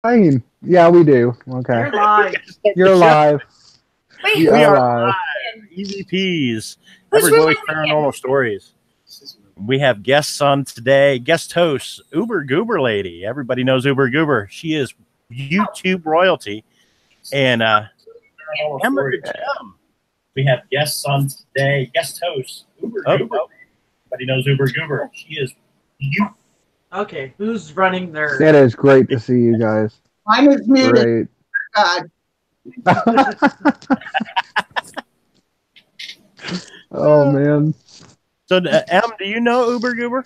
I mean, yeah, we do. Okay. You're live. You're live. Wait, We who's are live. live. EVP'S. Who's Everybody's really Paranormal Stories. We have guests on today. Guest host, GooberLady. Everybody knows Goober. She is YouTube royalty. And Emma the Gem. We have guests on today. Guest host, Goober. Everybody knows Goober. She is you. Okay, who's running their... It is great to see you guys. Mine is muted. Great. God. Oh, man. So, Em, do you know Goober?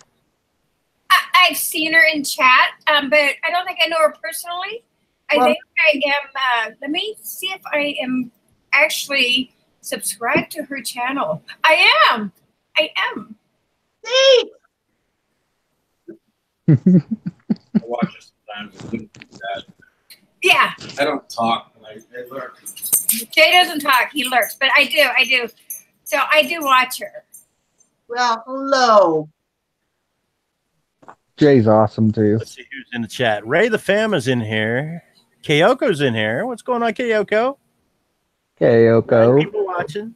I've seen her in chat, but I don't think I know her personally. I think I am, let me see if I am actually subscribed to her channel. I am. See? I watch it sometimes. Yeah. I don't talk. I lurk. Jay doesn't talk. He lurks, but I do. So I do watch her. Well, hello. Jay's awesome, too. Let's see who's in the chat. Ray the Fam is in here. Kayoko's in here. What's going on, Kayoko? Kayoko. People watching.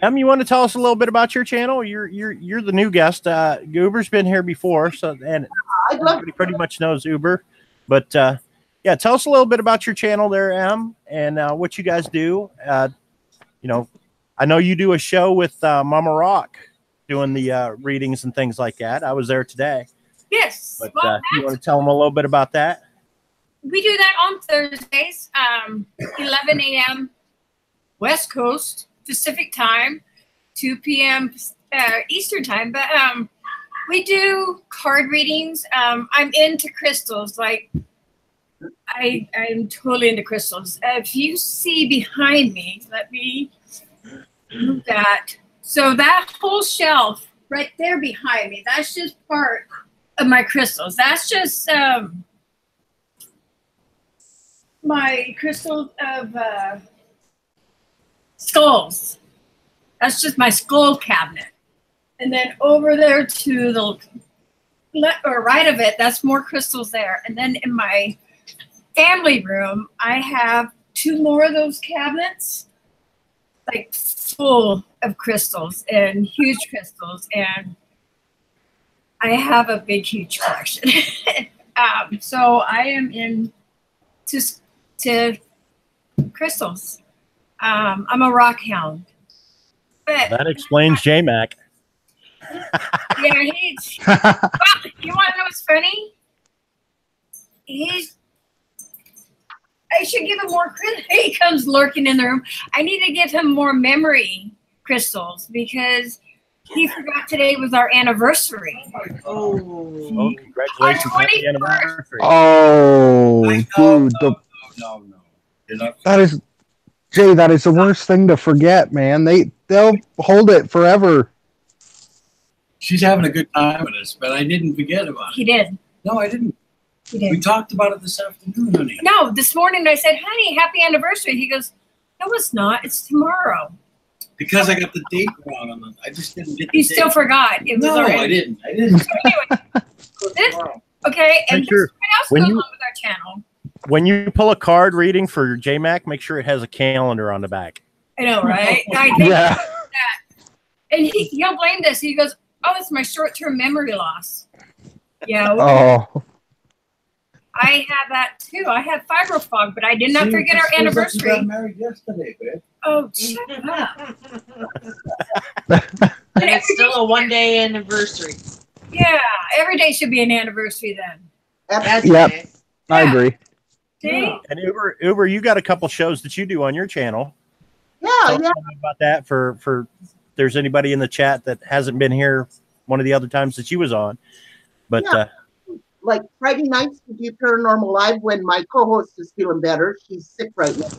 Em, you want to tell us a little bit about your channel? You're the new guest. Uber's been here before, so and everybody pretty much knows Uber. But yeah, tell us a little bit about your channel there, Em, and what you guys do. You know, I know you do a show with Mama Rock doing the readings and things like that. I was there today. Yes. But Well, you want to tell them a little bit about that? we do that on Thursdays, 11 a.m. West Coast Pacific time, 2 p.m. Eastern time. But we do card readings. I'm into crystals. Like I'm totally into crystals. If you see behind me, let me move that. So that whole shelf right there behind me, that's just part of my crystals. That's just my crystals of skulls. That's just my skull cabinet. And then over there to the left or right of it, that's more crystals there. And then in my family room, I have 2 more of those cabinets, like full of crystals and huge crystals. And I have a big, huge collection. So I am into crystals. I'm a rock hound. But That explains J-Mac. yeah, he's. Well, you want to know what's funny? I should give him more credit. He comes lurking in the room. I need to give him more memory crystals because he forgot today was our anniversary. Oh, congratulations! Happy anniversary! Oh, dude. No. You're not. That is, Jay, that is the worst thing to forget, man. They'll hold it forever. She's having a good time with us, but I didn't forget about it. He did. No, I didn't. He did. We talked about it this afternoon, honey. No, this morning I said, honey, happy anniversary. He goes, no, it's not. It's tomorrow. Because I got the date wrong on them. I just didn't get the You date. still forgot. It was No, already. I didn't. I didn't. So anyway, this, okay, and Make sure this is what else when goes you- on with our channel. When you pull a card reading for J-Mac, make sure it has a calendar on the back. I know, right? I think Yeah. that. And he'll blame this. He goes, oh, it's my short-term memory loss. Yeah, well, Oh, I have that too. I have fibrofog, but I did not forget our You anniversary. got married yesterday, babe. Oh, shut up. And it's still a 1-day anniversary. Yeah, every day should be an anniversary then. That's Yep. okay. I Yeah. agree. See? And Uber, you got a couple shows that you do on your channel. Yeah, Tell us yeah. something about that for if there's anybody in the chat that hasn't been here one of the other times that you was on. But Yeah. Like Friday nights, we do Paranormal Live when my co-host is feeling better. She's sick right now.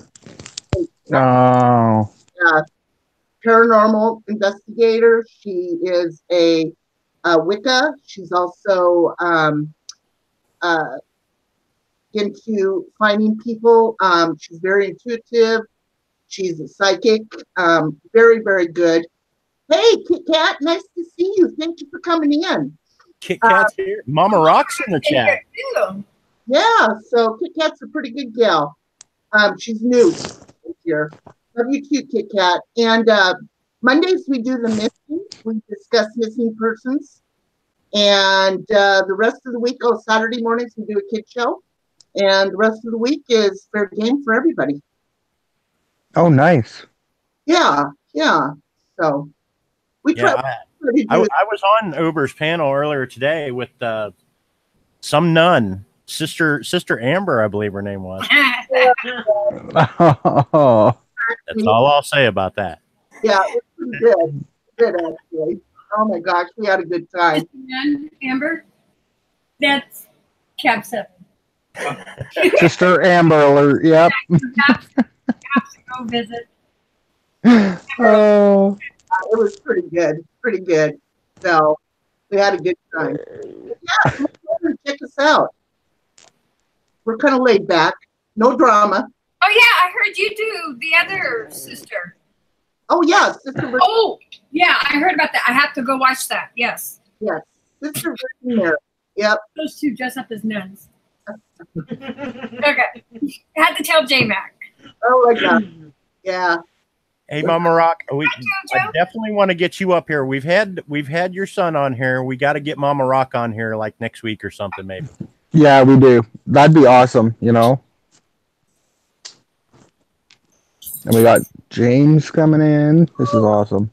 Oh, Paranormal investigator. She is a Wicca. She's also into finding people. She's very intuitive. She's a psychic. Very, very good. Hey, Kit Kat, nice to see you. Thank you for coming in. Kit Kat's here. Mama Rock's in the chat. too. Yeah, so Kit Kat's a pretty good gal. She's new this year. Love you too, Kit Kat. And Mondays we do the missing. We discuss missing persons. And the rest of the week, Saturday mornings we do a kid show. And the rest of the week is fair game for everybody. Oh, nice. Yeah. So we try. I was on Uber's panel earlier today with some nun, Sister Amber, I believe her name was. Oh, That's all I'll say about that. Yeah, it's pretty good. Good, actually. Oh my gosh, we had a good time. Amber, that's Cap 7. Sister Amber Alert. Yep. Have to go visit. Oh. It was pretty good. Pretty good. So we had a good time. Yeah, come over and check us out. We're kind of laid back. No drama. Oh yeah, I heard you do the other sister. Oh yeah, Sister. Oh yeah, I heard about that. I have to go watch that. Yes. Yes, Sister Virgin Mary. Yep. Those two dress up as nuns. Okay. I had to tell J-Mac. Oh my God. Yeah. Hey, Mama Rock, I definitely want to get you up here. We've had your son on here. We got to get Mama Rock on here like next week or something, maybe. Yeah, we do. That'd be awesome, you know. And we got James coming in. This is awesome.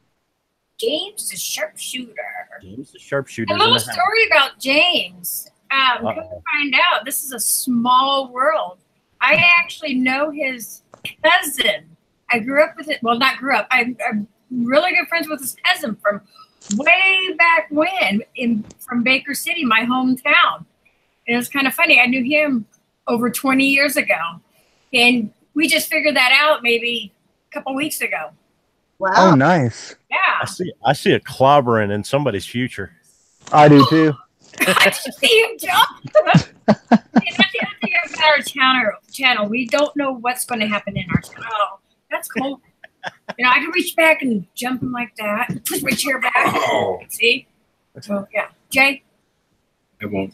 James the sharpshooter. James the sharpshooter. A little story about James. Come to find out, this is a small world. I actually know his cousin. I grew up with it. Well, not grew up. I'm really good friends with his cousin from way back when from Baker City, my hometown. And it was kind of funny. I knew him over 20 years ago. And we just figured that out maybe a couple weeks ago. Wow. Oh, nice. Yeah. I see a clobbering in somebody's future. I do too. I see you jump. That's the other thing about our channel. We don't know what's going to happen in our channel. Oh, that's cool. You know, I can reach back and jump him like that. Push my chair back. Oh. See? So, yeah. Jay? I won't.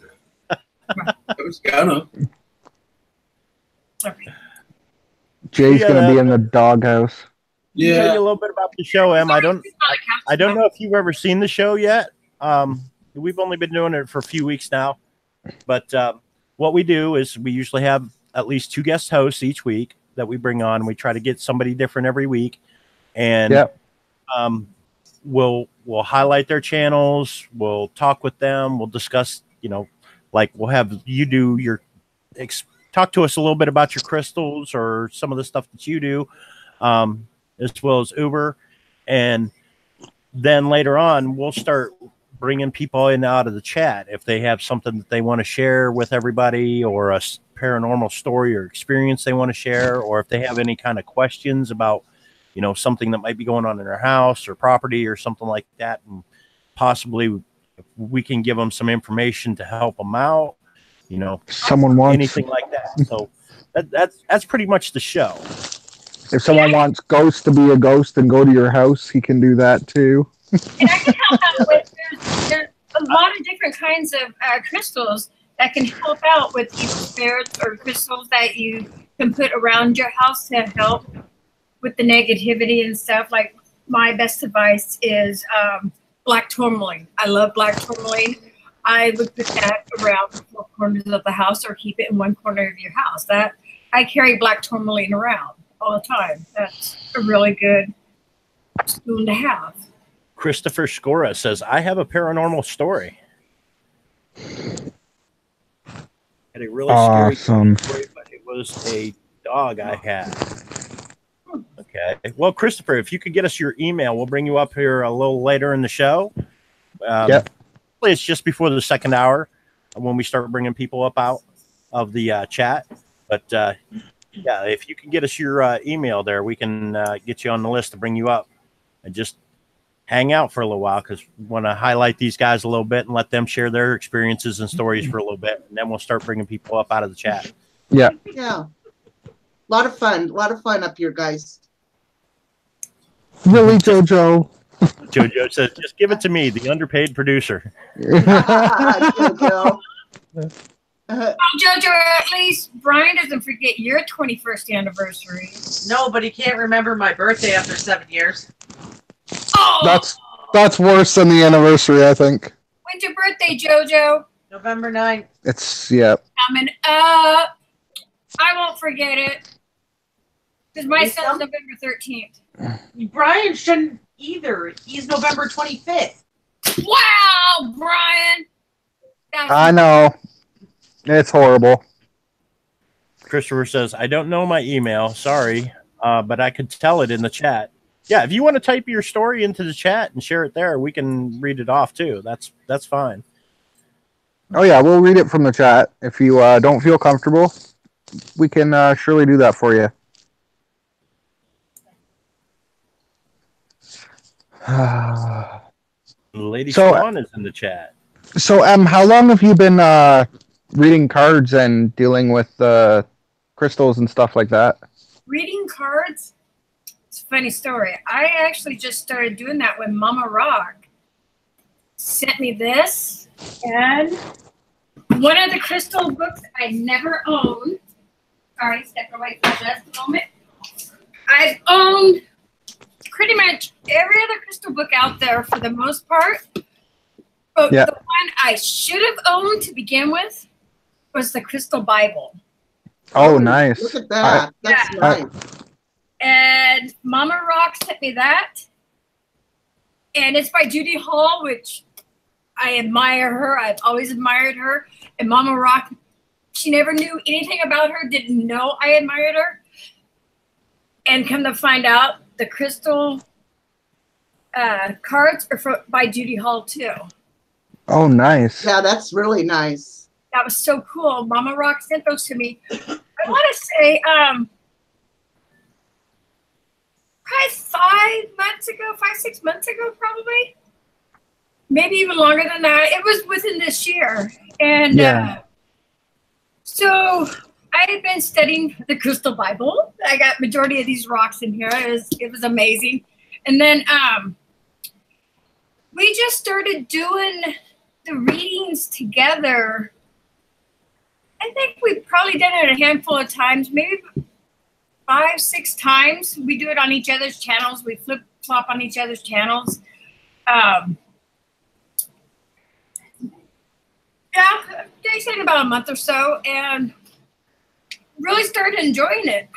I was gonna. Okay. Jay's gonna be in the doghouse. Tell Yeah. you a little bit about the show, Em. I don't know if you've ever seen the show yet. We've only been doing it for a few weeks now, but what we do is we usually have at least 2 guest hosts each week that we bring on. We try to get somebody different every week, and we'll highlight their channels. We'll talk with them. We'll discuss, you know, like we'll have you do your talk to us a little bit about your crystals or some of the stuff that you do, as well as Uber, and then later on we'll start bringing people in out of the chat if they have something that they want to share with everybody, or a paranormal story or experience they want to share, or if they have any kind of questions about, you know, something that might be going on in their house or property or something like that, and possibly we can give them some information to help them out, you know, Someone wants anything like that. So that's pretty much the show. If someone wants Ghost to be a ghost and go to your house, he can do that too. And I can help out with, there's a lot of different kinds of crystals that can help out with evil spirits, or crystals that you can put around your house to help with the negativity and stuff. Like my best advice is black tourmaline. I love black tourmaline. I would put that around the 4 corners of the house, or keep it in one corner of your house. That I carry black tourmaline around all the time. That's a really good spoon to have. Christopher Scora says, I have a paranormal story. Had a really scary story, but it was a dog I had. Okay. Well, Christopher, if you could get us your email, we'll bring you up here a little later in the show. Yep. It's just before the 2nd hour when we start bringing people up out of the chat. But yeah, if you can get us your email there, we can get you on the list to bring you up and just hang out for a little while, because we want to highlight these guys a little bit and let them share their experiences and stories for a little bit, and then we'll start bringing people up out of the chat. Yeah. Yeah. A lot of fun up here, guys. Really, Jojo? Jojo says, just give it to me, the underpaid producer. Jojo. Uh, Jojo, at least Brian doesn't forget your 21st anniversary. No, but he can't remember my birthday after 7 years. Oh, That's worse than the anniversary, I think. when's your birthday, Jojo? November 9th. It's Coming up. I won't forget it. Because my Please son's don't. November 13th. Brian shouldn't either. He's November 25th. Wow, Brian. That's I know. It's horrible. Christopher says, I don't know my email. Sorry, but I could tell it in the chat. Yeah, if you want to type your story into the chat and share it there, we can read it off too. That's fine. Oh yeah, we'll read it from the chat. If you don't feel comfortable, we can surely do that for you. Lady So- Swan is in the chat. So, how long have you been reading cards and dealing with crystals and stuff like that? reading cards. It's a funny story. I actually just started doing that when Mama Rock sent me this and one of the crystal books I never owned. All right, step away for just a moment. I've owned pretty much every other crystal book out there for the most part. But Yeah. the one I should have owned to begin with was the Crystal Bible. Oh, nice. Look at that. That's Yeah. nice. And Mama Rock sent me that. And it's by Judy Hall, which I admire her. I've always admired her. And Mama Rock, she never knew anything about her, didn't know I admired her. And come to find out, the crystal cards are by Judy Hall, too. Oh, nice. Yeah, that's really nice. That was so cool. Mama Rock sent those to me. I want to say probably 6 months ago, probably. Maybe even longer than that. It was within this year. And Yeah. so I had been studying the Crystal Bible. I got majority of these rocks in here. It was amazing. And then we just started doing the readings together. I think we've probably done it a handful of times, maybe 5, 6 times. We do it on each other's channels. We flip-flop on each other's channels. Yeah, they said about a month or so, and really started enjoying it.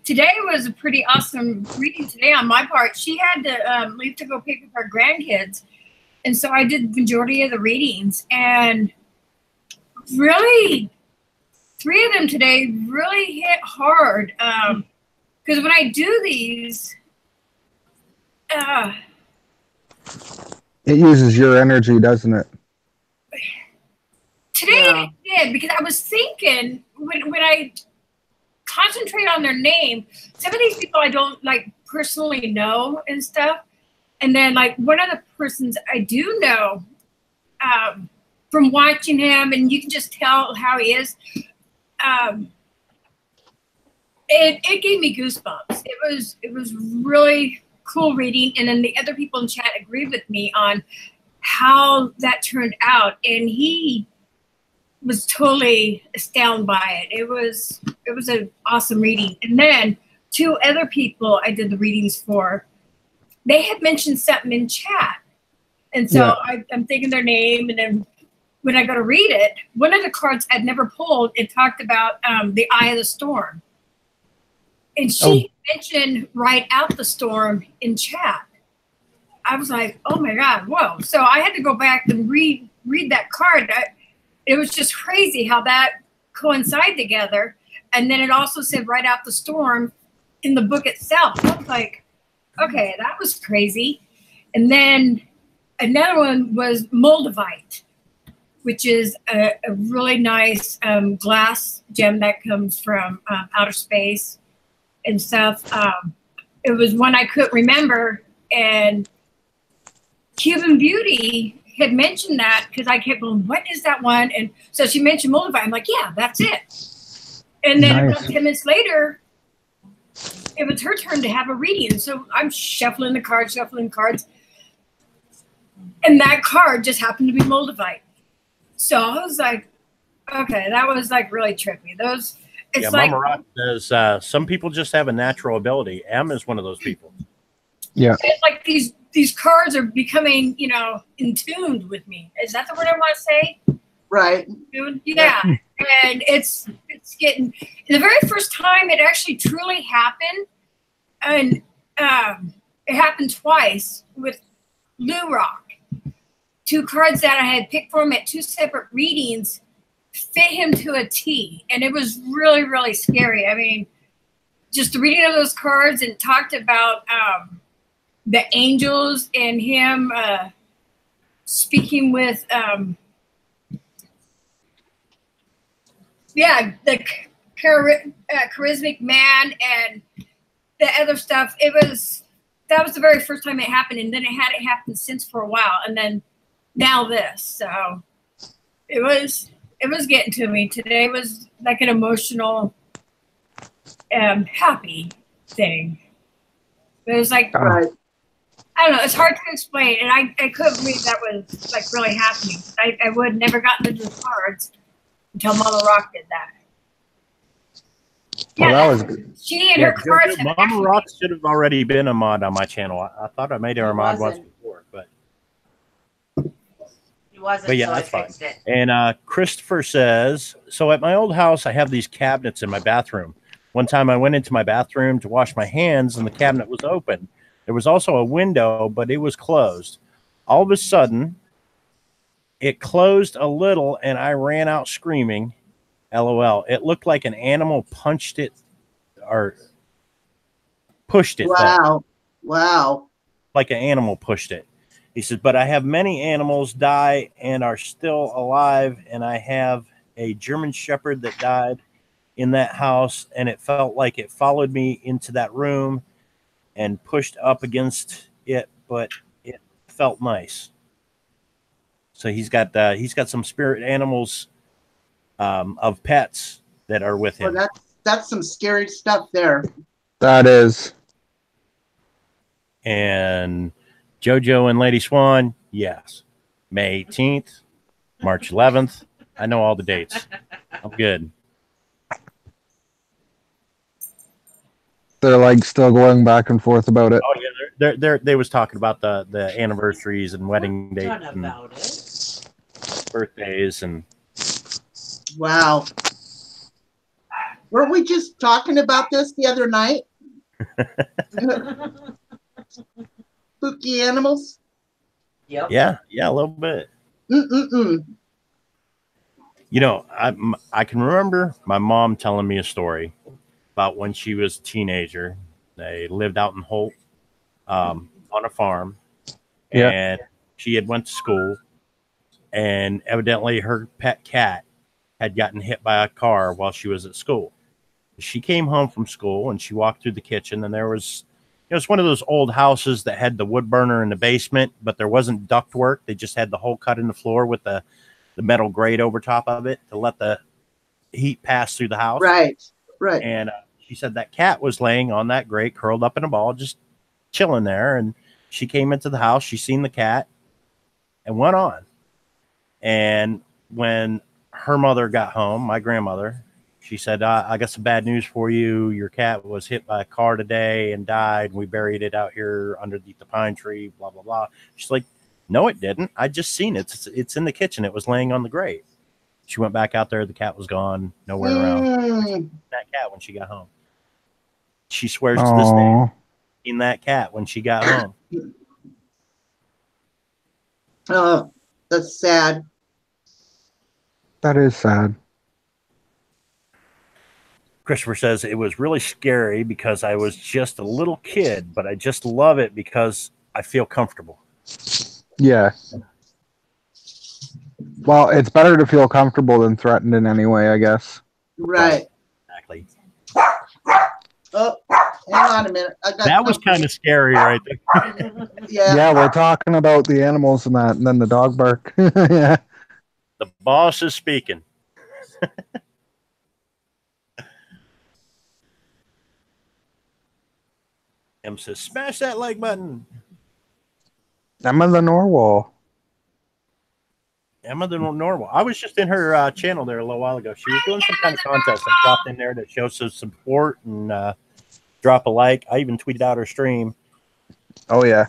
Today was a pretty awesome reading today on my part. She had to leave to go pick up her grandkids, and so I did the majority of the readings. And really, 3 of them today really hit hard. Because when I do these, It uses your energy, doesn't it? today Yeah. it did, because I was thinking when I concentrate on their name, some of these people I don't like personally know and stuff. And then like one of the persons I do know from watching him, and you can just tell how he is. It gave me goosebumps. It was really cool reading. And then the other people in chat agreed with me on how that turned out. And he was totally astounded by it. It was an awesome reading. And then 2 other people I did the readings for, they had mentioned something in chat. And so I'm thinking their name, and then when I go to read it, one of the cards I'd never pulled, it talked about the eye of the storm. And she mentioned right out the storm in chat. I was like, oh my God, whoa. So I had to go back and read that card. It was just crazy how that coincided together. And then it also said right out the storm in the book itself. I was like, okay, that was crazy. And then another one was Moldavite, which is a really nice glass gem that comes from outer space and stuff. It was one I couldn't remember, and Cuban Beauty had mentioned that because I kept going, what is that one? And so she mentioned Moldavite. I'm like, yeah, that's it. And then about 10 minutes later, it was her turn to have a reading. So I'm shuffling cards. And that card just happened to be Moldavite. So I was like, Okay, that was like really trippy. Those, it's Yeah, like Mama Rock says some people just have a natural ability. M is one of those people. Yeah. it's like these cards are becoming, you know, in tuned with me. Is that the word I want to say? Right. Tuned? Yeah. And it's getting the very first time it actually truly happened, and it happened twice with Lou Rock. Two cards that I had picked for him at two separate readings fit him to a T, and it was really, really scary. I mean, just the reading of those cards and talked about the angels and him speaking with the charismatic man and the other stuff. That was the very first time it happened, and then it hadn't happened since for a while, and then now this. So it was getting to me. Today was like an emotional happy thing. It was like Right. I don't know. It's hard to explain, and I couldn't believe that was like really happening. I would never gotten into the cards until Mama Rock did that. Well, Yeah, that was good. she and her cards. have Mama actually- Rock should have already been a mod on my channel. I thought I made her a mod once wasn't. before, but He wasn't, But yeah, so I that's fine. fixed it. And Christopher says, so at my old house, I have these cabinets in my bathroom. One time I went into my bathroom to wash my hands and the cabinet was open. There was also a window, but it was closed. All of a sudden, it closed a little and I ran out screaming. LOL. It looked like an animal punched it or pushed it. Wow. Wow. Like an animal pushed it. He says, but I have many animals die and are still alive. And I have a German Shepherd that died in that house. And it felt like it followed me into that room and pushed up against it, but it felt nice. So he's got some spirit animals of pets that are with him. Well, that's some scary stuff there. That is. And JoJo and Lady Swan, yes. May 18th, March 11th. I know all the dates. I'm good. They're like still going back and forth about it. Oh yeah, they was talking about the anniversaries and wedding dates Done and about it. birthdays and Wow. Weren't we just talking about this the other night? Spooky animals? Yep. yeah, a little bit. Mm-mm-mm. You know, I can remember my mom telling me a story about when she was a teenager. They lived out in Holt on a farm, Yeah. and she had went to school, and evidently her pet cat had gotten hit by a car while she was at school. She came home from school and she walked through the kitchen, and it was one of those old houses that had the wood burner in the basement, but there wasn't duct work. They just had the hole cut in the floor with the metal grate over top of it to let the heat pass through the house. Right. And she said that cat was laying on that grate, curled up in a ball, just chilling there. And she came into the house. She seen the cat and went on. And when her mother got home, my grandmother, she said, I got some bad news for you. Your cat was hit by a car today and died. And we buried it out here underneath the pine tree, blah, blah, blah. She's like, no, it didn't. I just seen it. It's in the kitchen. It was laying on the grate. She went back out there. The cat was gone, nowhere around. That cat when she got home. She swears to this day Aw. in that cat when she got home. Oh, that's sad. That is sad. Christopher says it was really scary because I was just a little kid, but I just love it because I feel comfortable. Yeah. Well, it's better to feel comfortable than threatened in any way, I guess. Right. Exactly. Oh, hang on a minute. I got That was kind of scary right there. Yeah. Yeah, we're talking about the animals and that, and then the dog bark. Yeah. The boss is speaking. M says, smash that like button. I'm in the Norwal. Emma the Normal. I was just in her channel there a little while ago. She was doing some kind of contest. I dropped in there to show some support and drop a like. I even tweeted out her stream. Oh yeah.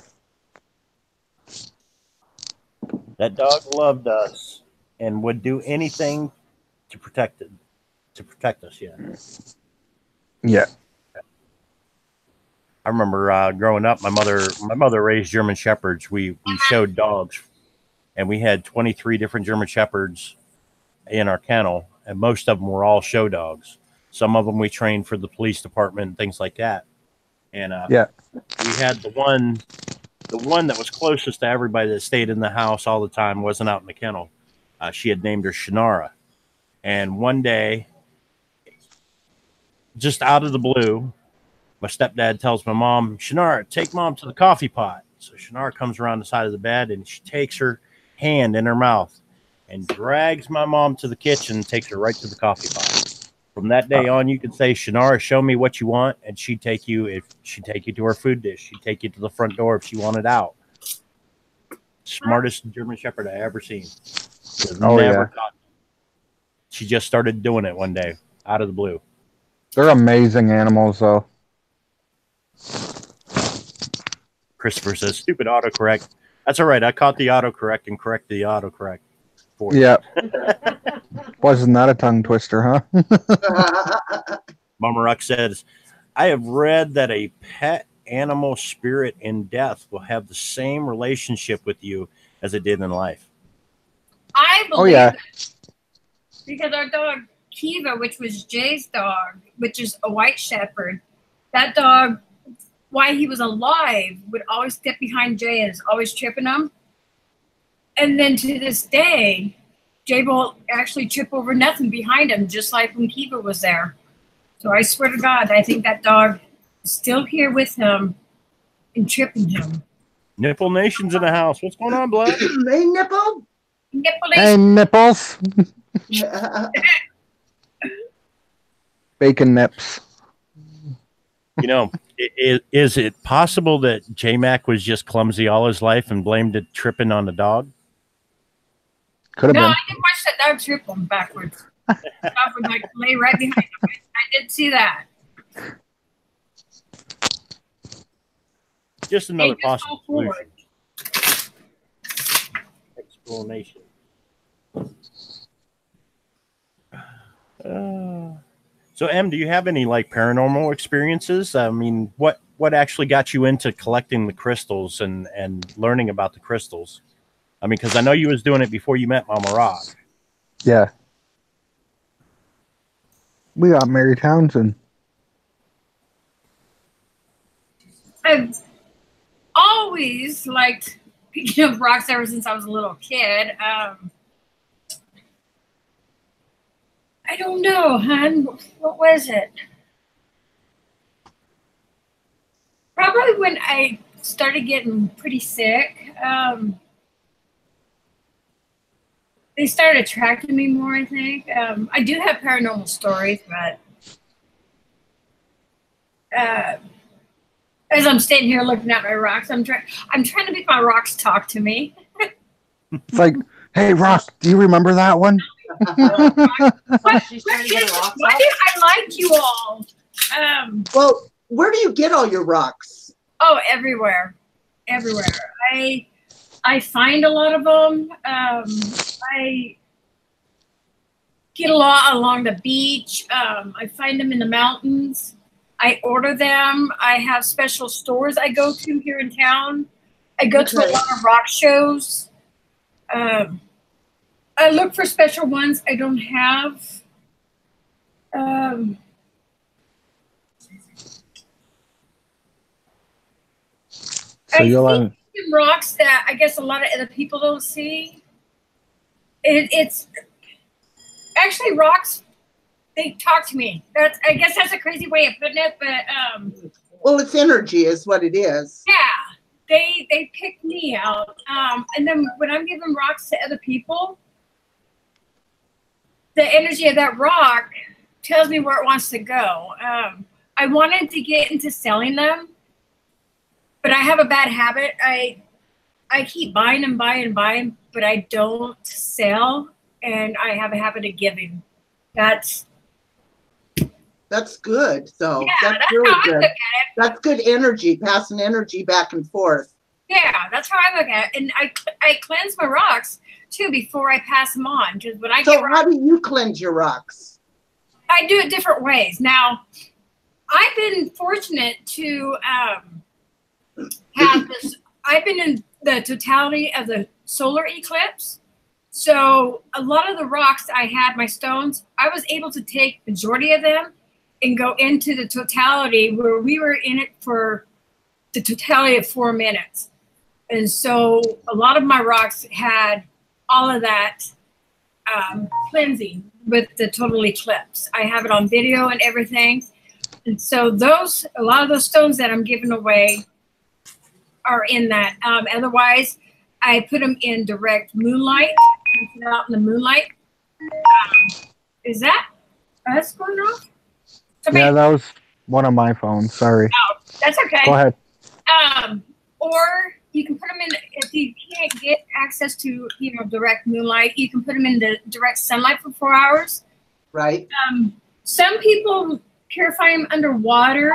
That dog loved us and would do anything to protect it, to protect us. Yeah. Yeah. I remember growing up, my mother raised German Shepherds. We showed dogs, and we had 23 different German Shepherds in our kennel, and most of them were all show dogs. Some of them we trained for the police department and things like that. And Yeah. we had the one that was closest to everybody that stayed in the house all the time, wasn't out in the kennel. She had named her Shannara. And one day, just out of the blue, my stepdad tells my mom, Shannara, take mom to the coffee pot. So Shannara comes around the side of the bed and she takes her hand in her mouth and drags my mom to the kitchen and takes her right to the coffee pot. From that day on, you could say, Shannara, show me what you want. And she'd take you to her food dish. She'd take you to the front door if she wanted out. Smartest German Shepherd I ever seen. Oh, Never caught. She just started doing it one day out of the blue. They're amazing animals, though. Christopher says, stupid autocorrect. That's all right. I caught the autocorrect and corrected the autocorrect for you. Yeah. Wasn't that a tongue twister, huh? Mama Ruck says, I have read that a pet animal spirit in death will have the same relationship with you as it did in life. I believe Oh, yeah. that because our dog Kiva, which was Jay's dog, which is a white shepherd, that dog, while he was alive, would always step behind Jay and is always tripping him. And then to this day, Jay will actually trip over nothing behind him, just like when Kiva was there. So I swear to God, I think that dog is still here with him and tripping him. Nipple Nation's in the house. What's going on, blood? Hey, nipple. Hey, nipples. Bacon nips. You know, is it possible that J-Mac was just clumsy all his life and blamed it tripping on the dog? Could have No, been. I did watch that dog trip him backwards. Dog would like lay right behind him. I did see that. Just another Hey, just possible go forward. solution. Explanation. So, Em, do you have any like paranormal experiences? I mean, what actually got you into collecting the crystals and learning about the crystals? I mean, because I know you was doing it before you met Mama Rock. Yeah. We got Mary Townsend. I've always liked picking up rocks ever since I was a little kid. I don't know, hon. What was it? Probably when I started getting pretty sick. They started attracting me more, I think. I do have paranormal stories, but as I'm sitting here looking at my rocks, I'm trying to make my rocks talk to me. It's like, hey, Rock, do you remember that one? She's trying to get her rocks Why off. do I like you all? Well, where do you get all your rocks? Oh, everywhere. I find a lot of them. I get a lot along the beach. I find them in the mountains. I order them. I have special stores I go to here in town. I go to a lot of rock shows. I look for special ones I don't have. So you'll some rocks that I guess a lot of other people don't see. It's actually rocks. They talk to me. I guess that's a crazy way of putting it, but Well, it's energy is what it is. yeah, they pick me out. And then when I'm giving rocks to other people, the energy of that rock tells me where it wants to go. I wanted to get into selling them, but I have a bad habit. I I keep buying and buying and buying, but I don't sell, and I have a habit of giving. That's good. So yeah, that's how really I good. look at it. That's good energy, passing energy back and forth. Yeah, that's how I look at it. And I cleanse my rocks too before I pass them on. Because when I So get how do you cleanse your rocks? I do it different ways. Now, I've been fortunate to have this. I've been in the totality of the solar eclipse. So a lot of the rocks I had, my stones, I was able to take majority of them and go into the totality where we were in it for the totality of 4 minutes. And so a lot of my rocks had all of that cleansing with the total eclipse. I have it on video and everything. And so a lot of those stones that I'm giving away are in that. Otherwise, I put them in direct moonlight, out in the moonlight. Is that us going off? Yeah, that was one of my phones. Sorry. Oh, that's okay. Go ahead. Or you can put them in, if you can't get access to, direct moonlight, you can put them in the direct sunlight for 4 hours. Right. Some people purify them underwater.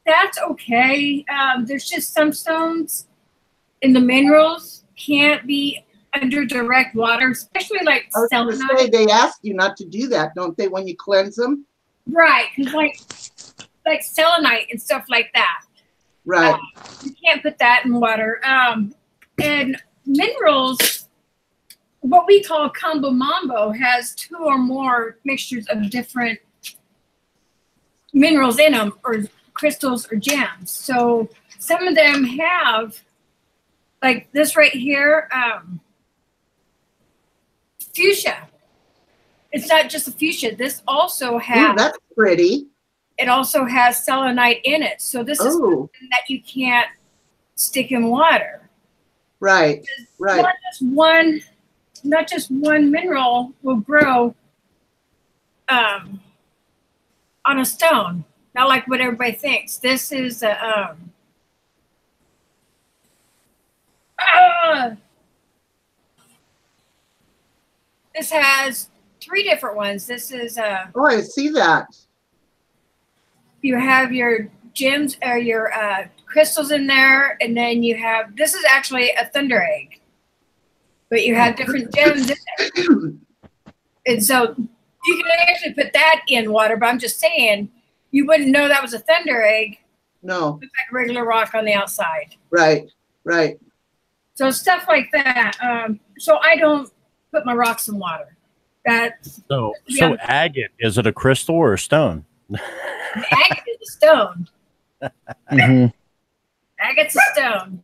That's okay. There's just some stones in the minerals can't be under direct water, especially like I was going to say, selenite. they ask you not to do that, don't they, when you cleanse them? Right, because like selenite and stuff like that. Right. You can't put that in water. And minerals, what we call combo mambo, has 2 or more mixtures of different minerals in them, or crystals or gems. So some of them have, like this right here, fuchsia. It's not just a fuchsia. This also has. Ooh, that's pretty. It also has selenite in it. So this is something that you can't stick in water. Right. Right. Not just one mineral will grow on a stone. Not like what everybody thinks. This is a this has 3 different ones. This is Oh, I see that. You have your gems or your crystals in there, and then you have, this is actually a thunder egg, but you have different gems in there. And so you can actually put that in water, but I'm just saying, you wouldn't know that was a thunder egg. No. It's like a regular rock on the outside. Right. Right. So stuff like that. So I don't put my rocks in water. So agate, is it a crystal or a stone? Agate is a stone. Mm-hmm. Agate's a stone.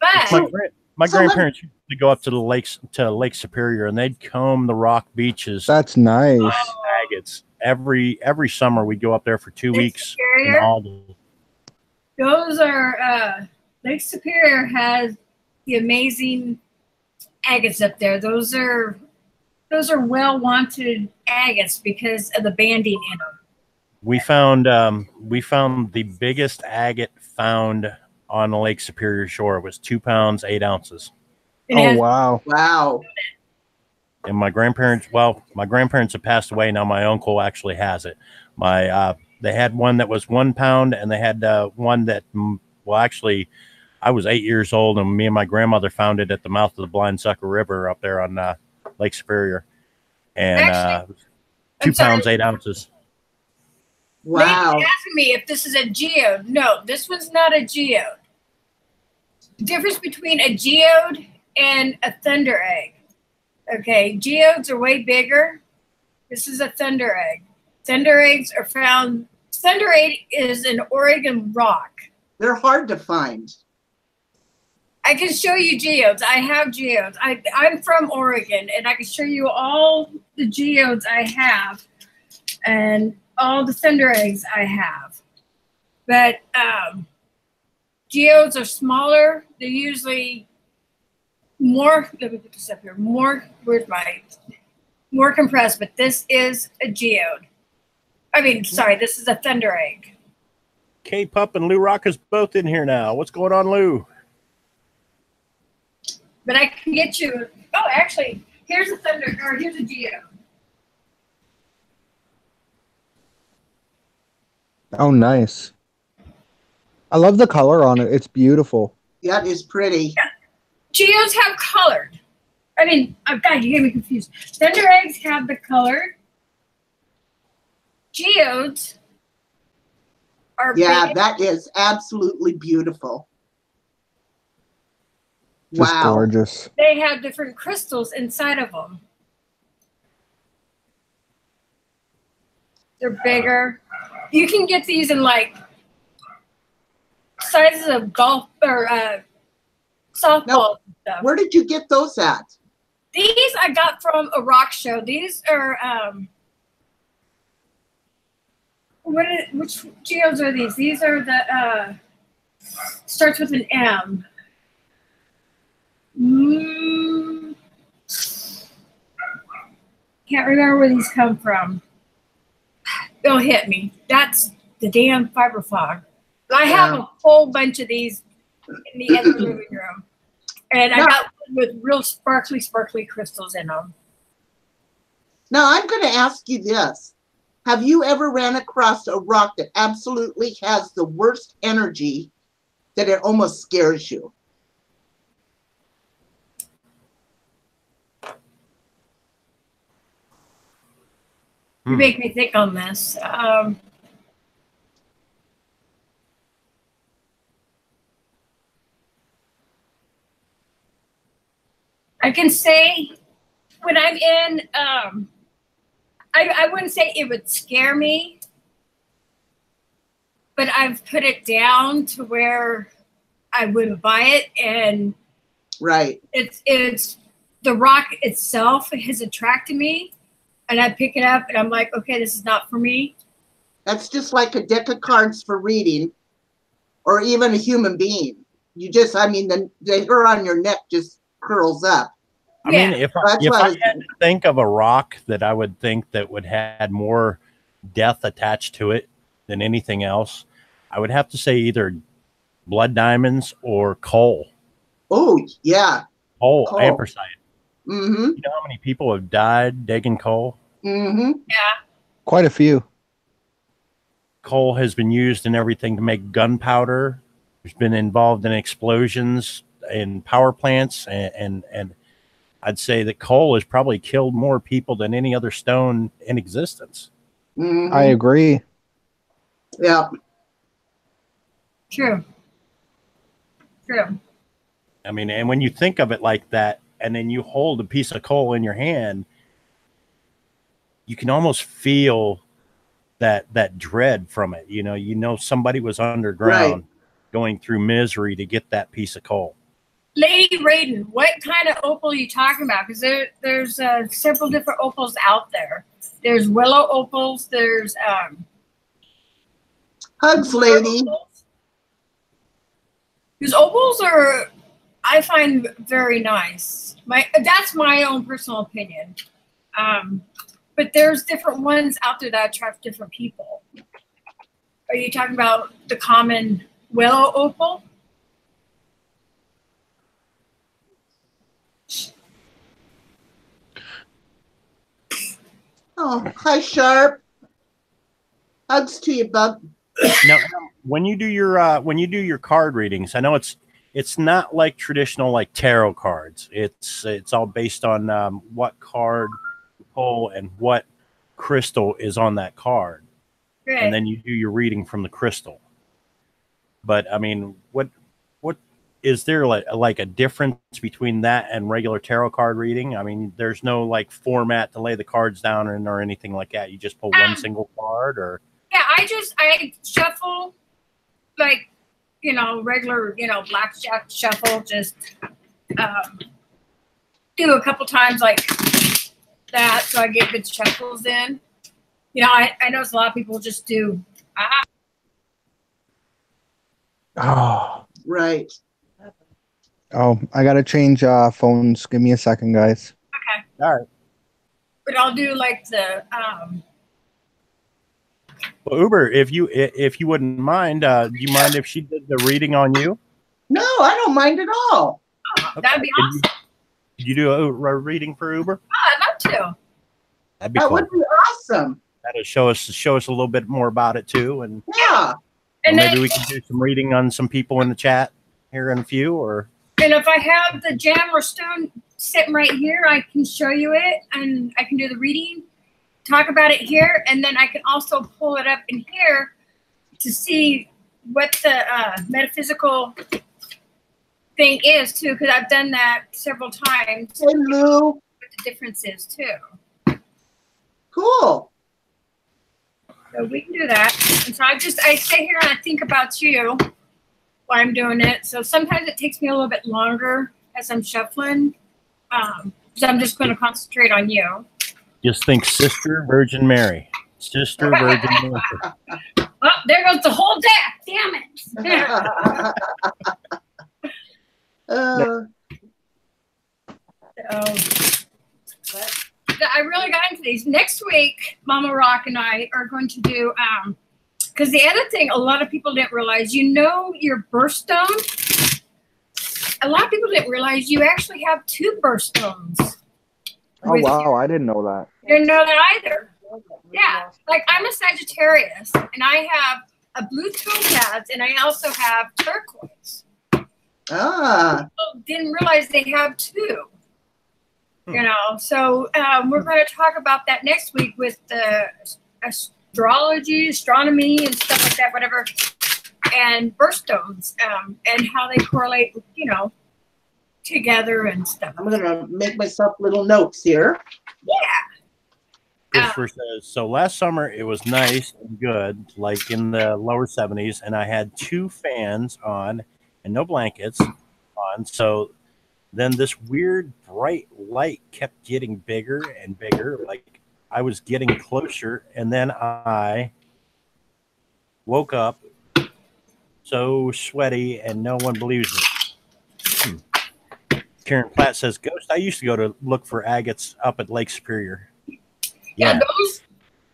But my grandparents used to go up to the lakes, to Lake Superior, and they'd comb the rock beaches. That's nice. Agates. Every summer we'd go up there for 2 weeks. Superior, those are Lake Superior has the amazing agates up there. Those are well wanted agates because of the banding in them. We found the biggest agate found on the Lake Superior shore. It was 2 pounds 8 ounces. Oh wow! Wow. And my grandparents have passed away now. My uncle actually has it. They had one that was 1 pound, and they had one that, well, actually, I was 8 years old, and me and my grandmother found it at the mouth of the Blind Sucker River up there on Lake Superior, and Actually, 2 pounds 8 ounces. Wow. They asking me if this is a geode. No, this one's not a geode. The difference between a geode and a thunder egg. Okay, geodes are way bigger. This is a thunder egg. Thunder eggs are found. Thunder egg is an Oregon rock. They're hard to find. I can show you geodes. I have geodes. I'm from Oregon, and I can show you all the geodes I have and all the thunder eggs I have. But geodes are smaller. They're usually more, let me put this up here, more compressed, but this is a geode. I mean, sorry, this is a thunder egg. K-Pup and Lou Rock is both in here now. What's going on, Lou? But I can get you. Oh, actually, here's a thunder, or here's a geo. Oh, nice. I love the color on it. It's beautiful. That is pretty. Geodes have colored. I mean, oh God, you get me confused. Thunder eggs have the colored. Geodes are Yeah, big. that is absolutely beautiful. Just Wow. gorgeous. They have different crystals inside of them. They're bigger. You can get these in like sizes of golf or softball Now, and stuff. where did you get those at? These I got from a rock show. These are which geodes are these? These are the starts with an M. Can't remember where these come from. Don't hit me. That's the damn fiber fog. I have a whole bunch of these in the other living room. And I got one with real sparkly crystals in them. Now, I'm going to ask you this. Have you ever ran across a rock that absolutely has the worst energy that it almost scares you? You make me think on this. I can say when I'm in, I wouldn't say it would scare me, but I've put it down to where I wouldn't buy it. And right, it's the rock itself has attracted me, and I pick it up and I'm like, okay, this is not for me. That's just like a deck of cards for reading, or even a human being. You just, I mean, the hair on your neck just curls up. I mean, if I had to think of a rock that I would think that would have more death attached to it than anything else, I would have to say either blood diamonds or coal. Oh, yeah. Coal. Ampersite. Mm-hmm. You know how many people have died digging coal? Mm-hmm. Yeah. Quite a few. Coal has been used in everything to make gunpowder. It's been involved in explosions in power plants, and I'd say that coal has probably killed more people than any other stone in existence. Mm-hmm. I agree. Yeah. True. I mean, and when you think of it like that, and then you hold a piece of coal in your hand, you can almost feel that dread from it. You know, somebody was underground going through misery to get that piece of coal. Lady Raiden, what kind of opal are you talking about? Because there's several different opals out there. There's willow opals. There's hugs, lady. Because opals are, I find, very nice. That's my own personal opinion. But there's different ones out there that attract different people. Are you talking about the common willow opal? Oh, hi, Sharp. Hugs to you, bub. Now, when you do your card readings, I know it's not like traditional like tarot cards. It's all based on what card you pull and what crystal is on that card, and then you do your reading from the crystal. But I mean, what is there like a difference between that and regular tarot card reading? I mean, there's no like format to lay the cards down or anything like that. You just pull one single card, or yeah, I shuffle like regular blackjack shuffle. Just do a couple times like that, so I get good shuffles in. I notice a lot of people just do. Oh, right. Oh, I gotta change phones. Give me a second, guys. Okay. All right. But I'll do like the Well, Uber, if you wouldn't mind, do you mind if she did the reading on you? No, I don't mind at all. That'd be awesome. Could you do a reading for Uber? Oh, I'd love to. That'd be That cool. would be awesome. That'll show us a little bit more about it too, and Yeah. And maybe then, we can do some reading on some people in the chat here in a few. Or and if I have the gem or stone sitting right here, I can show you it, and I can do the reading, talk about it here, and then I can also pull it up in here to see what the metaphysical thing is too, because I've done that several times. Hey, Lou. What the difference is too. Cool. So we can do that. And so I sit here and I think about you while I'm doing it. So sometimes it takes me a little bit longer as I'm shuffling. So I'm just going to concentrate on you. just think Sister Virgin Mary. Sister Virgin Mary. Oh, there goes the whole deck. Damn it. I really got into these. Next week, Mama Rock and I are going to do, because the other thing a lot of people didn't realize, your birthstone, a lot of people didn't realize you actually have two birthstones. Oh, wow. I didn't know that. Didn't know that either. Yeah. Like I'm a Sagittarius and I have a blue topaz and I also have turquoise. People didn't realize they have two. So we're going to talk about that next week with the astrology, astronomy, and stuff like that, whatever, and birthstones, and how they correlate, together and stuff. I'm going to make myself little notes here. Yeah. Christopher says, so last summer it was nice and good, like in the lower 70s, and I had 2 fans on and no blankets on. So then this weird bright light kept getting bigger and bigger, like I was getting closer, and then I woke up so sweaty and no one believes me. Karen Platt says, Ghost, I used to go to look for agates up at Lake Superior. Yeah,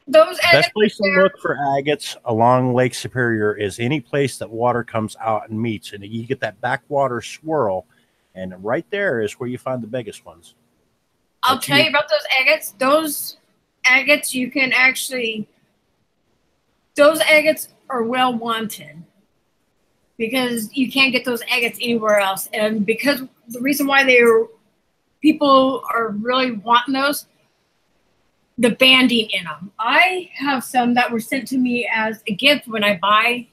those best place to look for agates along Lake Superior is any place that water comes out and meets, and you get that backwater swirl, and right there is where you find the biggest ones. I'll tell you about those agates. Those agates you can actually, those agates are well wanted because you can't get those agates anywhere else, and because the reason why people are really wanting those. The banding in them. I have some that were sent to me as a gift when I buy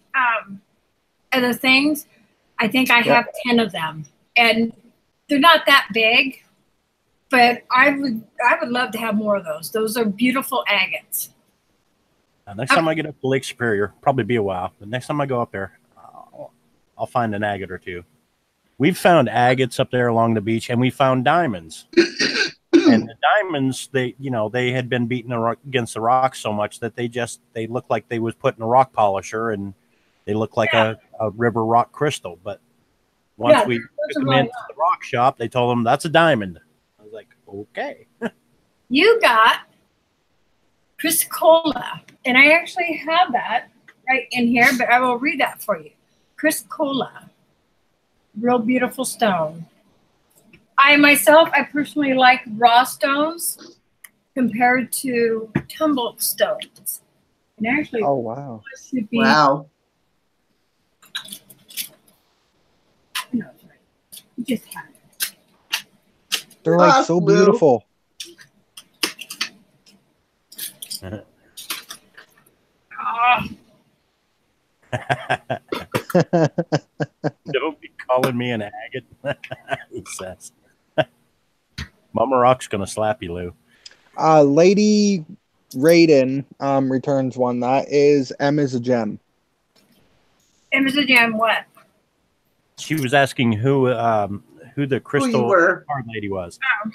other things. I think I have 10 of them, and they're not that big, but I would love to have more of those. Those are beautiful agates. Next time I get up to Lake Superior, probably be a while, but next time I go up there, I'll find an agate or two. We've found agates up there along the beach, and we found diamonds. And the diamonds, they had been beaten against the rock so much that they looked like they was put in a rock polisher, and they look like a river rock crystal. But once we took them into the rock shop, they told them that's a diamond. I was like, okay. You got Chrysocolla, and I actually have that right in here, but I will read that for you. Chrysocolla, real beautiful stone. I personally like raw stones compared to tumbled stones. And actually, oh wow, should be, wow. No, you just have it. They're like so beautiful. Don't be calling me an agate, he says. Mama Rock's gonna slap you, Lou. Lady Raiden returns one that is M is a gem. M is a gem. What? She was asking who the crystal card lady was. Oh.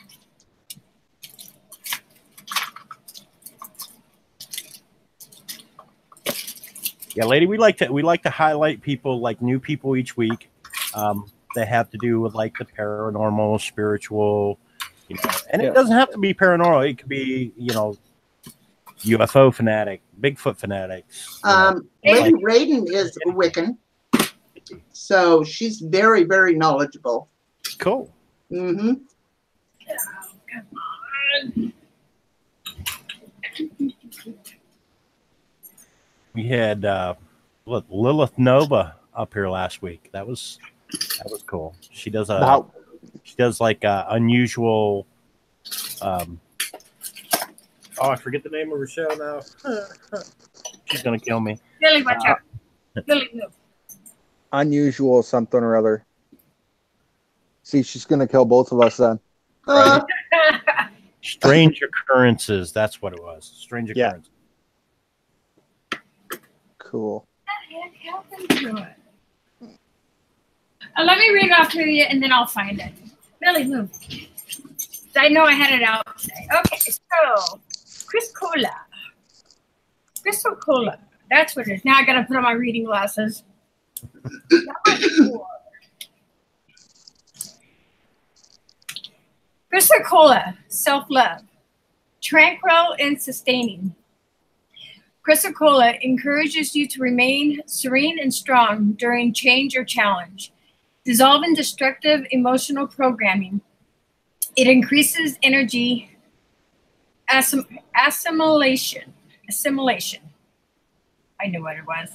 Yeah, lady, we like to highlight people, like new people each week that have to do with like the paranormal, spiritual, and it doesn't have to be paranormal. It could be, UFO fanatic, Bigfoot fanatics. Lady Raiden is a Wiccan, so she's very, very knowledgeable. Cool. Mm-hmm. Oh, come on. We had Lilith Nova up here last week. That was cool. She does like unusual. I forget the name of her show now. She's gonna kill me. Billy, watch out. Billy, move. Unusual something or other. See, she's gonna kill both of us then. Right. Strange Occurrences. That's what it was. Strange Yeah. Occurrences. Oh. Cool. Let me read it off to you, and then I'll find it. Billy, move. I know I had it out today. Okay, so Crystal Cola. That's what it is. Now I got to put on my reading glasses. Number 4. Crystal Cola, self-love, tranquil and sustaining. Crystal Cola encourages you to remain serene and strong during change or challenge, dissolving destructive emotional programming. It increases energy assimilation. I knew what it was.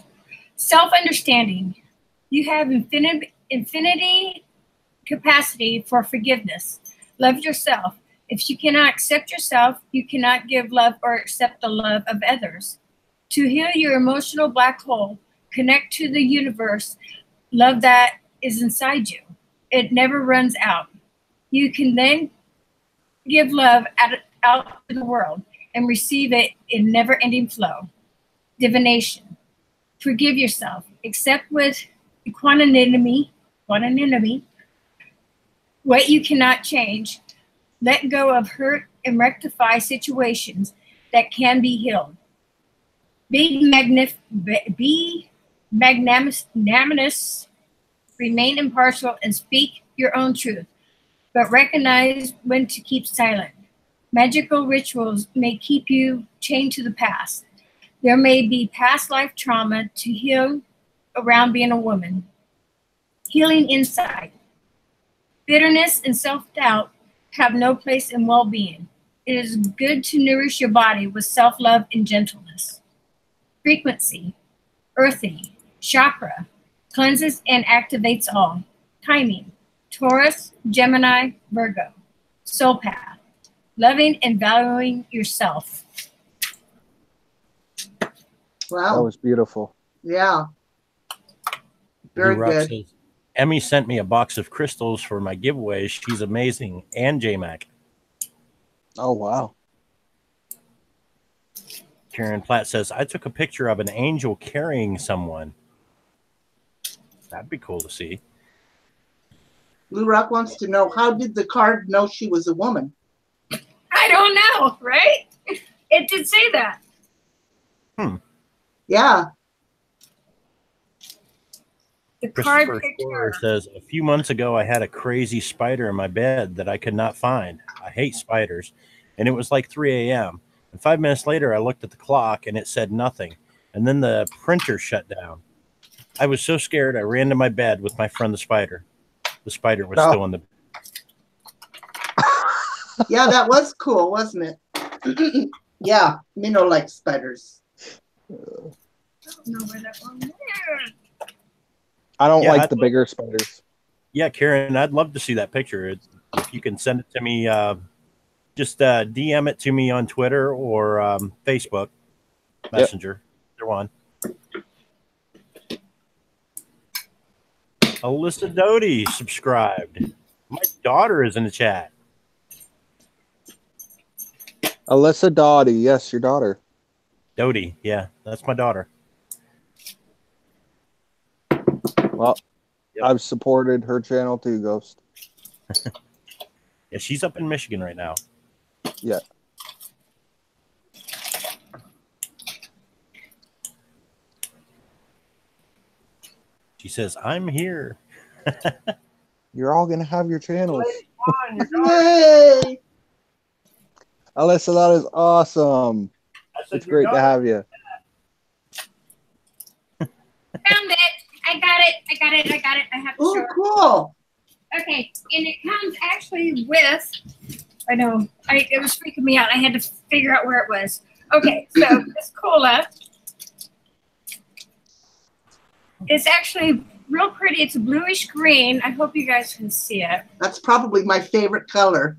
Self-understanding. You have infinity capacity for forgiveness. Love yourself. If you cannot accept yourself, you cannot give love or accept the love of others. To heal your emotional black hole, connect to the universe, love that is inside you. It never runs out. You can then give love out to the world and receive it in never-ending flow. Divination. Forgive yourself. Accept with equanimity what you cannot change. Let go of hurt and rectify situations that can be healed. Be magnanimous, remain impartial, and speak your own truth, but recognize when to keep silent. Magical rituals may keep you chained to the past. There may be past life trauma to heal around being a woman. Healing inside. Bitterness and self-doubt have no place in well-being. It is good to nourish your body with self-love and gentleness. Frequency, earthy, chakra, cleanses and activates all. Timing, Taurus, Gemini, Virgo. Soul path, loving and valuing yourself. Wow. That was beautiful. Yeah. Very Blue Rock good. says, Emmy sent me a box of crystals for my giveaway. She's amazing. And J-Mac. Oh, wow. Karen Platt says, I took a picture of an angel carrying someone. That'd be cool to see. Blue Rock wants to know, how did the card know she was a woman? I don't know, right? It did say that. Yeah. The card Christopher picked Storer her. says, a few months ago, I had a crazy spider in my bed that I could not find. I hate spiders. And it was like 3 a.m. And 5 minutes later, I looked at the clock and it said nothing. And then the printer shut down. I was so scared, I ran to my bed with my friend, the spider. The spider was still in the bed. Yeah, that was cool, wasn't it? Yeah, Minnow likes spiders. I don't know where that one is. I don't Yeah, like the bigger spiders. Yeah, Karen, I'd love to see that picture. If you can send it to me, just DM it to me on Twitter or Facebook Messenger. Either one. Alyssa Doty subscribed. My daughter is in the chat. Alyssa Dottie, yes, your daughter. Doty, yeah, that's my daughter. Well, Yep. I've supported her channel too, Ghost. Yeah, she's up in Michigan right now. Yeah. She says, I'm here. You're all going to have your channels. Yay! Alyssa, that is awesome. It's great to have you. Found it. I got it. I have to Oh, show it. cool. Okay, and it comes actually with. I know. It was freaking me out. I had to figure out where it was. Okay, so this cola is actually real pretty. It's a bluish green. I hope you guys can see it. That's probably my favorite color.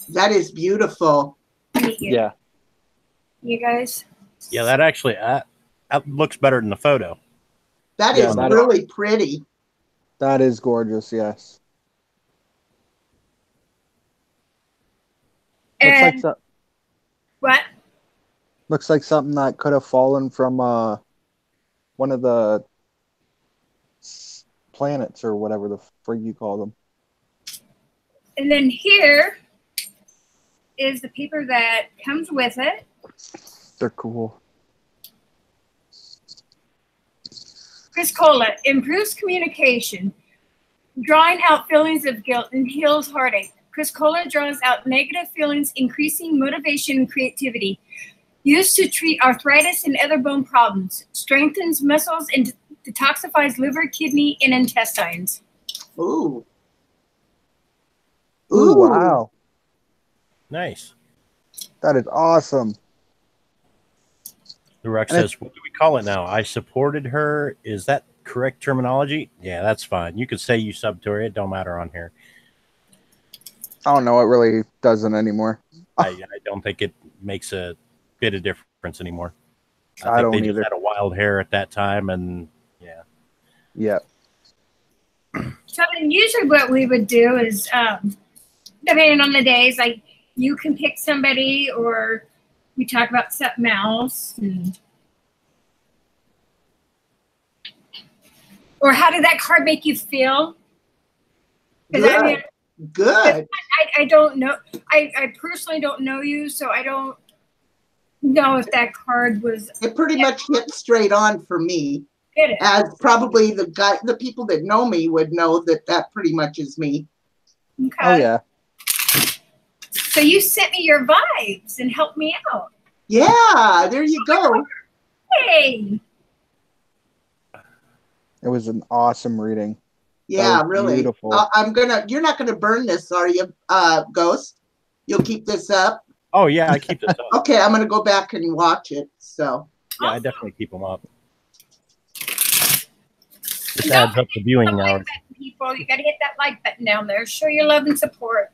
That is beautiful. Yeah. You guys? Yeah, that actually that looks better than the photo. That Yeah, is that- really pretty. That is gorgeous. Yes. And what? Looks like something that could have fallen from one of the planets or whatever the frig you call them. And then here is the paper that comes with it. They're cool. Chris Cola improves communication, drawing out feelings of guilt and heals heartache. Chris Cola draws out negative feelings, increasing motivation and creativity. Used to treat arthritis and other bone problems. Strengthens muscles and detoxifies liver, kidney, and intestines. Ooh. Ooh, wow. Nice. That is awesome. The Rex And says, "What do we call it now? I supported her. Is that correct terminology?" Yeah, that's fine. You could say you subbed to her. It don't matter on here. I don't know. It really doesn't anymore. I don't think it makes a bit of difference anymore. I think don't they just either. had a wild hair at that time, and yeah. Yeah. So then usually what we would do is, depending on the days, like you can pick somebody or we talk about something else. Or how did that card make you feel? Because I mean, Good. I don't know. I personally don't know you, so I don't know if that card was. It pretty much hit straight on for me. Did it? As probably the people that know me would know that pretty much is me. Okay. Oh yeah. So you sent me your vibes and helped me out. Yeah, there you go. Hey. It was an awesome reading. Yeah, was really. beautiful. You're not gonna burn this, are you, Ghost? You'll keep this up? Oh yeah, I keep this up. Okay, I'm gonna go back and watch it. So Yeah, I definitely keep them up. This adds up the viewing hours. People, you got to hit that like button down there. Show your love and support.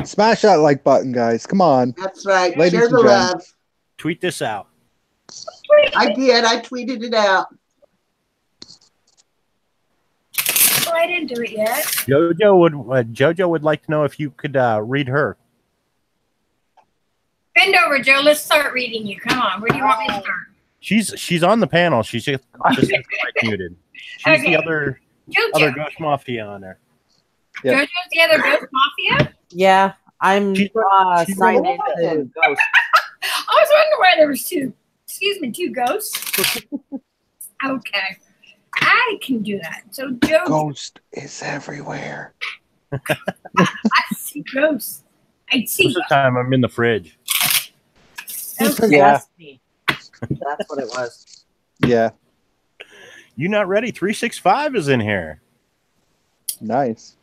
Smash that like button, guys. Come on. that's right. Ladies Share and the gents. love. Tweet this out. I did. I tweeted it out. Oh, I didn't do it yet. Jojo would like to know if you could read her. Bend over, Joe. Let's start reading you. Come on. Where do you want me to start? She's on the panel. She's just like muted. She's Okay. the other Jojo. Ghost Mafia on there. Yeah. Jojo's the other Ghost Mafia? Yeah, I'm She's signed into Ghost. I was wondering why there was two ghosts. Okay. I can do that. So Jojo, Ghost is everywhere. I see ghosts. I see Most of the time I'm in the fridge. He ghosts. possessed me. That's what it was. Yeah. You not ready? 365 is in here. Nice.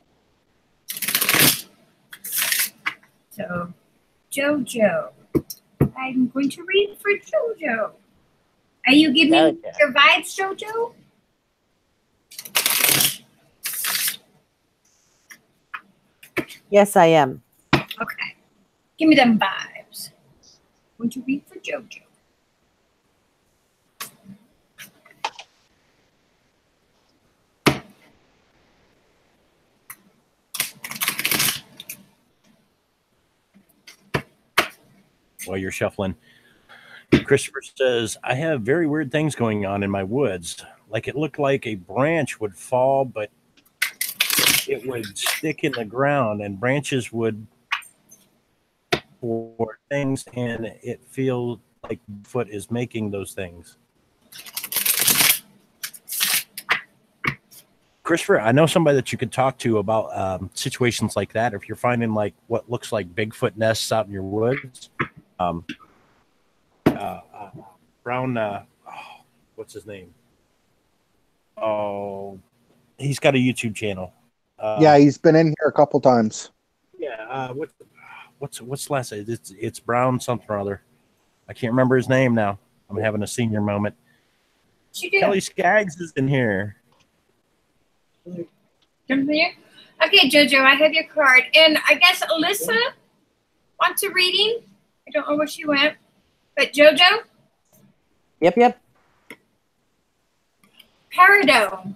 So, Jojo. I'm going to read for Jojo. Are you giving me Okay. your vibes, Jojo? Yes, I am. Okay. Give me them vibes. I'm going to read for Jojo. While you're shuffling, Christopher says, I have very weird things going on in my woods. Like it looked like a branch would fall, but it would stick in the ground and branches would for things, and it feels like foot is making those things. Christopher, I know somebody that you could talk to about situations like that. If you're finding like what looks like Bigfoot nests out in your woods, Brown, what's his name? Oh, he's got a YouTube channel. Yeah, he's been in here a couple times. Yeah. What's last? It's Brown something or other. I can't remember his name now. I'm having a senior moment. What you do? Kelly Skaggs is in here. Come here. Okay, Jojo, I have your card. And I guess Alyssa wants a reading. I don't know where she went. But Jojo? Yep. Peridot.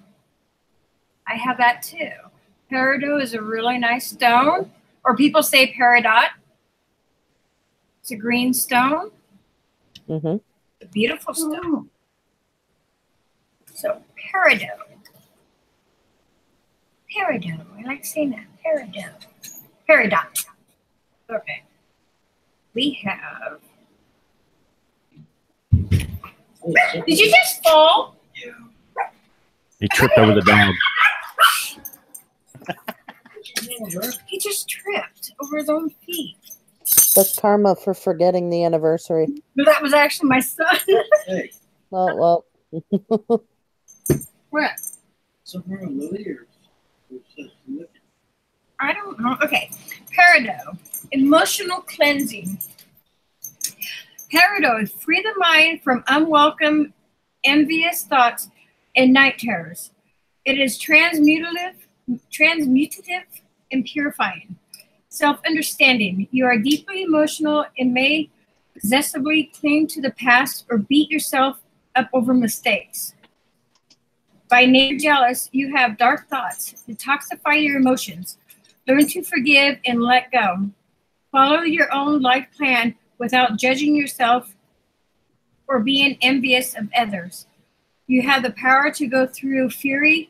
I have that too. Peridot is a really nice stone. Or people say peridot. It's a green stone. Mm-hmm. A beautiful stone. So, peridot. Peridot. I like saying that. Peridot. Peridot. Okay. We have. Did you just fall? He tripped over the dog. He just tripped over his own feet. That's karma for forgetting the anniversary. But that was actually my son. Hey, Well. What? somewhere on Lily or I don't know. Okay. Peridot. Emotional cleansing. Peridot. Free the mind from unwelcome, envious thoughts and night terrors. It is transmutative, and purifying. Self-understanding. You are deeply emotional and may possessively cling to the past or beat yourself up over mistakes. By nature jealous, you have dark thoughts. Detoxify your emotions. Learn to forgive and let go. Follow your own life plan without judging yourself or being envious of others. You have the power to go through fury,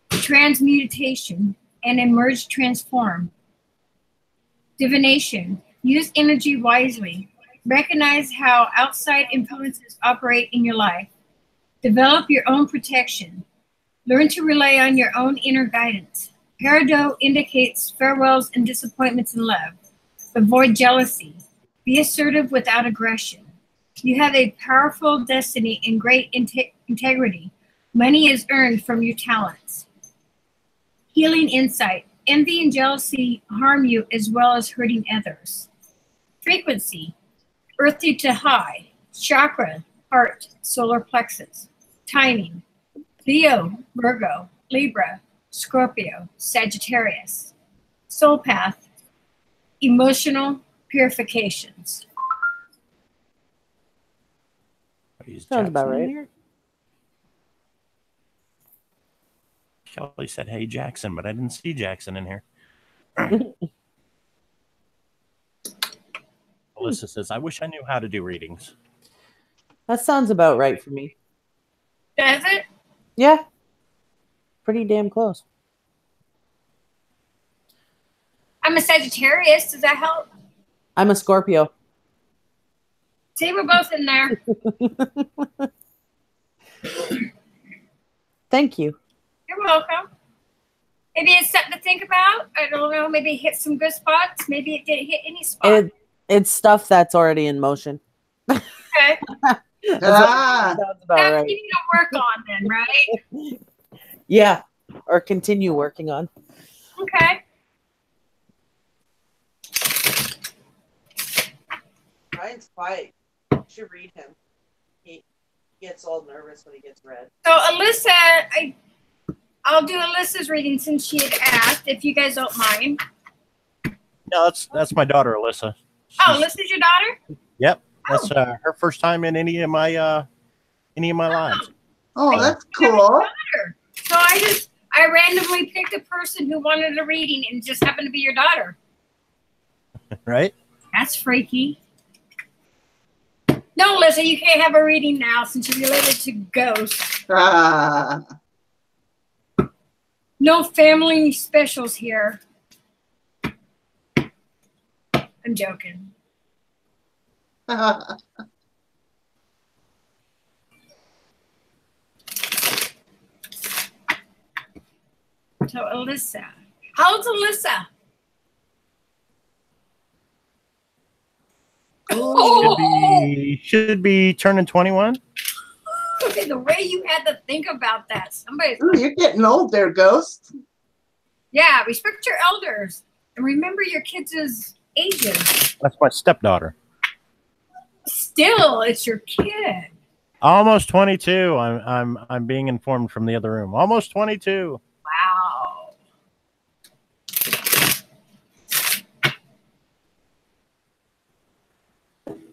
transmutation, and emerge transformed. Divination. Use energy wisely. Recognize how outside influences operate in your life. Develop your own protection. Learn to rely on your own inner guidance. Peridot indicates farewells and disappointments in love. Avoid jealousy. Be assertive without aggression. You have a powerful destiny and great integrity. Money is earned from your talents. Healing insight. Envy and jealousy harm you as well as hurting others. Frequency. Earthy to high. Chakra. Heart. Solar plexus. Timing. Leo. Virgo. Libra. Scorpio. Sagittarius. Soul path. Emotional purifications. Sounds about right. Kelly said, "Hey, Jackson," but I didn't see Jackson in here. Alyssa says, "I wish I knew how to do readings." That sounds about right for me. Does it? Yeah. Pretty damn close. I'm a Sagittarius. Does that help? I'm a Scorpio. See, we're both in there. Thank you. You're welcome. Maybe it's something to think about. I don't know. Maybe it hit some good spots. Maybe it didn't hit any spots. It's stuff that's already in motion. Okay. Sounds about That's right. what you need to work on then, right? Yeah. Or continue working on. Okay. Ryan's quiet. You should read him. He gets all nervous when he gets read. So Alyssa, I'll do Alyssa's reading since she had asked, if you guys don't mind. No, that's my daughter, Alyssa. Oh, Alyssa's your daughter? Yep, that's her first time in any of my lives. Oh, that's cool. So I randomly picked a person who wanted a reading and it just happened to be your daughter. Right? That's freaky. No, Alyssa, you can't have a reading now since you're related to ghosts. No family specials here. I'm joking. So Alyssa. How old's Alyssa? Should be turning 21. Okay, the way you had to think about that. Somebody. Ooh, you're getting old there, Ghost. Yeah, respect your elders and remember your kids' ages. That's my stepdaughter. Still, it's your kid. Almost 22. I'm being informed from the other room. Almost 22. Wow.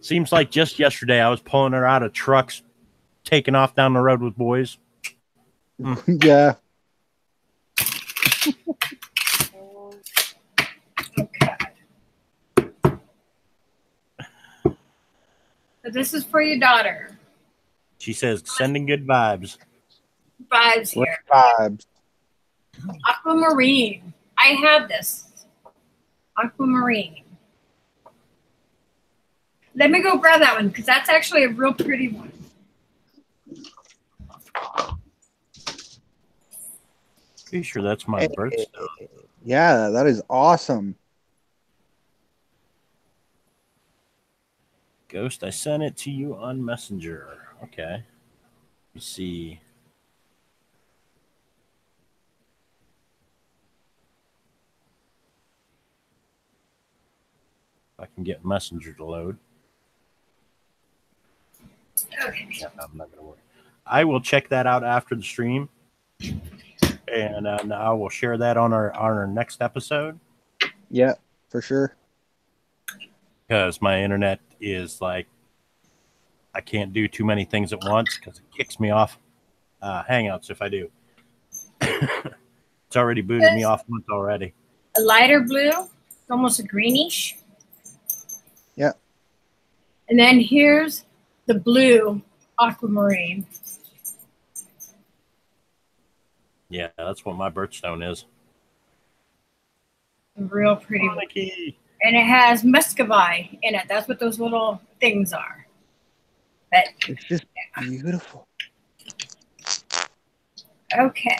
Seems like just yesterday I was pulling her out of trucks, taking off down the road with boys. Yeah. Okay. So this is for your daughter. She says, sending good vibes. Vibes here. Vibes. Aquamarine. I have this. Aquamarine. Let me go grab that one because that's actually a real pretty one. Pretty sure that's my birthstone. Yeah, that is awesome. Ghost, I sent it to you on Messenger. Okay. You see. If I can get Messenger to load. Okay. Yeah, I'm not going to worry. I will check that out after the stream. And I will share that on our next episode. Yeah, for sure. Because my internet is like, I can't do too many things at once because it kicks me off Hangouts if I do. It's already booted me off once already. A lighter blue, almost a greenish. Yeah. And then here's the blue aquamarine. Yeah, that's what my birthstone is. A real pretty one. Monkey. And it has muscovy in it. That's what those little things are. But It's just beautiful. okay,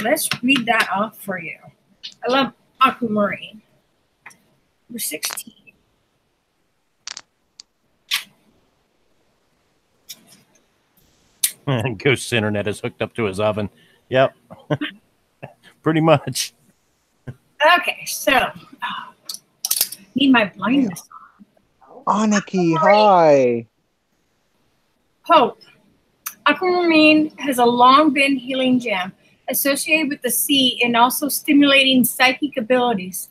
let's read that off for you. I love aquamarine. Number 16. Ghost's internet is hooked up to his oven. Yep. Pretty much. Okay, so need my blindness. Aniki, hi. Hope. Aquamarine has a long been healing gem associated with the sea and also stimulating psychic abilities.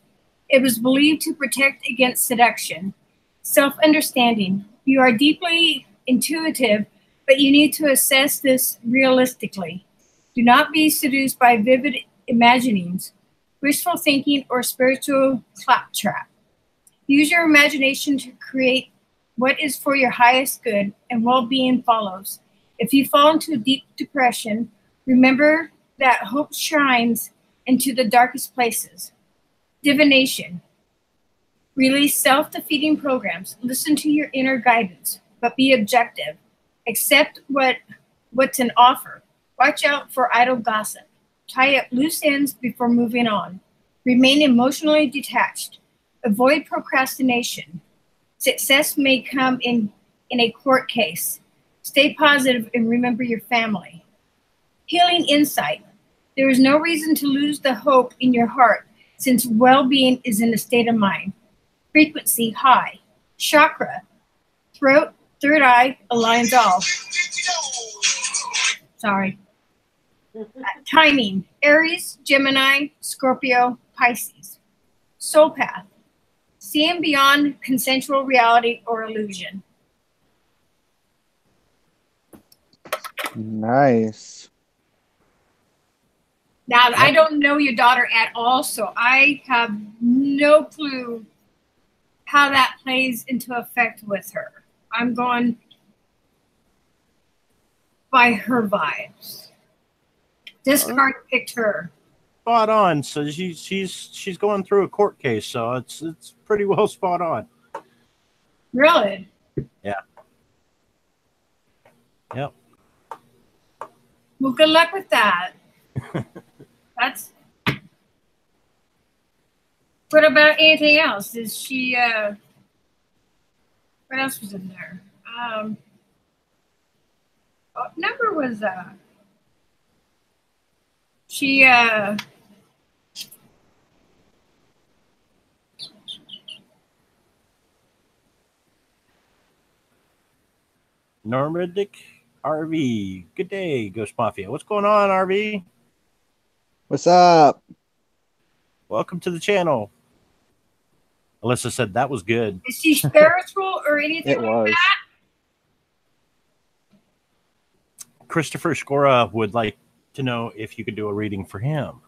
It was believed to protect against seduction. Self-understanding. You are deeply intuitive, but you need to assess this realistically. Do not be seduced by vivid imaginings, wishful thinking, or spiritual claptrap. Use your imagination to create what is for your highest good, and well-being follows. If you fall into a deep depression, remember that hope shines into the darkest places. Divination. Release self-defeating programs. Listen to your inner guidance, but be objective. Accept what's an offer. Watch out for idle gossip. Tie up loose ends before moving on. Remain emotionally detached. Avoid procrastination. Success may come in a court case. Stay positive and remember your family. Healing insight. There is no reason to lose the hope in your heart since well-being is in a state of mind. Frequency high. Chakra. Throat, third eye, aligns all. Sorry. Timing. Aries, Gemini, Scorpio, Pisces. Soul path. Seeing beyond consensual reality or illusion. Nice. Now, I don't know your daughter at all, so I have no clue how that plays into effect with her. I'm going by her vibes. This card picked her. Spot on. So she's going through a court case, so it's pretty well spot on. Really? Yeah. Yep. Well, good luck with that. That's. What about anything else? Is she? What else was in there? What number was she? Nordic RV. Good day, Ghost Mafia. What's going on, RV? What's up? Welcome to the channel. Alyssa said that was good. Is she spiritual or anything It like was. that? Christopher Scora would like to know if you could do a reading for him.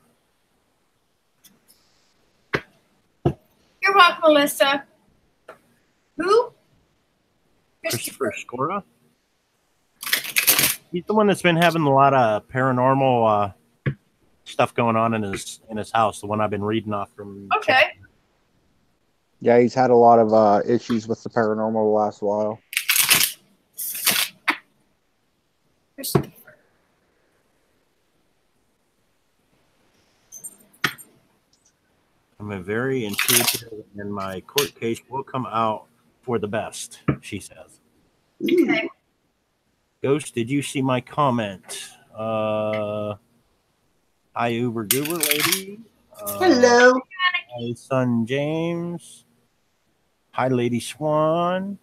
You're welcome, Melissa. Who? Christopher Scora? He's the one that's been having a lot of paranormal stuff going on in his house. The one I've been reading off from. Okay. Yeah, he's had a lot of issues with the paranormal the last while. Christopher. I'm a very intuitive, and my court case will come out for the best, she says. Okay. Ghost, did you see my comment? Hi, GooberLady. Hello. Hi, son James. Hi, Lady Swan.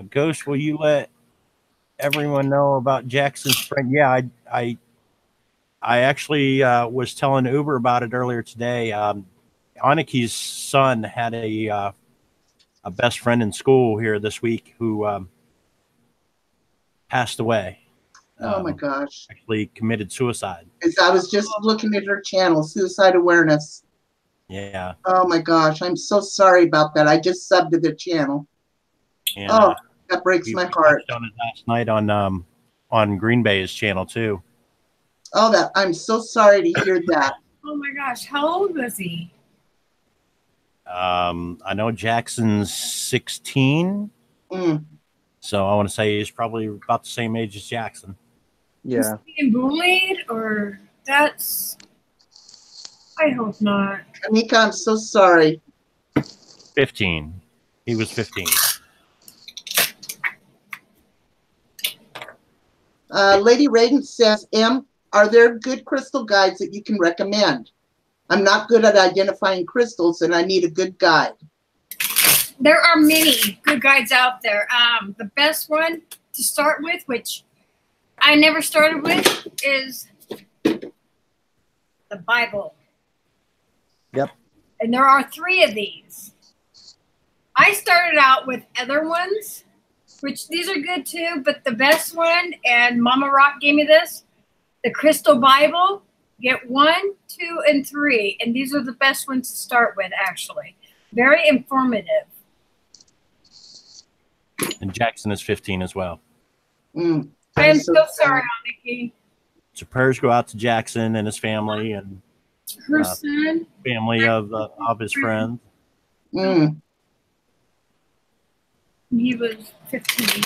Ghost, will you let everyone know about Jackson's friend? Yeah, I actually was telling Uber about it earlier today. Aniki's son had a best friend in school here this week who passed away. Oh my gosh. Actually committed suicide. As I was just looking at her channel, Suicide Awareness. Yeah. Oh my gosh. I'm so sorry about that. I just subbed to the channel. And, Oh, that breaks my heart. On it last night on Green Bay's channel too. Oh, that I'm so sorry to hear that. Oh my gosh, how old was he? I know Jackson's 16. So I want to say he's probably about the same age as Jackson. Yeah. Was he being bullied or that's... I hope not. Anika, I'm so sorry. 15. He was 15. Lady Raiden says, M, are there good crystal guides that you can recommend? I'm not good at identifying crystals and I need a good guide. There are many good guides out there. The best one to start with, which I never started with, is the Bible. Yep. And there are 3 of these. I started out with other ones, which these are good too, but the best one, and Mama Rock gave me this, the Crystal Bible. Get 1, 2, and 3, and these are the best ones to start with, actually. Very informative. And Jackson is 15 as well. I am so sorry, Aniki. So prayers go out to Jackson and his family and her son, family of his friends. He was 15.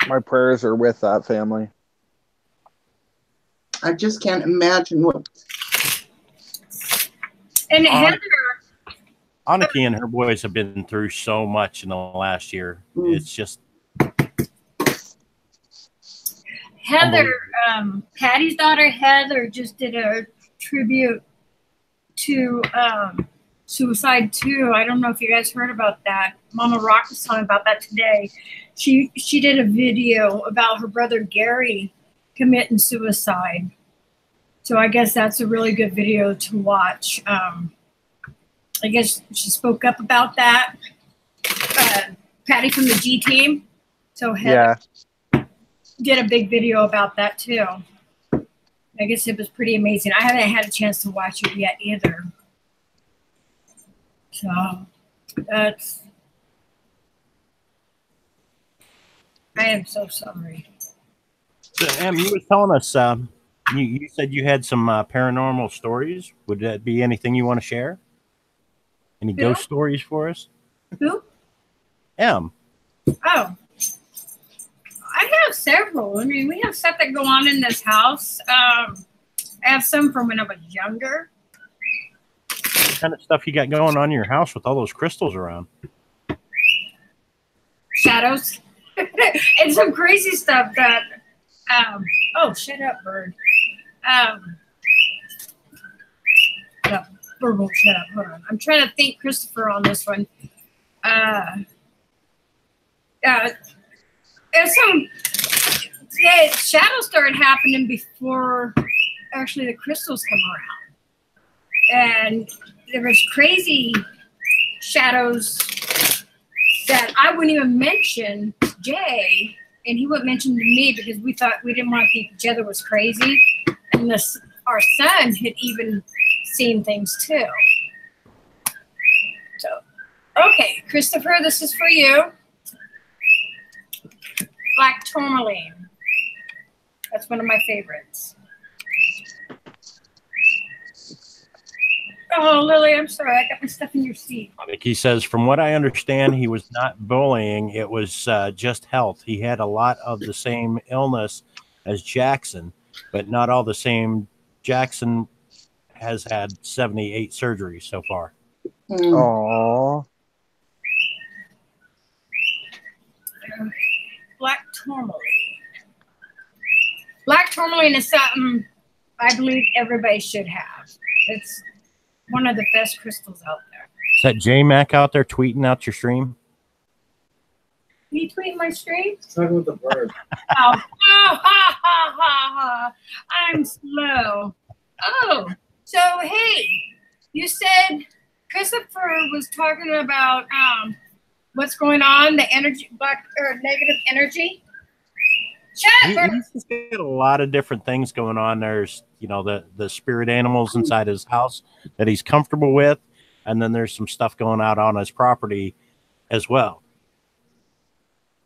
My prayers are with that family. I just can't imagine what. And Heather. Aniki and her boys have been through so much in the last year. It's just. Heather, Patty's daughter Heather just did a tribute to suicide too. I don't know if you guys heard about that. Mama Rock was talking about that today. She did a video about her brother Gary committing suicide. So I guess that's a really good video to watch. I guess she spoke up about that. Patty from the G team. So Heather did a big video about that too. I guess it was pretty amazing. I haven't had a chance to watch it yet either. So that's. I am so sorry. So, Em, you were telling us, you said you had some paranormal stories. Would that be anything you want to share? Any ghost stories for us? Who? Em. Oh. I have several. I mean, we have stuff that go on in this house. I have some from when I was younger. What kind of stuff you got going on in your house with all those crystals around? Shadows. And some crazy stuff that, oh, shut up, bird. No, bird won't shut up. Hold on. I'm trying to think Christopher on this one. there's some shadows started happening before actually the crystals come around, and there was crazy shadows that I wouldn't even mention Jay, and he wouldn't mention to me because we thought we didn't want to think each other was crazy, and our son had even seen things too. So, okay, Christopher, this is for you. Black tourmaline. That's one of my favorites. Oh, Lily, I'm sorry. I got my stuff in your seat. He says, from what I understand, he was not bullying. It was just health. He had a lot of the same illness as Jackson, but not all the same. Jackson has had 78 surgeries so far. Oh. Black tourmaline. Black tourmaline is something I believe everybody should have. It's one of the best crystals out there. Is that J-Mac out there tweeting out your stream? You tweet my stream? Talking with the bird. Oh, ha, ha, ha, ha. I'm slow. Oh, so hey, you said Christopher was talking about what's going on, the energy, black or negative energy. Shut up. He's got a lot of different things going on. There's, the spirit animals inside his house that he's comfortable with, and then there's some stuff going out on his property as well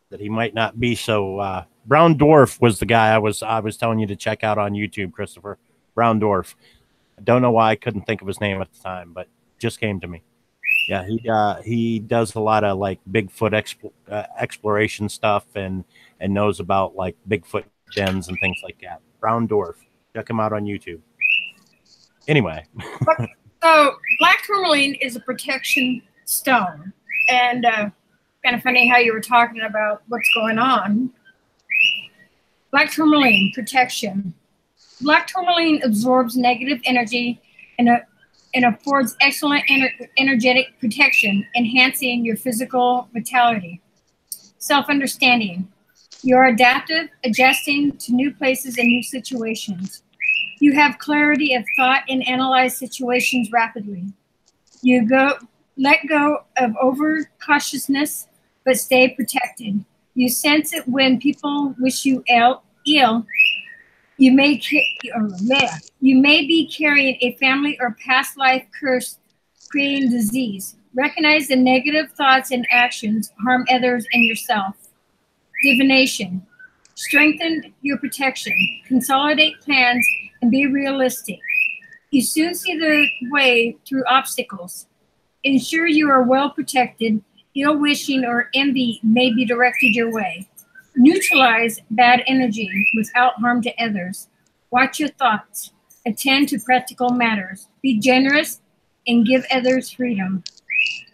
that he might not be so. Brown Dwarf was the guy I was telling you to check out on YouTube, Christopher. Brown Dwarf. I don't know why I couldn't think of his name at the time, but just came to me. Yeah, he does a lot of like Bigfoot exploration stuff and knows about like Bigfoot dens and things like that. Brown Dwarf. Check him out on YouTube. Anyway. So black tourmaline is a protection stone. And kind of funny how you were talking about what's going on. Black tourmaline, protection. Black tourmaline absorbs negative energy and affords excellent energetic protection, enhancing your physical vitality. Self-understanding. You are adaptive, adjusting to new places and new situations. You have clarity of thought and analyze situations rapidly. You let go of over-cautiousness, but stay protected. You sense it when people wish you ill. You may be carrying a family or past life curse, creating disease. Recognize the negative thoughts and actions harm others and yourself. Divination. Strengthen your protection. Consolidate plans and be realistic. You soon see the way through obstacles. Ensure you are well protected. Ill wishing or envy may be directed your way. Neutralize bad energy without harm to others. Watch your thoughts. Attend to practical matters. Be generous and give others freedom.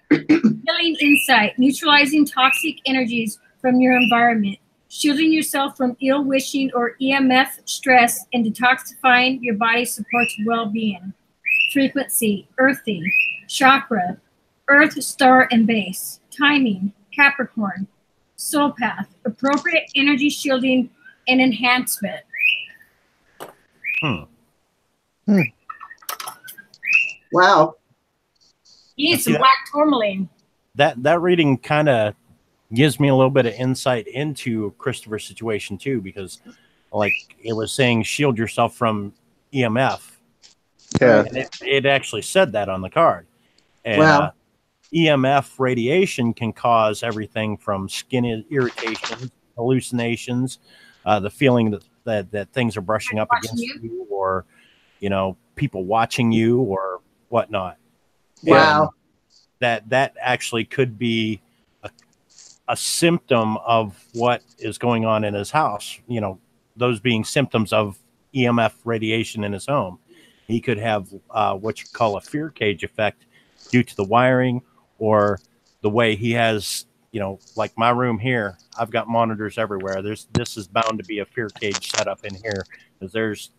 Healing insight. Neutralizing toxic energies from your environment. Shielding yourself from ill wishing or EMF stress and detoxifying your body supports well-being. Frequency. Earthy. Chakra. Earth, star, and base. Timing. Capricorn. Soul path, appropriate energy shielding and enhancement. Wow. You need some black tourmaline. That reading kind of gives me a little bit of insight into Christopher's situation too, because like it was saying, shield yourself from EMF. Yeah. And it actually said that on the card. And, Wow. EMF radiation can cause everything from skin irritation, hallucinations, the feeling that things are brushing up against you, or people watching you or whatnot. Wow. And that actually could be a symptom of what is going on in his house. Those being symptoms of EMF radiation in his home. He could have what you call a fear cage effect due to the wiring, or the way he has, like my room here, I've got monitors everywhere. This is bound to be a fear cage set up in here, because there's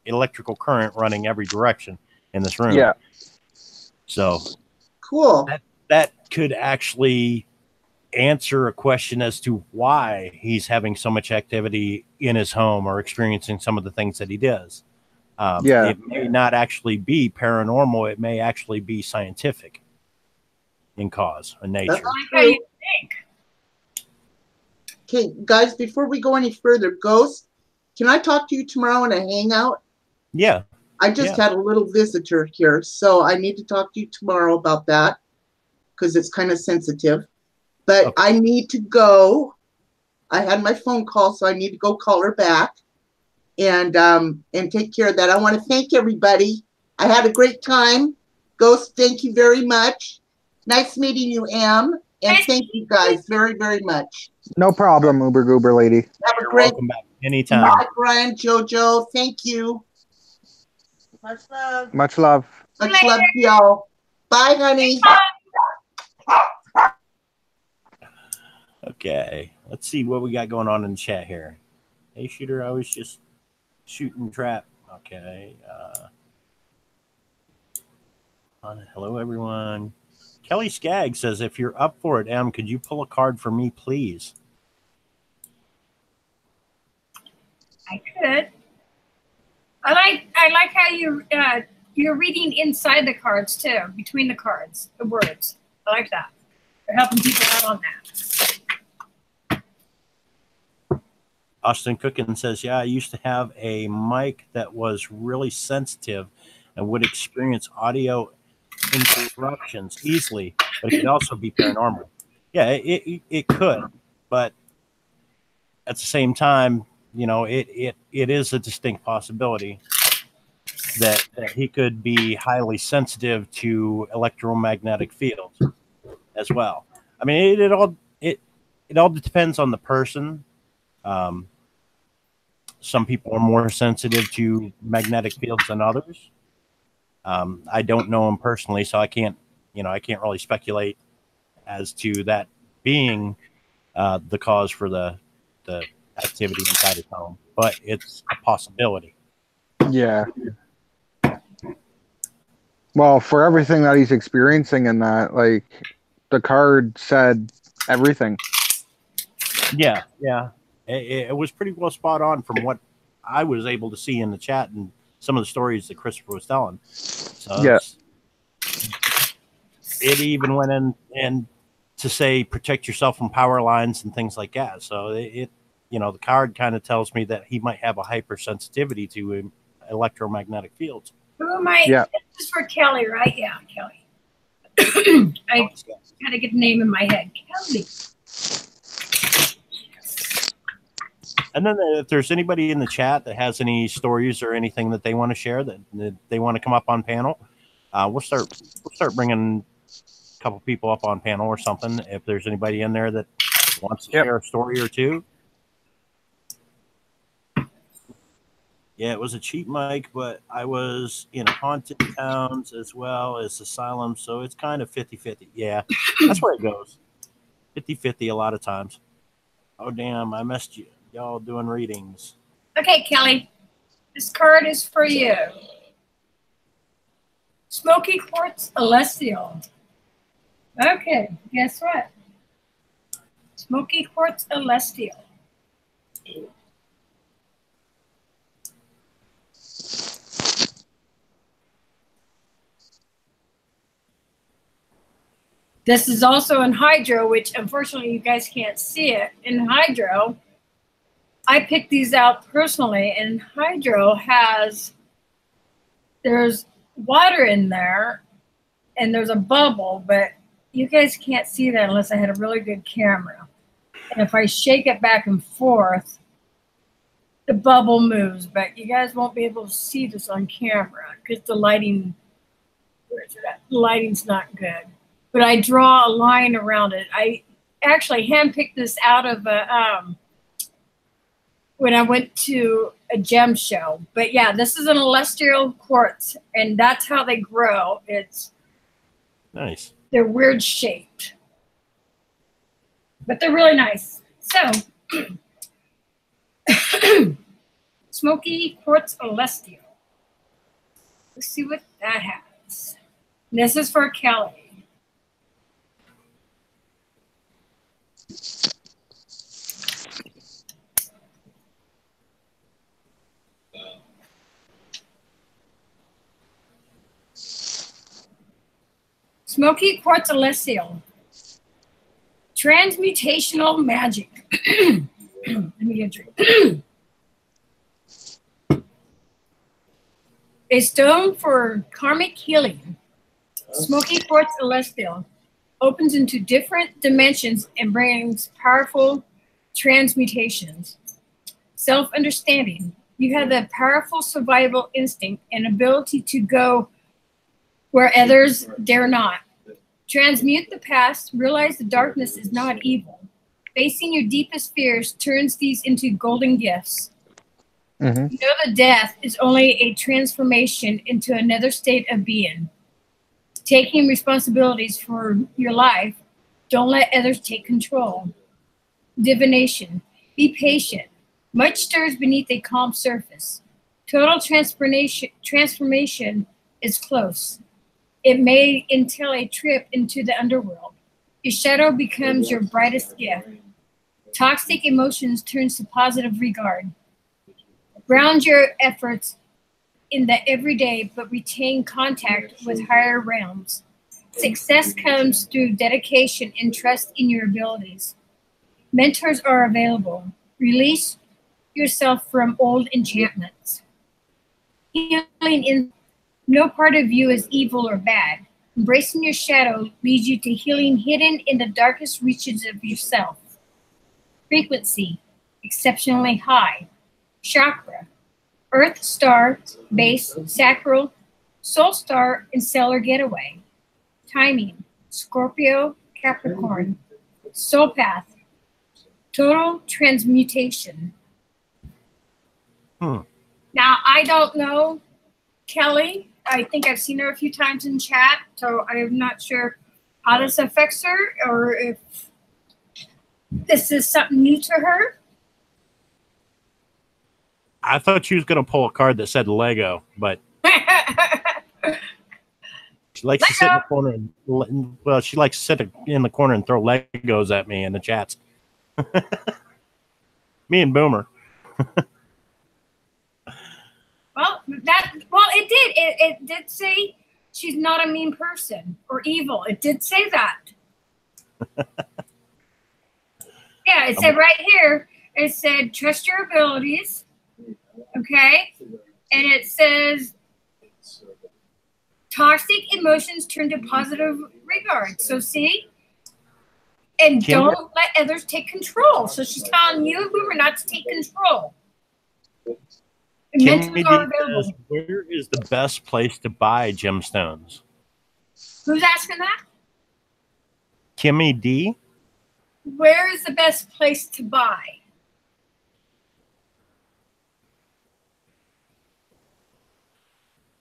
electrical current running every direction in this room. Yeah. So Cool. that could actually answer a question as to why he's having so much activity in his home or experiencing some of the things that he does. Yeah. It may not actually be paranormal. It may actually be scientific in cause and nature. That's How you true. think? Okay, guys, before we go any further, Ghost, can I talk to you tomorrow in a hangout? Yeah. I just had a little visitor here, so I need to talk to you tomorrow about that because it's kind of sensitive. But Okay. I need to go. I had my phone call, so I need to go call her back and take care of that. I want to thank everybody. I had a great time. Ghost, thank you very much. Nice meeting you, Am. And thank you guys very, very much. No problem, Uber Goober lady. Have a You're great welcome back anytime. Bye, Brian, Jojo. Thank you. Much love. Much love. Much love to y'all. Bye, honey. Okay. Let's see what we got going on in the chat here. Hey, shooter, I was just shooting trap. Okay. Hello, everyone. Kelly Skaggs says, if you're up for it, Em, could you pull a card for me, please? I could. I like how you're reading inside the cards too, between the cards, the words. I like that. You're helping people out on that. Austin Cookin says, yeah, I used to have a mic that was really sensitive and would experience audio interruptions easily, but it could also be paranormal. Yeah, it could, but at the same time, you know, it is a distinct possibility that he could be highly sensitive to electromagnetic fields as well. I mean, it all depends on the person. Some people are more sensitive to magnetic fields than others. I don't know him personally, so I can't really speculate as to that being the cause for the activity inside his home, but it's a possibility. Yeah. Well, for everything that he's experiencing in that, like, the card said everything. Yeah. It was pretty well spot on from what I was able to see in the chat and some of the stories that Christopher was telling. So Yeah. It even went in and to say protect yourself from power lines and things like that. So the card kind of tells me that he might have a hypersensitivity to electromagnetic fields. Who am I? Yeah. This is for Kelly, right? Yeah, Kelly. I got to get the name in my head. Kelly. And then if there's anybody in the chat that has any stories or anything that they want to share that they want to come up on panel, we'll start bringing a couple people up on panel or something. If there's anybody in there that wants to share a story or two. Yeah, it was a cheap mic, but I was in haunted towns as well as asylums, so it's kind of 50-50. Yeah, that's where it goes. 50-50 a lot of times. Oh, damn, I missed you. Y'all doing readings. Okay, Kelly. This card is for you. Smoky Quartz Celestial. Okay, guess what? Smoky Quartz Celestial. This is also in hydro, which unfortunately you guys can't see it. In hydro, I picked these out personally, and hydro there's water in there, and there's a bubble, but you guys can't see that unless I had a really good camera. And if I shake it back and forth, the bubble moves, but you guys won't be able to see this on camera because the lighting, the lighting's not good. But I draw a line around it. I actually handpicked this out of when I went to a gem show. But yeah, this is an celestial quartz, and that's how they grow. It's nice. They're weird shaped, but they're really nice. So, smoky quartz celestial. Let's see what that has. This is for Kelly. Smoky quartz celestial. Transmutational magic. Let me get a drink. A stone for karmic healing. Smoky quartz celestial opens into different dimensions and brings powerful transmutations. Self-understanding. You have the powerful survival instinct and ability to go where others dare not. Transmute the past, realize the darkness is not evil. Facing your deepest fears turns these into golden gifts. Mm-hmm. You know that death is only a transformation into another state of being. Taking responsibilities for your life, don't let others take control. Divination. Be patient. Much stirs beneath a calm surface. Total transformation is close. It may entail a trip into the underworld. Your shadow becomes your brightest gift. Toxic emotions turns to positive regard. Ground your efforts in the everyday, but retain contact with higher realms. Success comes through dedication and trust in your abilities. Mentors are available. Release yourself from old enchantments. Healing in no part of you is evil or bad. Embracing your shadow leads you to healing hidden in the darkest reaches of yourself. Frequency, exceptionally high. Chakra, Earth Star, Base, Sacral, Soul Star, and Stellar Getaway. Timing, Scorpio, Capricorn. Soul Path, Total Transmutation. Hmm. Now, I don't know Kelly. I think I've seen her a few times in chat, so I'm not sure how this affects her or if this is something new to her. I thought she was going to pull a card that said Lego, but she likes to sit in the corner. Well, she likes to sit in the corner and throw Legos at me in the chats. Me and Boomer. It did say she's not a mean person or evil. It did say that. Yeah, it said right here, it said trust your abilities. Okay. And it says toxic emotions turn to positive regard. So see? And don't let others take control. So she's telling you and Boomer not to take control. Kimmy D says, where is the best place to buy gemstones? Who's asking that? Kimmy D? Where is the best place to buy?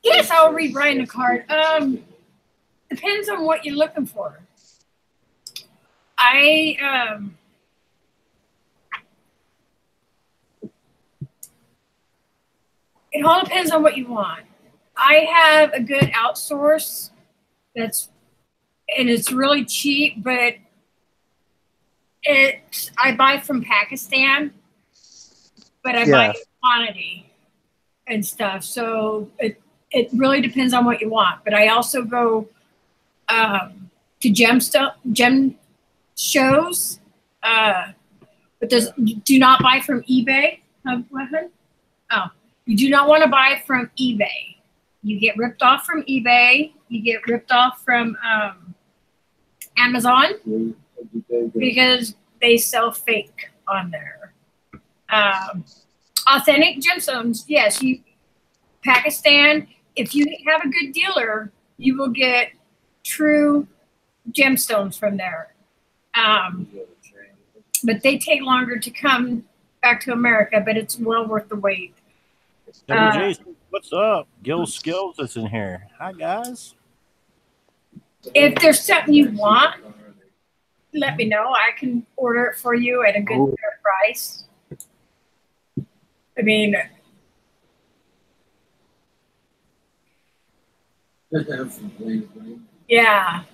Yes, I'll read Brian a card. Depends on what you're looking for. It all depends on what you want. I have a good outsource and it's really cheap, but I buy from Pakistan, but I buy in quantity and stuff. So it really depends on what you want. But I also go to gem shows, but do not buy from eBay. You do not want to buy from eBay. You get ripped off from eBay. You get ripped off from Amazon because they sell fake on there. Authentic gemstones, yes. Pakistan, if you have a good dealer, you will get true gemstones from there. But they take longer to come back to America, but it's well worth the wait. Jason, what's up? Gil Skills is in here. Hi, guys. If there's something you want, let me know. I can order it for you at a good fair price. I mean, yeah.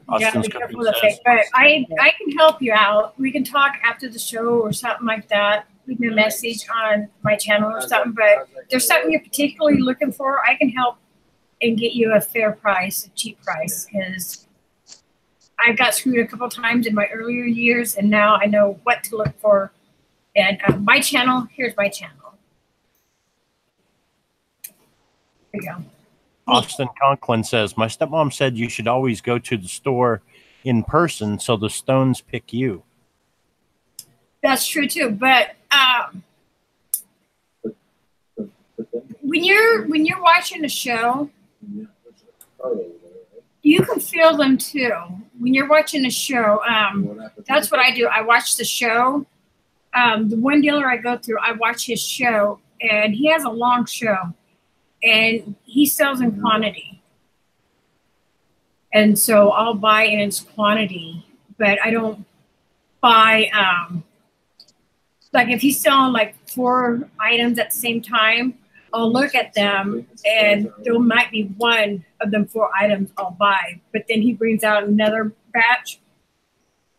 You gotta Austin's be cooking careful with the says- fake. But I can help you out. We can talk after the show or something like that. Leave me a message on my channel or something. But if there's something you're particularly looking for, I can help and get you a fair price, a cheap price, because I got screwed a couple times in my earlier years, and now I know what to look for. And my channel, here's my channel. There you go. Austin Conklin says, my stepmom said you should always go to the store in person so the stones pick you. That's true too. But when you're watching a show, you can feel them too. When you're watching a show, that's what I do. I watch the show. The one dealer I go through, I watch his show, and he has a long show, and he sells in quantity. And so I'll buy in its quantity, but I don't buy, like if he's selling like 4 items at the same time, I'll look at them and there might be one of them 4 items I'll buy, but then he brings out another batch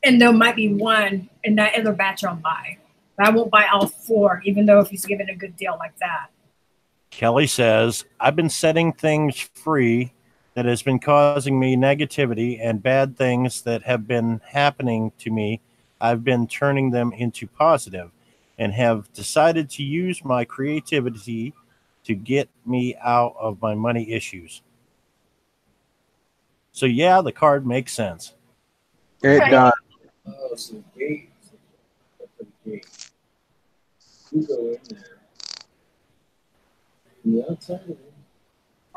and there might be one in that other batch I'll buy. But I won't buy all 4, even though if he's giving a good deal like that. Kelly says, I've been setting things free that has been causing me negativity and bad things that have been happening to me. I've been turning them into positive and have decided to use my creativity to get me out of my money issues. So yeah, the card makes sense. It Okay. does. Oh, so gates. Gates. You go in there. The outside of it.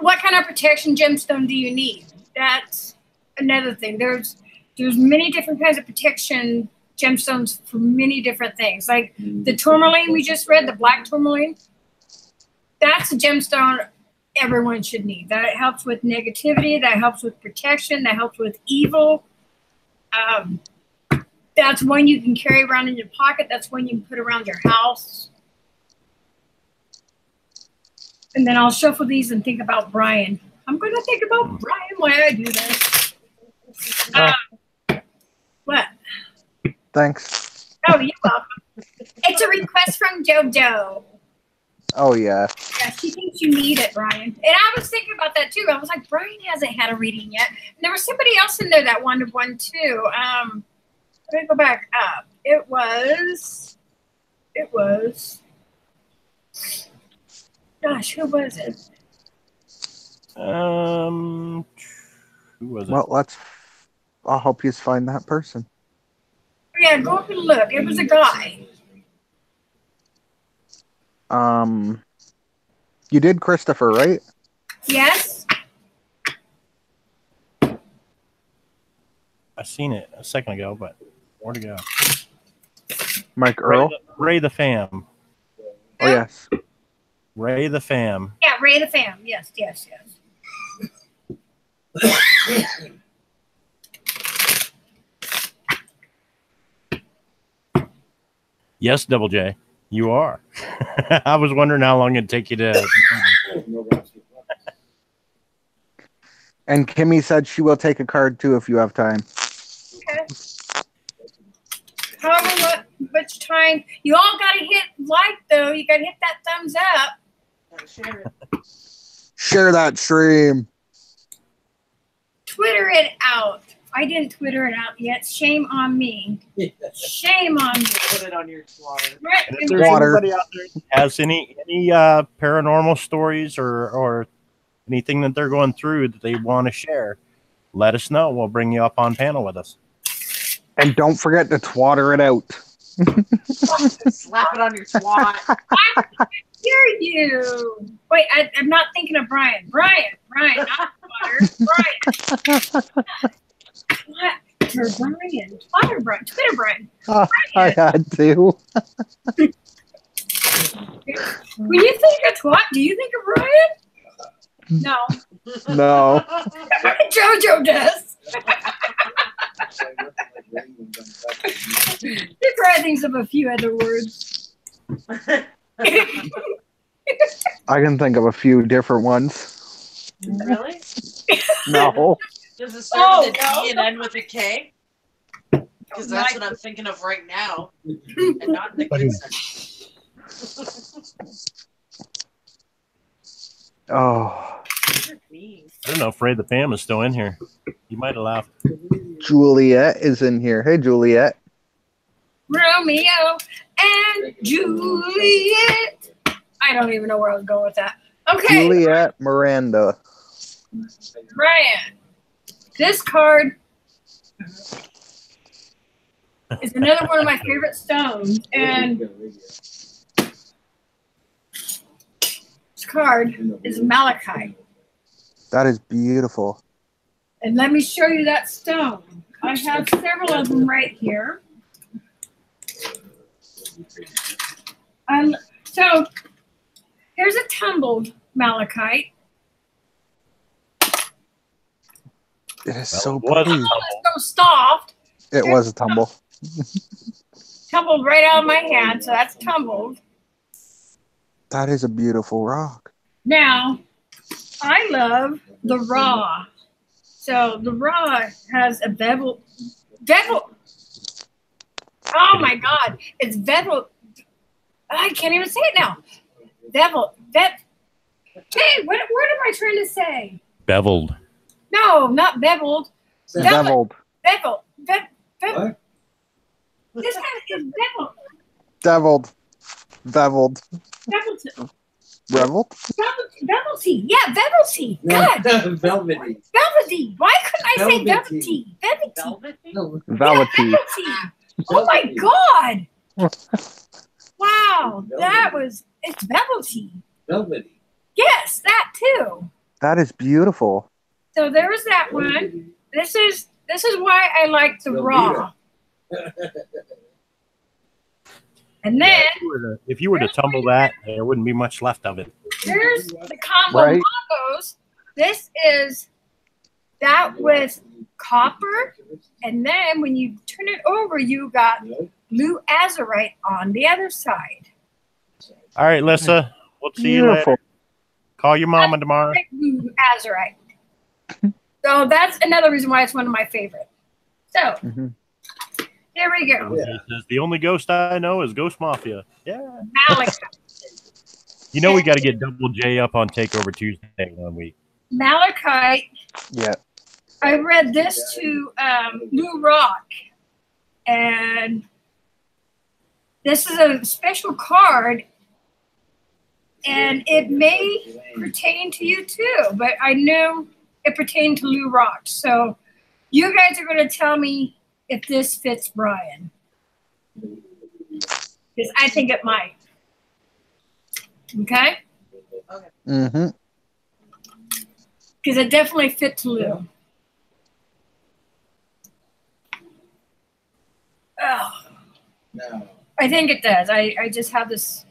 What kind of protection gemstone do you need? That's another thing. There's many different kinds of protection gemstones for many different things. Like the tourmaline we just read, the black tourmaline, that's a gemstone everyone should need. That helps with negativity, that helps with protection, that helps with evil. That's one you can carry around in your pocket. That's one you can put around your house. And then I'll shuffle these and think about Brian. I'm going to think about Brian while I do this. What? Thanks. Oh, you're welcome. It's a request from JoJo. Oh, yeah. Yeah, she thinks you need it, Brian. And I was thinking about that too. I was like, Brian hasn't had a reading yet. And there was somebody else in there that wanted one too. Let me go back up. It was. Gosh, who was it? Who was it? Well, I'll help you find that person. Yeah, go up and look. It was a guy. You did Christopher, right? Yes. I seen it a second ago, but where'd it go? Mike Earl? Ray the Fam. Oh, yes. Ray the Fam. Yeah, Ray the Fam. Yes. Yes, Double J, you are. I was wondering how long it'd take you to. And Kimmy said she will take a card too if you have time. Okay. However much time. You all got to hit like, though. You got to hit that thumbs up. Share it. Share that stream. Twitter it out. I didn't Twitter it out yet. Shame on me. Shame on me. Put it on your Twitter. Right. And if there's Water. anybody out there who has any paranormal stories or anything that they're going through that they want to share, let us know. We'll bring you up on panel with us. And don't forget to twatter it out. Slap it on your twat. I hear you. Wait, I'm not thinking of Brian. Brian, not Twitter. Brian. Twitter Brian. I had to. When you think of twat, do you think of Brian? No. No. JoJo does. He probably thinks of a few other words. I can think of a few different ones. Really? No. Does it start with a no. D and end with a K? Because that's what I'm thinking of right now, and not in the good section. Oh, I don't know if Ray the Pam is still in here. You might have left. Juliet is in here. Hey, Juliet. Romeo and Juliet. I don't even know where I was going with that. Okay, Juliet Miranda. Brian. This card is another one of my favorite stones, and this card is malachite. That is beautiful. And let me show you that stone. I have several of them right here. So here's a tumbled malachite. It is so Well, it pretty. was. So soft. It was a tumble. Tumbled right out of my hand, so that's tumbled. That is a beautiful rock. Now, I love the raw. So the raw has a bevel. Oh my God, it's bevel. I can't even say it now. Hey, what am I trying to say? Beveled. No, not beveled. Beveled. Bevel. What? This has is beveled. Deviled. Beveled. Beveled. Reveled? Velvety. Yeah, velvety. God. Velvety. Velvety. Why couldn't I say Velvety. velvety? Velvety? No, Velvety. Velvety. Oh my God. Wow. It's velvety. velvety. Yes, that too. That is beautiful. So there was that one. This is why I like the raw. And then If you were to tumble that, there wouldn't be much left of it. here's the combo Right. combos. This is that with copper, and then when you turn it over, you got blue azurite on the other side. All right, Lissa. We'll see you Beautiful. later. Call your mama tomorrow. Blue azurite. So that's another reason why it's one of my favorites. So Mhm. here we go. It says, the only ghost I know is Ghost Mafia. Yeah. Malachite. You know we got to get Double J up on Takeover Tuesday one week. Malachite. Yeah. I read this to New Rock, and this is a special card, and it may pertain to you too, but I knew it pertained to Lou Rock. So you guys are going to tell me if this fits Brian, because I think it might. Okay? Mm-hmm. Because it definitely fits Lou. Oh, No. I think it does. I just have this.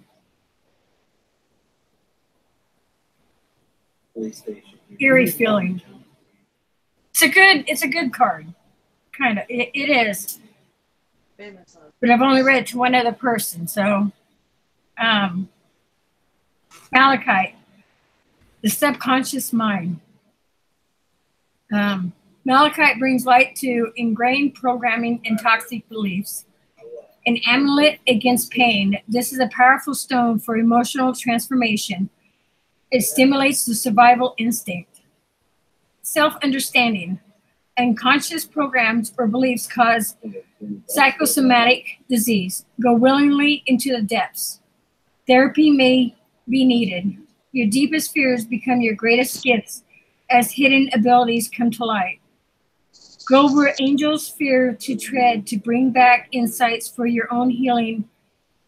PlayStation. Eerie feeling. It's a good card. Kind of. It is. Famous on. But I've only read it to one other person. So Malachite. The subconscious mind. Malachite brings light to ingrained programming and toxic beliefs. An amulet against pain. This is a powerful stone for emotional transformation. It stimulates the survival instinct. Self-understanding. Unconscious programs or beliefs cause psychosomatic disease. Go willingly into the depths. Therapy may be needed. Your deepest fears become your greatest gifts as hidden abilities come to light. Go where angels fear to tread to bring back insights for your own healing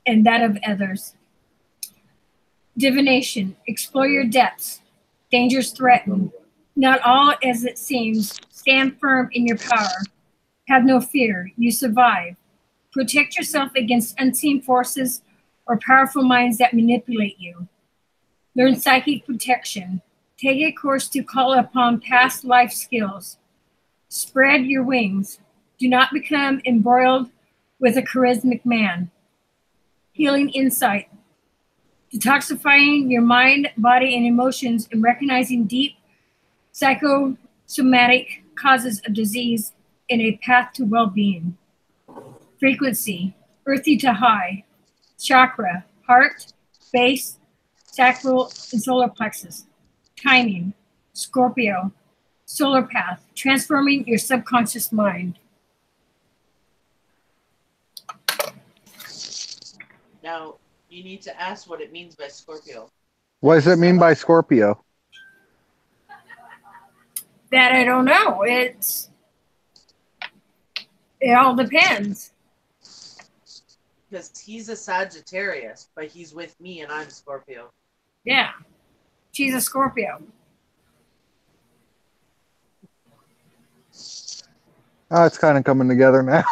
and that of others. Divination. Explore your depths. Dangers threaten. Not all as it seems. Stand firm in your power. Have no fear. You survive. Protect yourself against unseen forces or powerful minds that manipulate you. Learn psychic protection. Take a course to call upon past life skills. Spread your wings. Do not become embroiled with a charismatic man. Healing insight. Detoxifying your mind, body, and emotions and recognizing deep psychosomatic causes of disease in a path to well-being. Frequency, earthy to high. Chakra, heart, base, sacral, and solar plexus. Timing, Scorpio. Solar path, transforming your subconscious mind. Now, you need to ask what it means by Scorpio. What does it mean by Scorpio? That I don't know. It all depends. Because he's a Sagittarius, but he's with me and I'm Scorpio. Yeah. She's a Scorpio. Oh, it's kind of coming together now.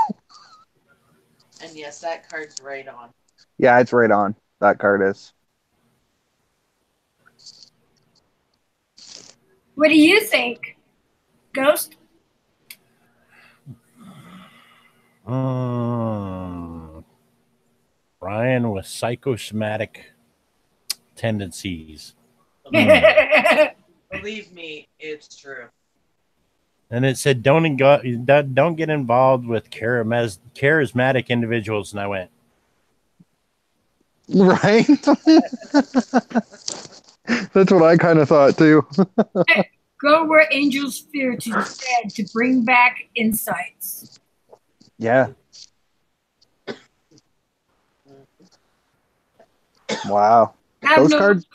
And yes, that card's right on. Yeah, it's right on. That card is. What do you think, Ghost? Brian with psychosomatic tendencies. Believe me, it's true. And it said, don't get involved with charismatic individuals. And I went, Right? That's what I kind of thought too. Go where angels fear to tread to bring back insights. Yeah. Wow. Have Those no cards.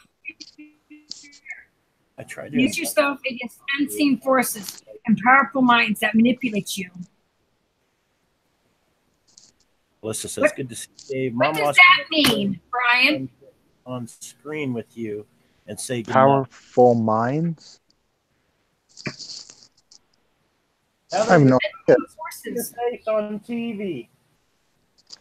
I tried to. Use yourself against unseen forces and powerful minds that manipulate you. Melissa says, good to see you, Dave. What Mom does wants that mean, Brian? on screen with you and say good Powerful minds. night. I have no idea. Forces. Face on TV.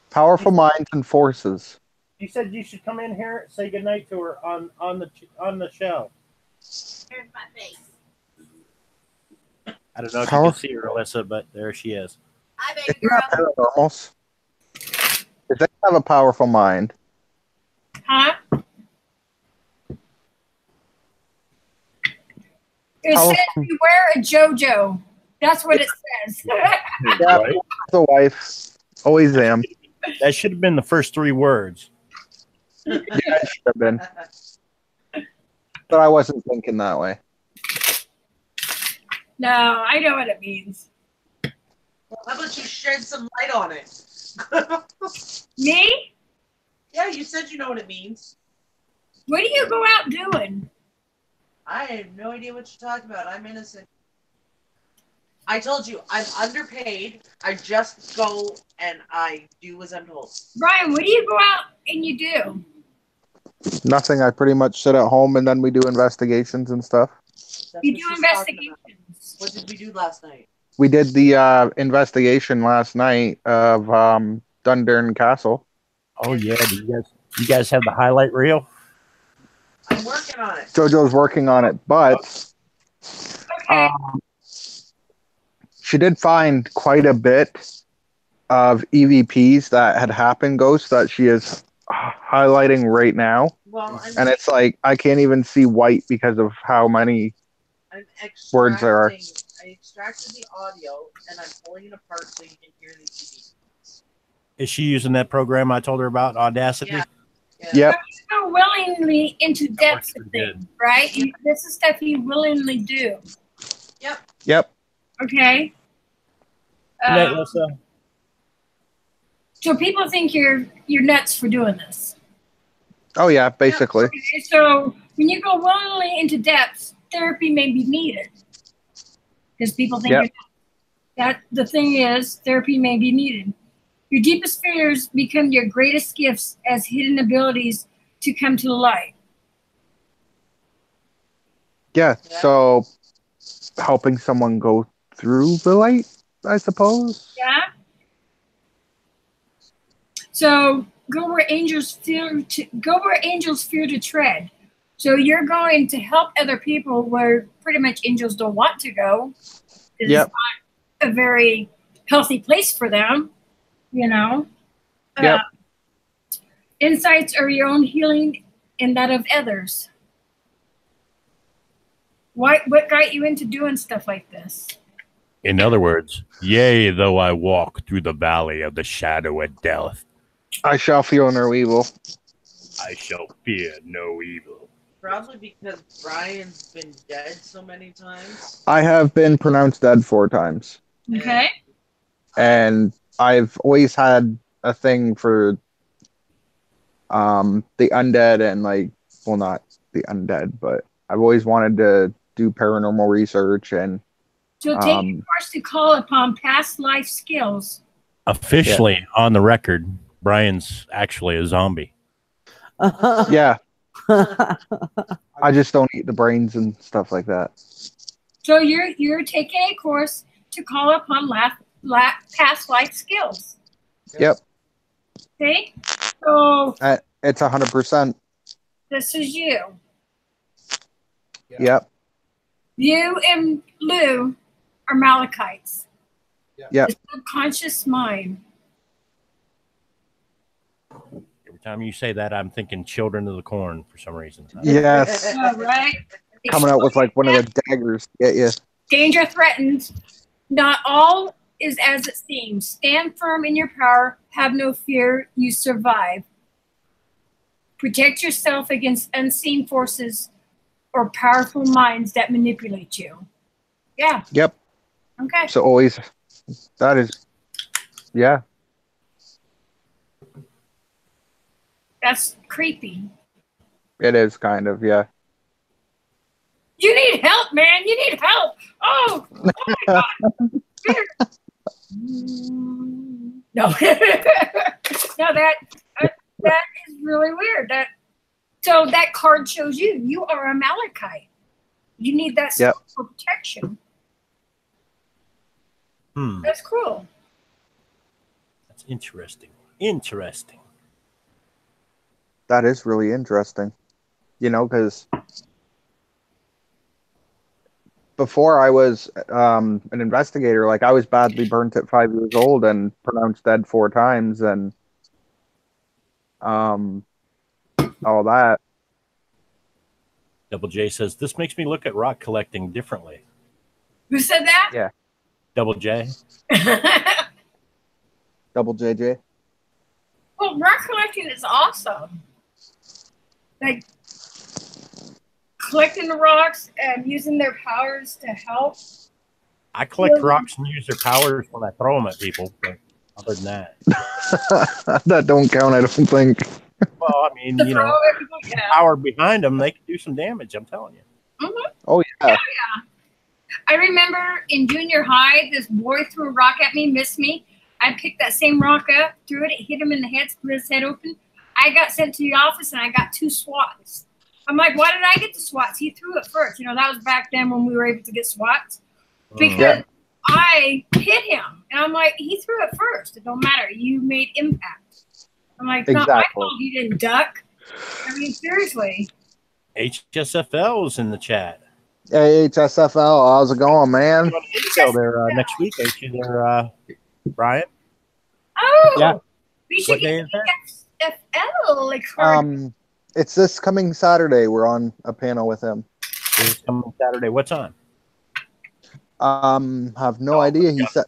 Powerful minds and forces. You said you should come in here and say goodnight to her on the show. Here's my face. I don't know if you can see her, Alyssa, but there she is. Hi, It's baby girl. not paranormals. If they have a powerful mind. Huh? It Powerful. says beware a JoJo. That's what it says. Yeah, Right? the wife. Always am. That should have been the first three words. Yeah, it should have been. But I wasn't thinking that way. No, I know what it means. Well, how about you shed some light on it? Me? Yeah, you said you know what it means. What do you go out doing? I have no idea what you're talking about. I'm innocent. I told you, I'm underpaid. I just go and I do as I'm told. Brian, what do you go out and you do? Nothing. I pretty much sit at home and then we do investigations and stuff. That's You what do she's talking about. investigations. What did we do last night? We did the investigation last night of Dundurn Castle. Oh yeah, do you guys have the highlight reel? I'm working on it. JoJo's working on it, but Okay. she did find quite a bit of EVPs that had happened, Ghost, that she is highlighting right now. Well, And it's like, I can't even see white because of how many I'm words there are. I extracted the audio and I'm pulling it apart so you can hear the EVPs. Is she using that program I told her about, Audacity? Yeah. Yep. You go willingly into depths of pretty things, right? This is stuff you willingly do. Yep. Okay. Good night, Alyssa. So people think you're nuts for doing this. Oh, yeah, basically. Okay, so when you go willingly into depths, therapy may be needed because people think Yep. you're nuts. That the thing is, therapy may be needed. Your deepest fears become your greatest gifts as hidden abilities to come to light. Yeah, so helping someone go through the light, I suppose. Yeah. So go where angels fear to tread. So you're going to help other people where pretty much angels don't want to go. Yep. It's not a very healthy place for them, you know. Yep. Insights are your own healing and that of others. What got you into doing stuff like this? In other words, yea, though I walk through the valley of the shadow of death, I shall feel no evil. I shall fear no evil. Probably because Brian's been dead so many times. I have been pronounced dead 4 times. Okay. And I've always had a thing for the undead and like, well, not the undead, but I've always wanted to do paranormal research and So take a course to call upon past life skills. Officially on the record, Brian's actually a zombie. yeah. I just don't eat the brains and stuff like that. So you're taking a course to call upon past life skills. Yep. Okay. So it's 100%. this is you. Yep. You and Lou are Malachites. Yep. The subconscious mind. Every time you say that, I'm thinking Children of the Corn for some reason. Yes. All right. Coming out with like one of the daggers to get you. Danger threatened. Not all is as it seems. Stand firm in your power. Have no fear. You survive. Protect yourself against unseen forces or powerful minds that manipulate you. Yeah. Yep. Okay. So always, that is, yeah. That's creepy. It is kind of, yeah. You need help, man. You need help. Oh my God. No. No, that is really weird. So that card shows you are a Malachite. You need that Yep. for protection. Hmm. That's cool. That's interesting. Interesting. That is really interesting. You know, because before I was an investigator, like I was badly burnt at 5 years old and pronounced dead 4 times and all that. Double J says, this makes me look at rock collecting differently. Who said that? Yeah. Double J. Double JJ. Well, rock collecting is awesome. Like collecting the rocks and using their powers to help. I collect rocks and use their powers when I throw them at people, but other than that. That don't count, I don't think. Well, I mean, you know, power behind them, they can do some damage, I'm telling you. Mm-hmm. Oh, yeah. Yeah. I remember in junior high, this boy threw a rock at me, missed me. I picked that same rock up, threw it, hit him in the head, split his head open. I got sent to the office and I got 2 swats. I'm like, why did I get the swats? He threw it first. You know, that was back then when we were able to get swats. Because I hit him. And I'm like, he threw it first. It don't matter. You made impact. I'm like, it's not my fault you didn't duck. I mean, seriously. HSFL's in the chat. Hey, HSFL, how's it going, man? Go there next week, ain't you there, Brian? Oh, yeah. We should get FL. Like, it's this coming Saturday. We're on a panel with him. This coming Saturday. What time? Have no idea. He said.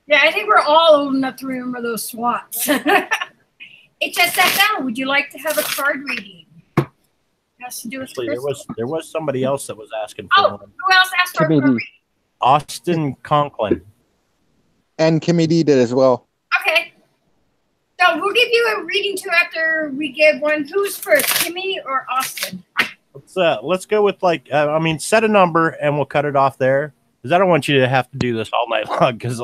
Yeah, I think we're all old enough to remember those SWATs. HSFL, would you like to have a card reading? Has to do with Actually, there was somebody else that was asking for one. Who else asked for a card reading? Austin Conklin. And Kimmy D did as well. Okay. So we'll give you a reading too after we give one. Who's first, Kimmy or Austin? Let's go with set a number and we'll cut it off there. Because I don't want you to have to do this all night long. Because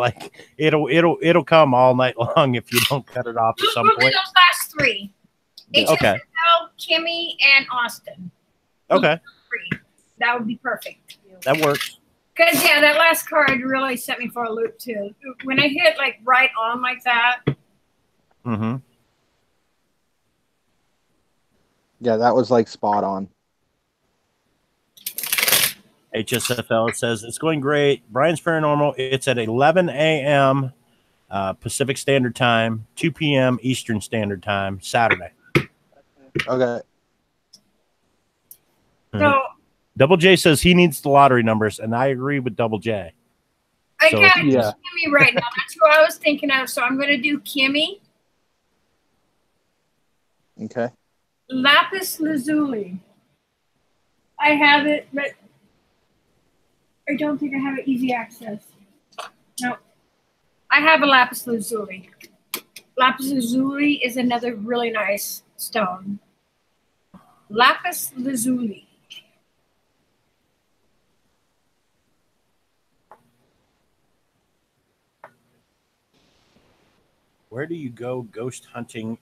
it'll come all night long if you don't cut it off at some point. We'll do those last 3. HSL, Okay. Kimmy, and Austin. Okay. 3. That would be perfect. That works. Because that last card really set me for a loop too. When I hit right on like that. Mm-hmm. Yeah, that was spot on. HSFL says it's going great. Brian's Paranormal. It's at 11 a.m. Pacific Standard Time, 2 p.m. Eastern Standard Time, Saturday. Okay. So Double J says he needs the lottery numbers, and I agree with Double J. I So- got Yeah. Kimmy right now. That's who I was thinking of. So I'm going to do Kimmy. Okay. Lapis lazuli. I have it, but I don't think I have easy access. No. I have a lapis lazuli. Lapis lazuli is another really nice stone. Lapis lazuli. Where do you go ghost hunting?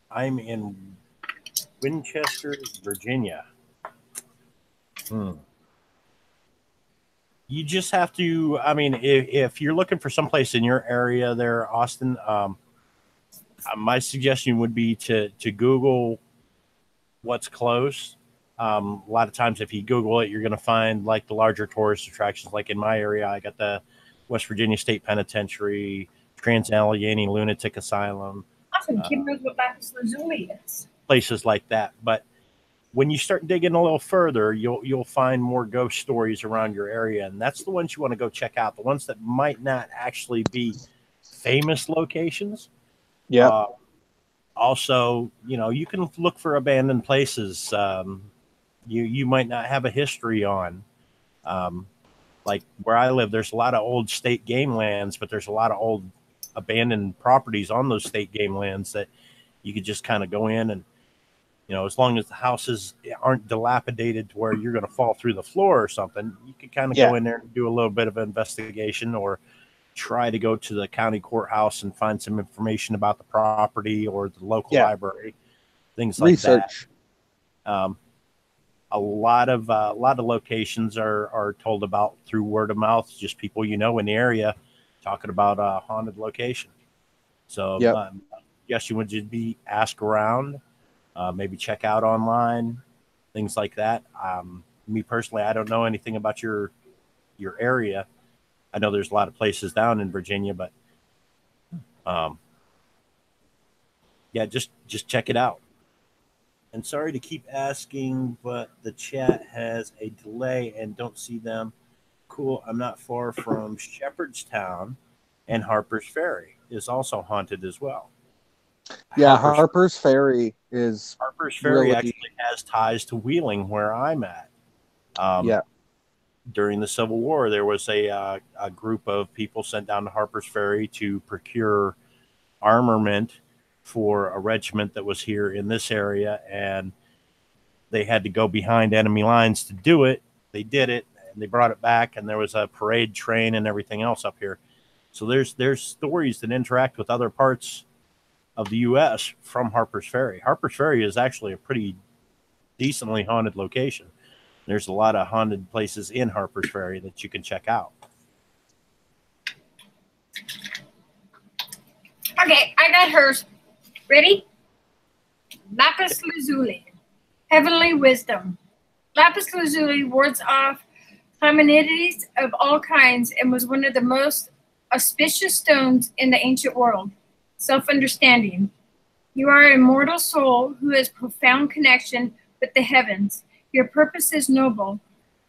I'm in Winchester, Virginia. You just have to, I mean, if you're looking for someplace in your area there, Austin, my suggestion would be to Google what's close. A lot of times if you Google it, you're going to find like the larger tourist attractions. Like in my area, I got the West Virginia State Penitentiary, Trans-Allegheny Lunatic Asylum. Awesome. Kim knows what lapis lazuli is. Places like that. But when you start digging a little further, you'll find more ghost stories around your area, and that's the ones you want to go check out. The ones that might not actually be famous locations. Yeah. Also, you know, you can look for abandoned places. You might not have a history on. Like where I live, there's a lot of old state game lands, but there's a lot of old abandoned properties on those state game lands that you could just kind of go in and, you know, as long as the houses aren't dilapidated to where you're going to fall through the floor or something, you could kind of go in there and do a little bit of investigation or try to go to the county courthouse and find some information about the property or the local library, things like Research. that. A lot of locations are told about through word of mouth, just people you know in the area talking about a haunted location. So yes, you would just be ask around, maybe check out online, things like that. Me personally, I don't know anything about your area. I know there's a lot of places down in Virginia, but yeah, just check it out. And sorry to keep asking, but the chat has a delay and don't see them. Cool. I'm not far from Shepherdstown, and Harper's Ferry is also haunted as well. Yeah, Harper's Ferry is actually has ties to Wheeling, where I'm at. During the Civil War, there was a group of people sent down to Harper's Ferry to procure armament for a regiment that was here in this area, and they had to go behind enemy lines to do it. They did it, and they brought it back, and there was a parade train and everything else up here. So there's stories that interact with other parts of the U.S. from Harper's Ferry. Harper's Ferry is actually a pretty decently haunted location. There's a lot of haunted places in Harper's Ferry that you can check out. Okay, I got hers. Ready? Lapis lazuli, heavenly wisdom. Lapis lazuli wards off calamities of all kinds and was one of the most auspicious stones in the ancient world. Self-understanding. You are an immortal soul who has profound connection with the heavens. Your purpose is noble.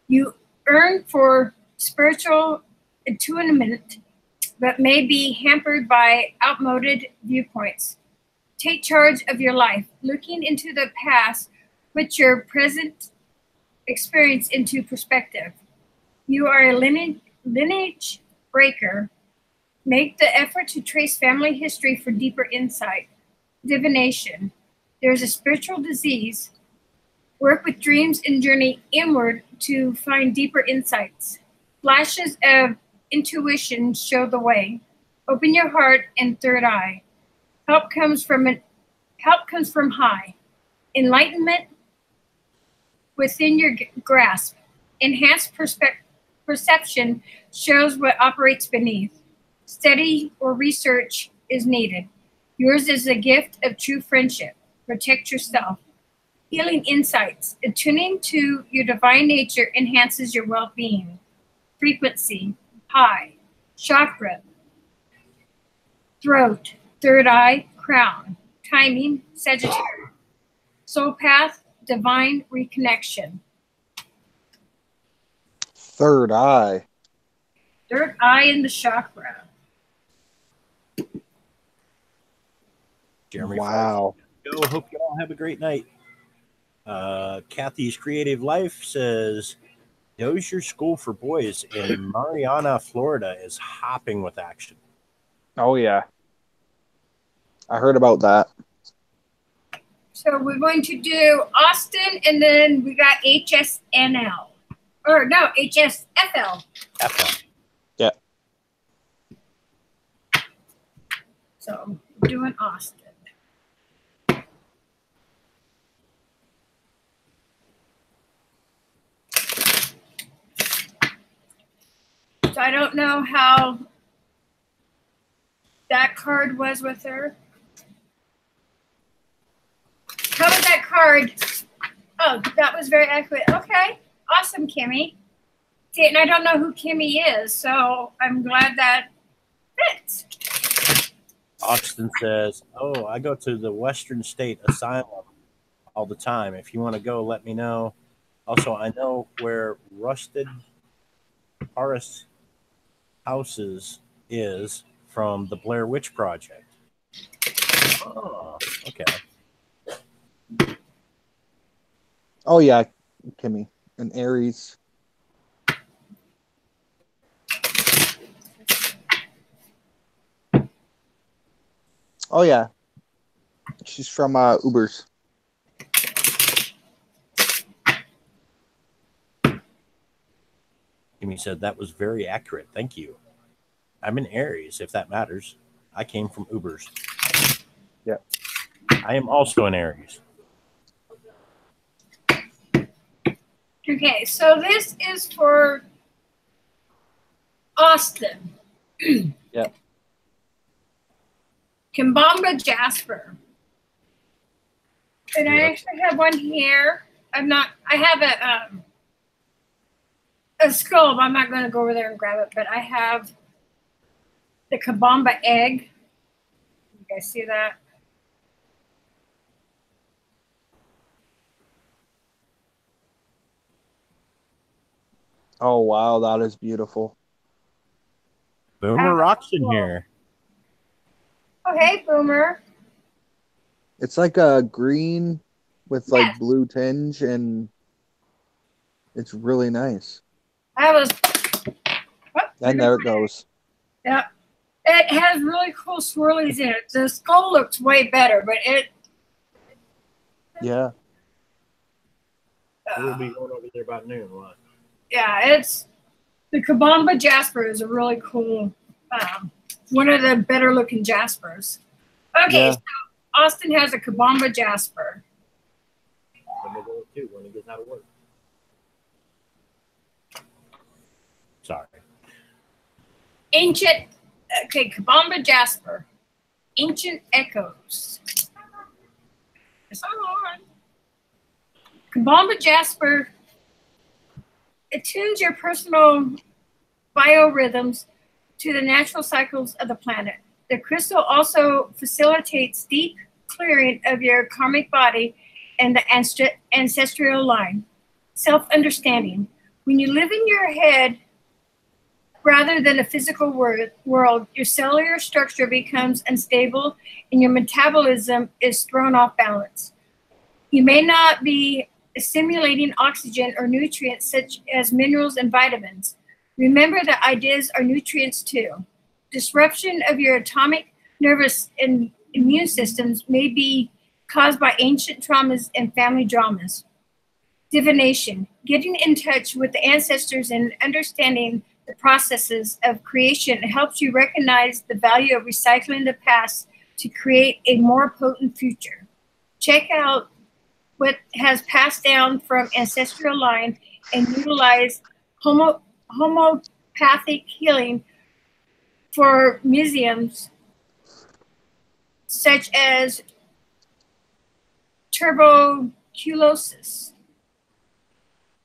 You earn for spiritual attunement, but may be hampered by outmoded viewpoints. Take charge of your life, looking into the past, put your present experience into perspective. You are a lineage breaker. Make the effort to trace family history for deeper insight. Divination. There is a spiritual disease. Work with dreams and journey inward to find deeper insights. Flashes of intuition show the way. Open your heart and third eye. Help comes from high. Enlightenment within your grasp. Enhanced perception shows what operates beneath. Study or research is needed. Yours is a gift of true friendship. Protect yourself. Healing insights. Attuning to your divine nature enhances your well-being. Frequency, high. Chakra, throat, third eye, crown. Timing, Sagittarius. Soul path, divine reconnection. Third eye. Third eye in the chakra. Jeremy. Wow. Go. Hope you all have a great night. Kathy's Creative Life says, Dozier School for Boys in Mariana, Florida is hopping with action. Oh, yeah. I heard about that. So we're going to do Austin, and then we got HSNL. Or no, HSFL. FL. Yeah. So we're doing Austin. So I don't know how that card was with her. How was that card? Oh, that was very accurate. Okay. Awesome, Kimmy. See, and I don't know who Kimmy is, so I'm glad that fits. Austin says, oh, I go to the Western State Asylum all the time. If you want to go, let me know. Also, I know where Rusted Paris Houses is from the Blair Witch Project. Oh, okay. Oh, yeah, Kimmy. And Aries. Oh, yeah. She's from Ubers. Kimmy said that was very accurate. Thank you. I'm in Aries, if that matters. I came from Ubers. Yeah. I am also in Aries. Okay, so this is for Austin. Yeah. Kimbamba Jasper. And I actually have one here. I have a skull, but I'm not going to go over there and grab it, but I have the Kimbamba egg. You guys see that? Oh, wow, that is beautiful. Boomer Rock's in here. Oh, hey, Boomer. It's like a green with like Yes. blue tinge, and it's really nice. That was. And there it goes. Yeah. It has really cool swirlies in it. The skull looks way better, but it. Yeah. We'll be going over there about noon. What? Yeah, it's. The Kimbamba Jasper is a really cool, one of the better looking Jaspers. Okay, Yeah. so Austin has a Kimbamba Jasper. When they go too, when he gets out of work. Sorry. Ancient, okay, Kimbamba Jasper. Ancient Echoes. It's on. Kimbamba Jasper attunes your personal biorhythms to the natural cycles of the planet. The crystal also facilitates deep clearing of your karmic body and the ancestral line. Self-understanding. When you live in your head rather than a physical world, your cellular structure becomes unstable and your metabolism is thrown off balance. You may not be assimilating oxygen or nutrients such as minerals and vitamins. Remember that ideas are nutrients too. Disruption of your atomic nervous and immune systems may be caused by ancient traumas and family dramas. Divination, getting in touch with the ancestors and understanding the processes of creation helps you recognize the value of recycling the past to create a more potent future. Check out what has passed down from ancestral line and utilize homeopathic healing for museums such as tuberculosis.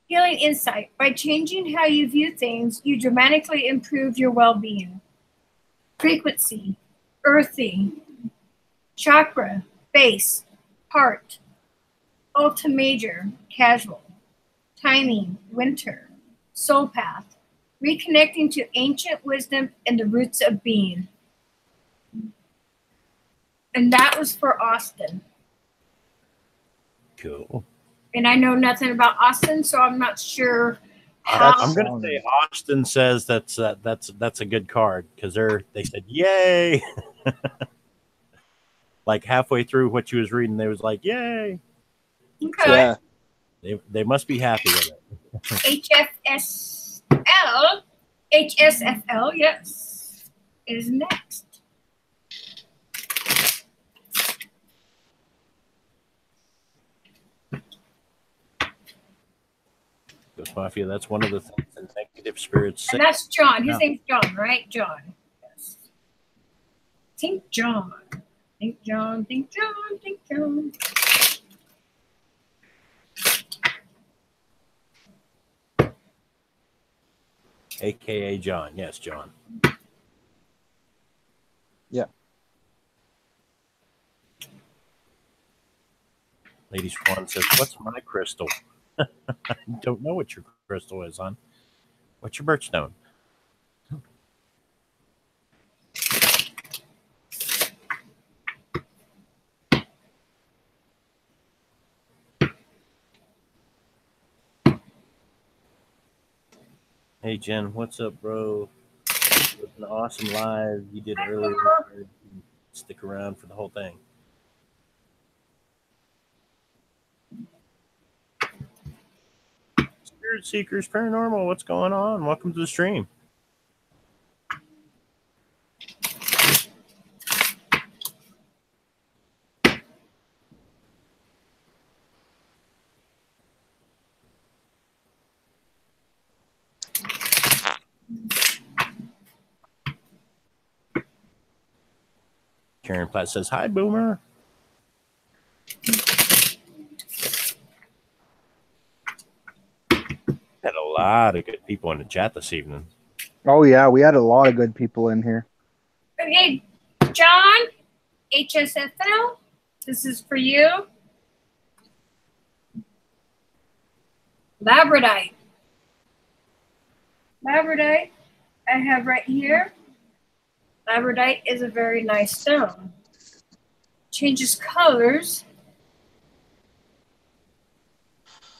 Healing insight. By changing how you view things, you dramatically improve your well-being. Frequency, earthy, chakra, base, heart, ultra major, casual, timing, winter, Soul Path, reconnecting to ancient wisdom and the roots of being. And that was for Austin. Cool. And I know nothing about Austin, so I'm not sure how. I'm going to say Austin says that's a good card because they said yay. Like halfway through what you was reading, they was like yay. Okay. Yeah. They must be happy with it. HSFL, yes, is next. Ghost Mafia, that's one of the things that negative spirits say. And that's John. His No. name's John, right? John. Yes. Think John. Think John. Think John. Think John. AKA John. Yes, John. Yeah. Lady Swan says, "What's my crystal?" Don't know what your crystal is, hon. What's your birthstone? Hey Jen, what's up, bro? It was an awesome live you did earlier. Stick around for the whole thing. Spirit Seekers Paranormal, what's going on? Welcome to the stream. Karen Platt says, "Hi, Boomer." Had a lot of good people in the chat this evening. Oh yeah, we had a lot of good people in here. Okay, John, HSFL, this is for you. Labradorite. Labradorite, I have right here. Labradorite is a very nice stone. Changes colors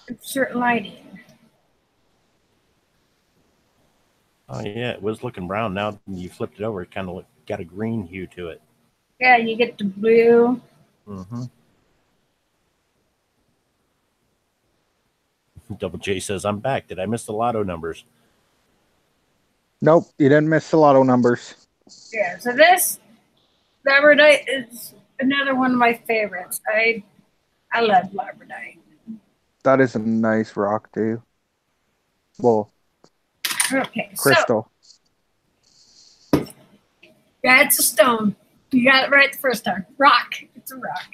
in certain lighting. Oh yeah, it was looking brown. Now you flipped it over, it kind of got a green hue to it. Yeah, you get the blue. Mm-hmm. Double J says, "I'm back. Did I miss the lotto numbers?" Nope, you didn't miss the lotto numbers. Yeah, so this Labradorite is another one of my favorites. I love Labradorite. That is a nice rock too. Well, Okay, crystal. so yeah, it's a stone. You got it right the first time. Rock. It's a rock.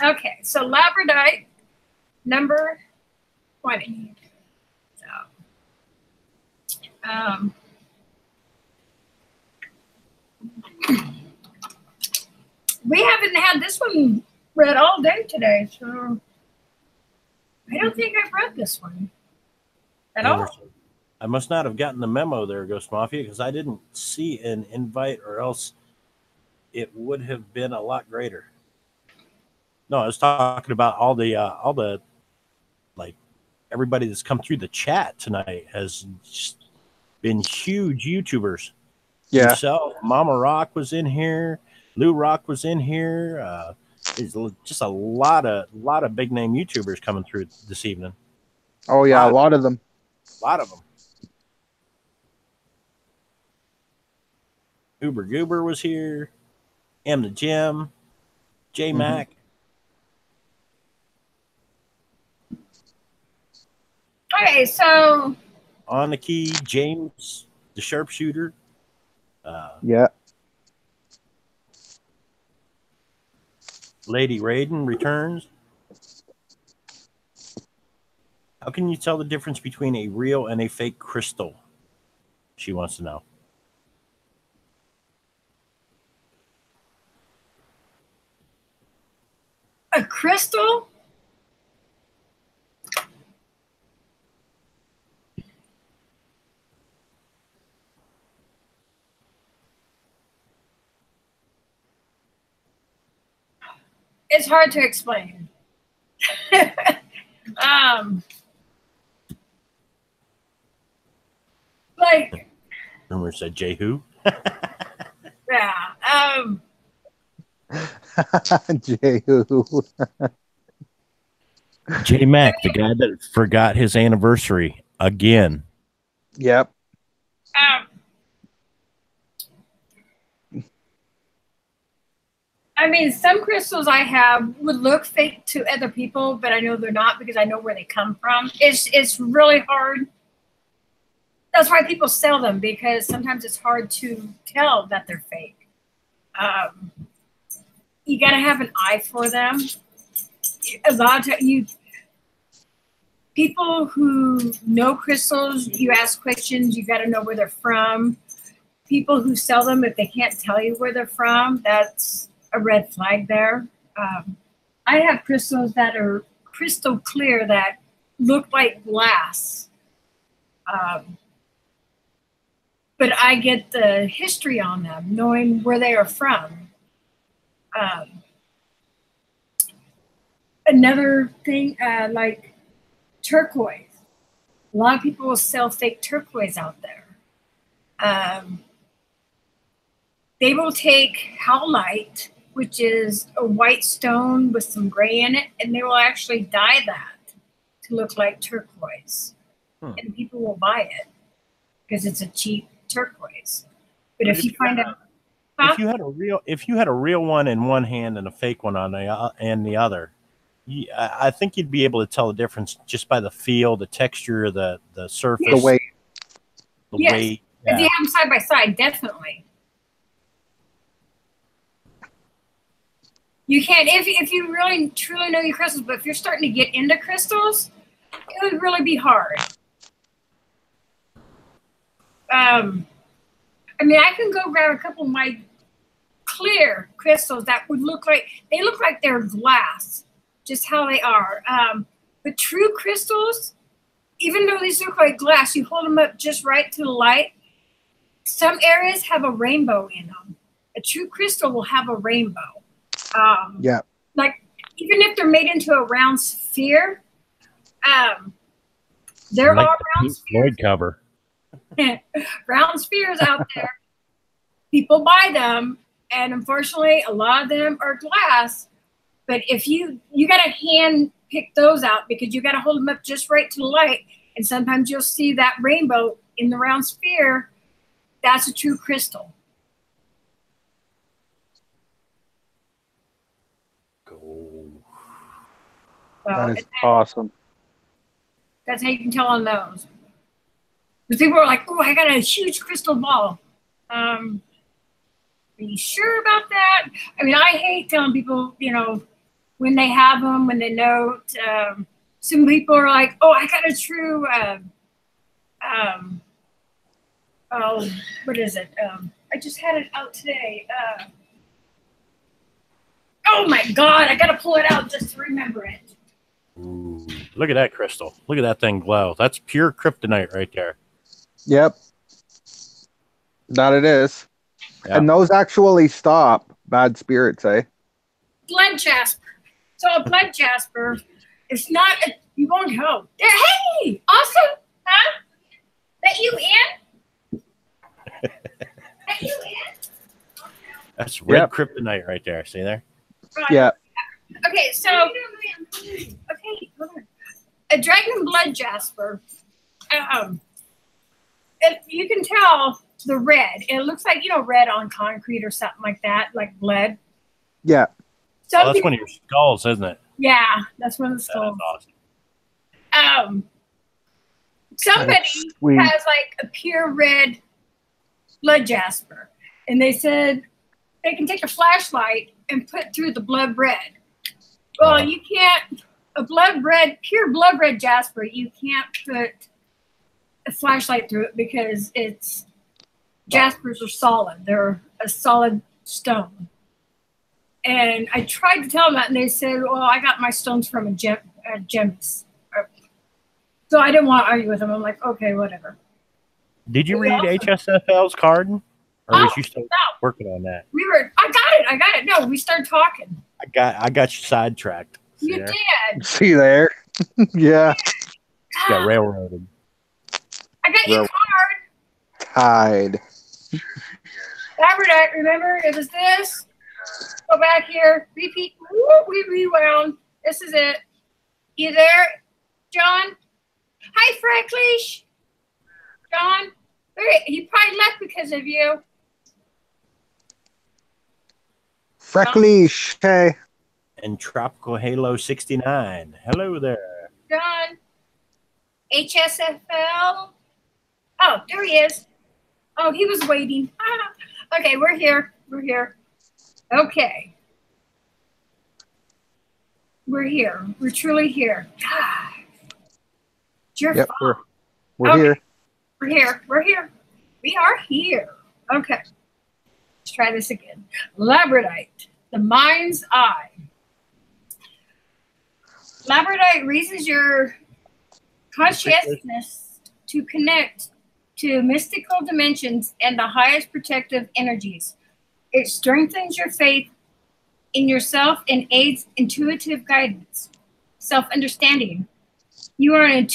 Okay, so Labradorite, number 20. So, we haven't had this one read all day today, so I don't think I've read this one at all. I must not have gotten the memo there, Ghost Mafia, because I didn't see an invite, or else it would have been a lot greater. No, I was talking about all the like everybody that's come through the chat tonight has just been huge YouTubers. Yeah. Yourself, Mama Rock was in here, Lou Rock was in here. There's just a lot of big name YouTubers coming through this evening. Oh yeah, a lot of them. A lot of them. Uber Goober was here. M the Jim. J Mac. Okay, so On the key, James the sharpshooter. Yeah. Lady Raiden returns. How can you tell the difference between a real and a fake crystal? She wants to know. a crystal? It's hard to explain. Like, Rumor said Jehu. yeah. Jehu. J Mac, the guy that forgot his anniversary again. Yep. I mean, some crystals I have would look fake to other people, but I know they're not because I know where they come from. It's really hard. That's why people sell them, because sometimes it's hard to tell that they're fake. You got to have an eye for them. A lot of people who know crystals, you ask questions, you got to know where they're from. People who sell them, if they can't tell you where they're from, that's a red flag there. I have crystals that are crystal clear that look like glass. But I get the history on them, knowing where they are from. Another thing, like turquoise. A lot of people will sell fake turquoise out there. They will take howlite, which is a white stone with some gray in it, and they will actually dye that to look like turquoise. And people will buy it because it's a cheap turquoise. But if you find out, if you had a real one in one hand and a fake one on the other, I think you'd be able to tell the difference just by the feel, the texture, the surface, The weight. the yes, weight. if you have them side by side, definitely. You can if you really truly know your crystals, but if you're starting to get into crystals, it would really be hard. I mean, I can go grab a couple of my clear crystals that would look like they're glass, just how they are. But true crystals, even though these look like glass, you hold them up just right to the light. Some areas have a rainbow in them. A true crystal will have a rainbow. Yeah. Like even if they're made into a round sphere, there Like are the round Pink spheres. Floyd cover. Round spheres out there. People buy them, and unfortunately, a lot of them are glass. But if you got to hand pick those out because you got to hold them up just right to the light, and sometimes you'll see that rainbow in the round sphere. That's a true crystal. That is awesome. That's how you can tell on those. Because people are like, "Oh, I got a huge crystal ball." Are you sure about that? I mean, I hate telling people, when they have them, when they know. Some people are like, "Oh, I got a true." Oh, what is it? I just had it out today. Oh my God! I got to pull it out just to remember it. Ooh, look at that crystal. Look at that thing glow. That's pure kryptonite right there. Yep. That it is. Yeah. And those actually stop bad spirits, eh? Blood jasper. So a blood jasper, it's not. You won't know. Hey, awesome, huh? That you in? That you in? That's red Yep. kryptonite right there. See there? Right. Yeah. Okay, so hold on. A dragon blood jasper. You can tell the red. It looks like red on concrete or something like that, like blood. Yeah. That's one of your skulls, isn't it? Yeah, that's one of the skulls. That's awesome. Somebody sweet. has like a pure red blood jasper, and they said they can take a flashlight and put through the blood red. Well, you can't. Pure blood red jasper, you can't put a flashlight through it because jaspers are solid. They're a solid stone. And I tried to tell them that, and they said, "Well, I got my stones from a gemist." So I didn't want to argue with them. I'm like, okay, whatever. Did you read HSFL's card? Or was you still working on that? I got it. No, we started talking. I got you sidetracked. See You there? did. See there? Yeah. Got railroaded. I got your Rail- card. Tied. Labradorite, remember? It was this. Go back here. Repeat. Woo, we rewound. This is it. You there, John? Hi, Frecklish. John? He probably left because of you. Frecklish. Hey. And Tropical Halo 69. Hello there. John? HSFL? Oh, there he is. Oh, he was waiting. Okay, we're here. We're here. Okay. We're here. We're truly here. God. It's your Yep, fault. we're Okay. here. We're here. We're here. We are here. Okay. Let's try this again. Labradorite, the mind's eye. Labradorite raises your consciousness to connect to mystical dimensions and the highest protective energies. It strengthens your faith in yourself and aids intuitive guidance, self-understanding. You are an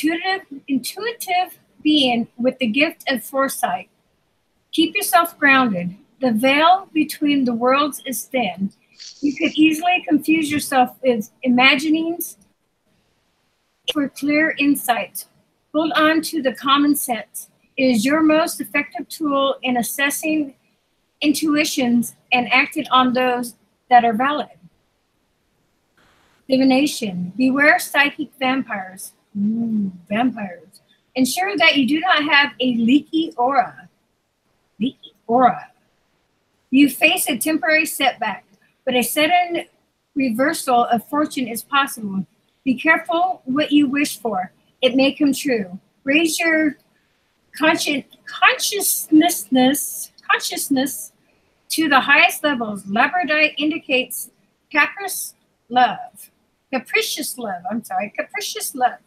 intuitive being with the gift of foresight. Keep yourself grounded. The veil between the worlds is thin. You could easily confuse yourself with imaginings for clear insight. Hold on to the common sense. It is your most effective tool in assessing intuitions and acting on those that are valid. Divination. Beware psychic vampires. Vampires. Ensure that you do not have a leaky aura. Leaky aura. You face a temporary setback, but a sudden reversal of fortune is possible. Be careful what you wish for. It may come true. Raise your consciousness to the highest levels. Labradorite indicates capricious love. Capricious love.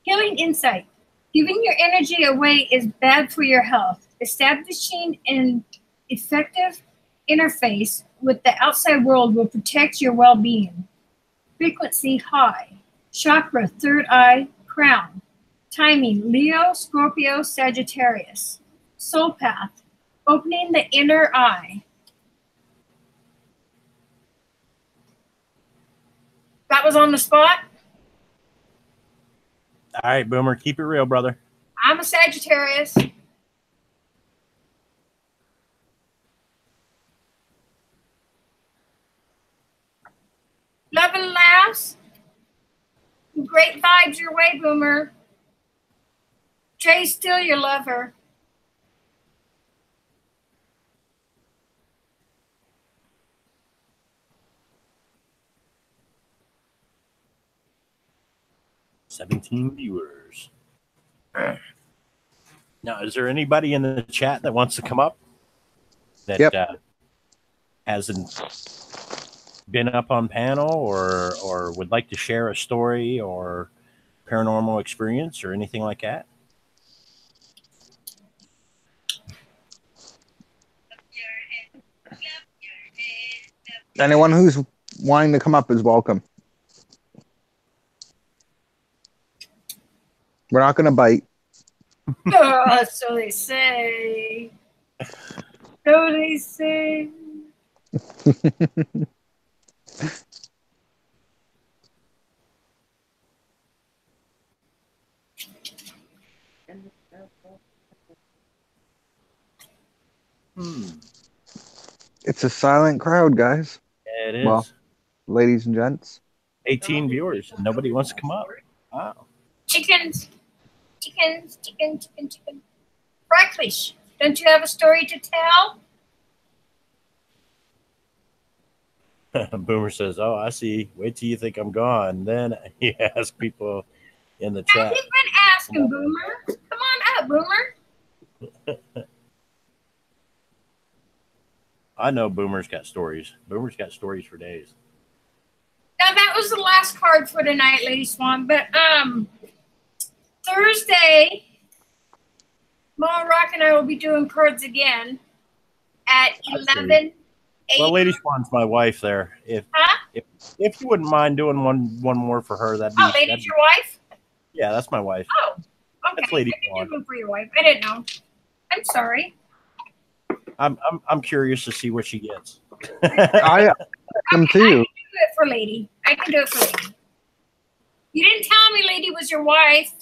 Healing insight. Giving your energy away is bad for your health. Establishing an effective interface with the outside world will protect your well-being. Frequency high. Chakra, third eye, crown. Timing, Leo, Scorpio, Sagittarius. Soul path, opening the inner eye. That was on the spot. All right, Boomer, keep it real, brother. I'm a Sagittarius. Love and laughs. Great vibes your way, Boomer. Jay's still your lover. $17 viewers. Now, is there anybody in the chat that wants to come up that hasn't been up on panel or would like to share a story or paranormal experience or anything like that? Anyone who's wanting to come up is welcome. We're not going to bite. Oh, so they say. So they say. It's a silent crowd, guys. Yeah, it is. Well, ladies and gents. 18 viewers. Nobody wants to come up. Wow. Chickens. Frecklish, don't you have a story to tell? Boomer says, "Oh, I see. Wait till you think I'm gone." Then he asks people in the chat. You've been asking, Boomer. Come on up, Boomer. I know Boomer's got stories. Boomer's got stories for days. Now that was the last card for tonight, Lady Swan. But Thursday, Mom Rock and I will be doing cards again at 11 Well, Lady Swan's my wife there. If you wouldn't mind doing one more for her, that'd be. Oh, Lady's your wife? Yeah, that's my wife. Oh, okay. That's Lady I Swan. can do one for your wife. I didn't know. I'm sorry. I'm curious to see what she gets. I am too. I can do it for Lady. I can do it for Lady. You didn't tell me Lady was your wife.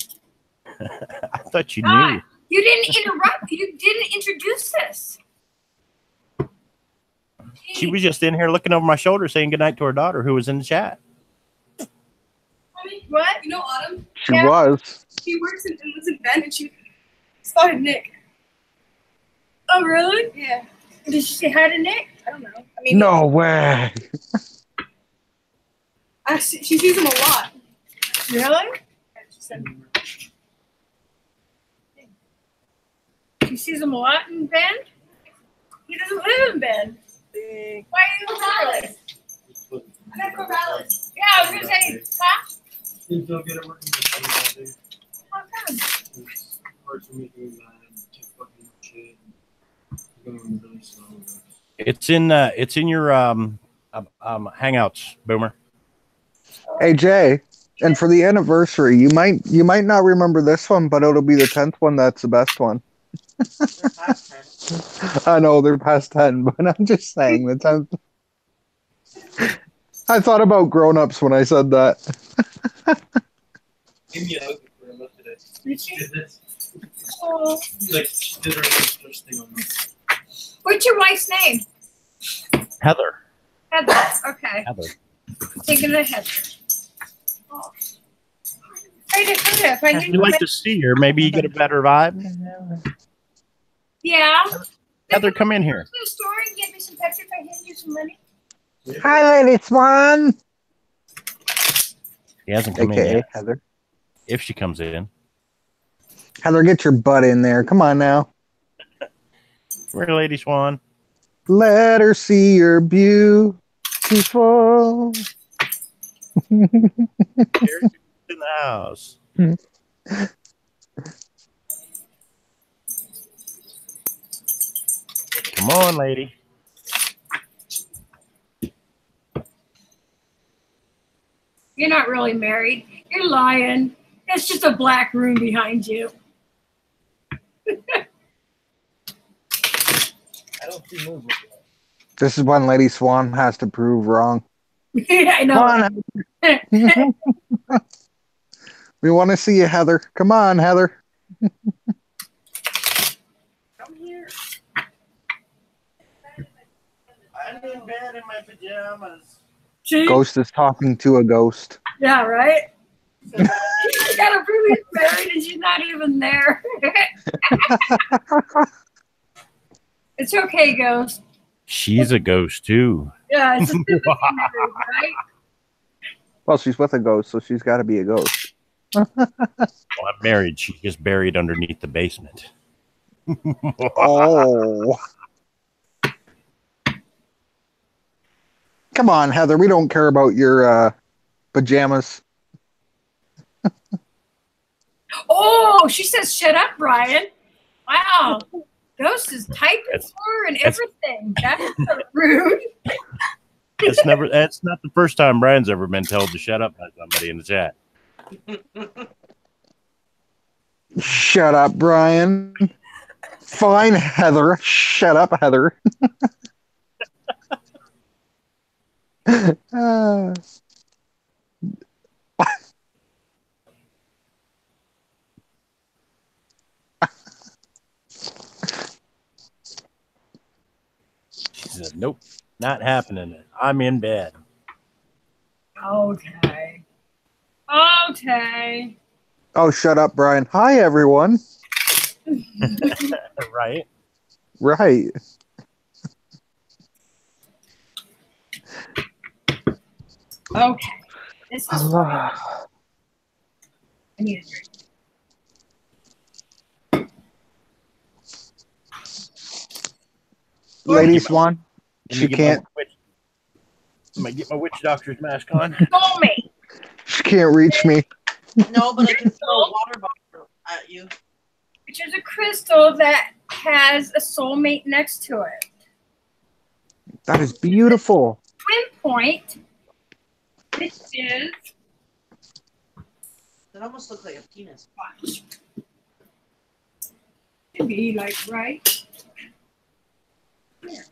I thought you knew. You didn't interrupt. You didn't introduce us. She was just in here looking over my shoulder saying goodnight to her daughter who was in the chat. What? You know Autumn? She was. She works and lives in Bend, and she spotted Nick. Oh, really? Yeah. Did she say hi to Nick? I don't know. I mean, No way. she sees him a lot. Really? She said, She sees him a lot in Bend? He doesn't live in Bend. Why are you in Corvallis? I gotta go Dallas. Yeah, I was going to say, huh? Didn't feel good at working with me. How come? It's hard for me doing that. Just fucking shit. Going really slow. It's in your hangouts, Boomer. Hey Jay, and for the anniversary, you might not remember this one, but it'll be the 10th one. That's the best one. I know they're past 10, but I'm just saying the 10th. I thought about grown-ups when I said that. Give me a hug for a look at it. Did she? Did this. Oh. Like, she did her first thing on me. What's your wife's name? Heather. Heather. Okay. Heather. Thinking of Heather. Oh. If I If you'd like to see her, maybe you get a better vibe. Yeah. Heather, come in here. To the store and get me some pictures if I hand you some money. Hi, Lady Swan. She hasn't come in AKA yet. Heather. If she comes in. Heather, get your butt in there. Come on now. Where, Lady Swan? Let her see your beautiful. Here's in the house. Come on, lady. You're not really married. You're lying. It's just a black room behind you. I don't see movement. This is when Lady Swan has to prove wrong. I know. Come on. We want to see you, Heather. Come on, Heather. Come here. I'm in bed in my pajamas. See? Ghost is talking to a ghost. Yeah, right? You gotta prove he's married and she's not even there. It's okay, Ghost. She's a ghost, too. Yeah, it's just married, right? Well, she's with a ghost, so she's got to be a ghost. Well, I'm married. She's just buried underneath the basement. Oh. Come on, Heather. We don't care about your pajamas. Oh, she says, shut up, Brian. Wow. Ghost is typing for her and everything. That's so rude. That's not the first time Brian's ever been told to shut up by somebody in the chat. Shut up, Brian. Fine, Heather. Shut up, Heather. She said, nope, not happening. I'm in bed. Okay. Okay. Oh, shut up, Brian. Hi, everyone. Right? Right. Okay. This is I need a drink. Lady Swan, Let me she get can't. Let me get my witch doctor's mask on. Soulmate. She can't reach me. No, but I can throw a water bottle at you. Which is a crystal that has a soulmate next to it. That is beautiful. Twin point, which is It almost looks like a penis. to be like right here.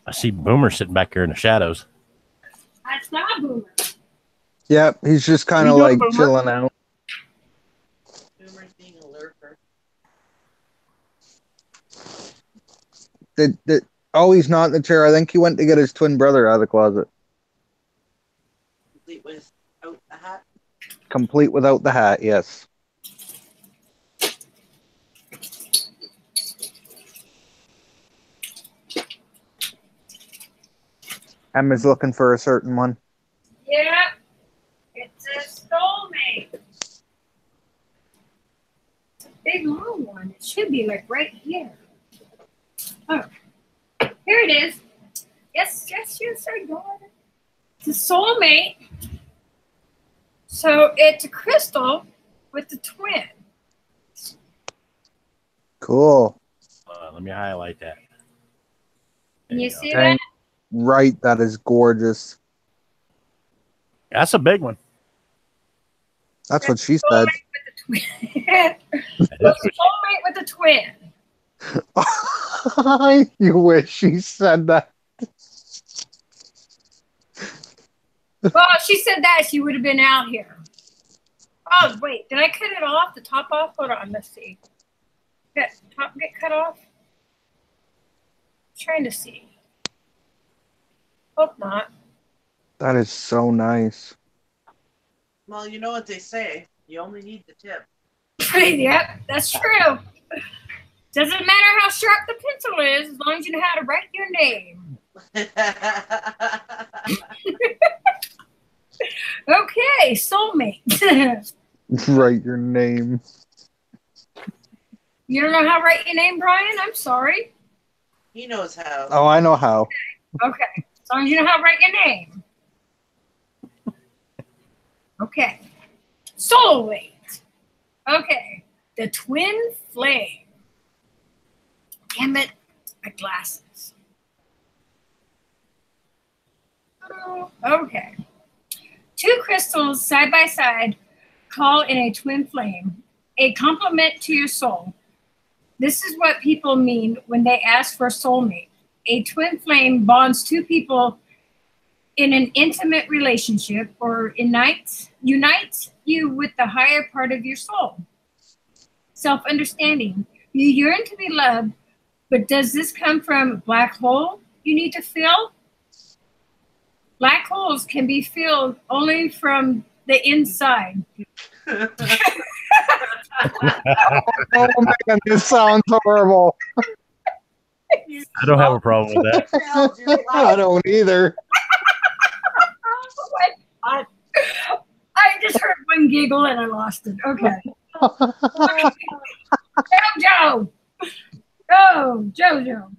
I see Boomer sitting back here in the shadows. That's not Boomer. Yep, he's just kind of What are like you doing, Boomer? chilling out. Boomer's being a lurker. Oh, he's not in the chair. I think he went to get his twin brother out of the closet. Complete without the hat. Complete without the hat, yes. Emma's looking for a certain one. Yeah, it's a soulmate. It's a big long one. It should be like right here. Oh, here it is. Yes, I got it. It's a soulmate. So it's a crystal with the twin. Cool. Let me highlight that. Can you go. see Dang. that? Right, that is gorgeous. That's a big one. That's what she said. Soulmate with the twin. Soulmate with the twin. You wish she said that. Well, if she said that, she would have been out here. Oh, wait. Did I cut it off? The top off? Hold on. Let's see. Did the top get cut off? Trying to see. Hope not. That is so nice. Well, you know what they say. You only need the tip. Yep, that's true. Doesn't matter how sharp the pencil is, as long as you know how to write your name. Okay, soulmate. Write your name. You don't know how to write your name, Brian? I'm sorry. He knows how. Oh, I know how. Okay, as long as you know how to write your name. Okay, soulmate. Okay, the twin flame. Damn it, my glasses. Oh, okay. Two crystals side by side call in a twin flame, a complement to your soul. This is what people mean when they ask for a soulmate. A twin flame bonds two people in an intimate relationship or unites you with the higher part of your soul. Self-understanding. You yearn to be loved, but does this come from a black hole you need to fill? Black holes can be filled only from the inside. Oh man, this sounds horrible. I don't have a problem with that. I don't either. I just heard one giggle and I lost it. Okay. Jojo. Oh, Jojo.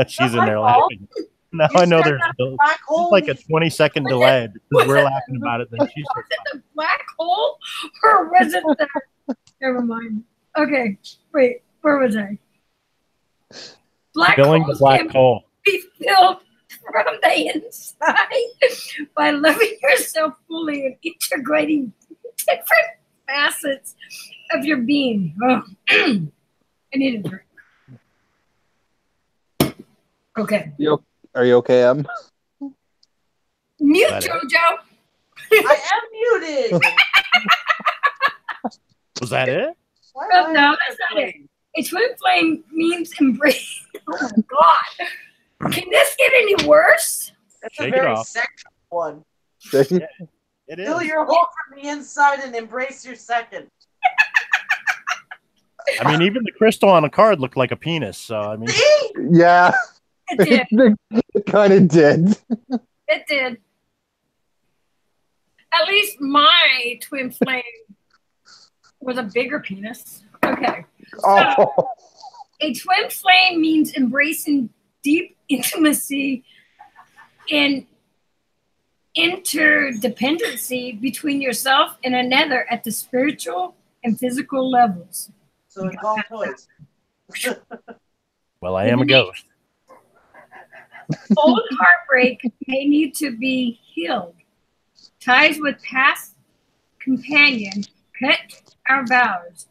She's in there laughing. Now I know there's Black hole. like a 20-second delay because we're laughing about it. Then she's Was it the black hole or was it the... Never mind. Okay. Wait, where was I? Black filling the holes black can hole. be filled from the inside by loving yourself fully and integrating different facets of your being. Oh. I need a drink. Okay. Are you okay, Em? Mute Got it. Jojo. I am muted. Was that it? Why No, am I no, that's not it. A twin flame means embrace. Oh my God. Can this get any worse? That's Shake a it very off. sexual one. It is. Fill your hole from the inside and embrace your second. I mean, even the crystal on a card looked like a penis. So I mean, See? Yeah, It did. it kind of did. It did. At least my twin flame was a bigger penis. Okay. Oh, A twin flame means embracing deep intimacy and interdependency between yourself and another at the spiritual and physical levels. So involve toys. Well, I am a ghost. Old heartbreak may need to be healed. Ties with past companion cut our vows.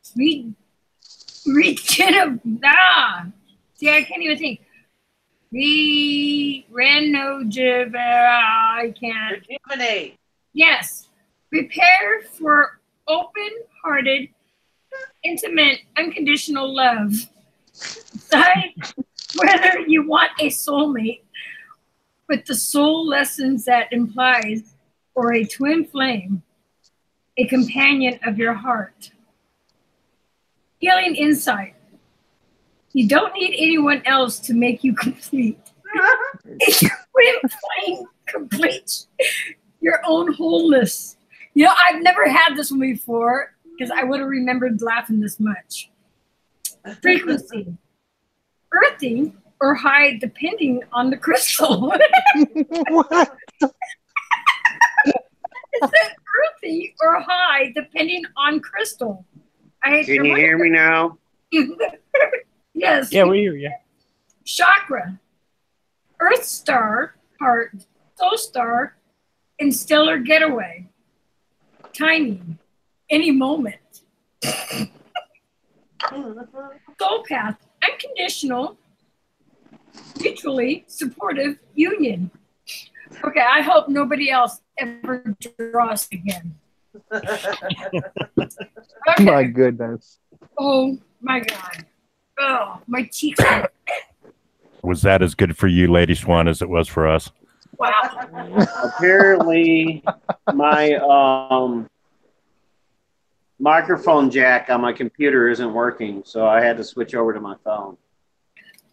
See, I can't even think. I can't. Rejuvenate. Yes. Prepare for open-hearted, intimate, unconditional love. Decide whether you want a soulmate with the soul lessons that implies, or a twin flame, a companion of your heart. Healing insight. You don't need anyone else to make you complete. Twin flame completes your own wholeness. You know, I've never had this one before because I would have remembered laughing this much. Frequency. Earthing or high depending on the crystal. What? It said earthy or high depending on crystal. Can you hear me now? Yes. Yeah, we hear you. Chakra. Earth star, heart, soul star, and stellar getaway. Timing. Any moment. Soul path. Unconditional. Mutually supportive union. Okay, I hope nobody else ever draws again. Okay. My goodness. Oh my God. Oh, my cheeks. Was that as good for you, Lady Swan, as it was for us? Wow. Apparently, my microphone jack on my computer isn't working, so I had to switch over to my phone.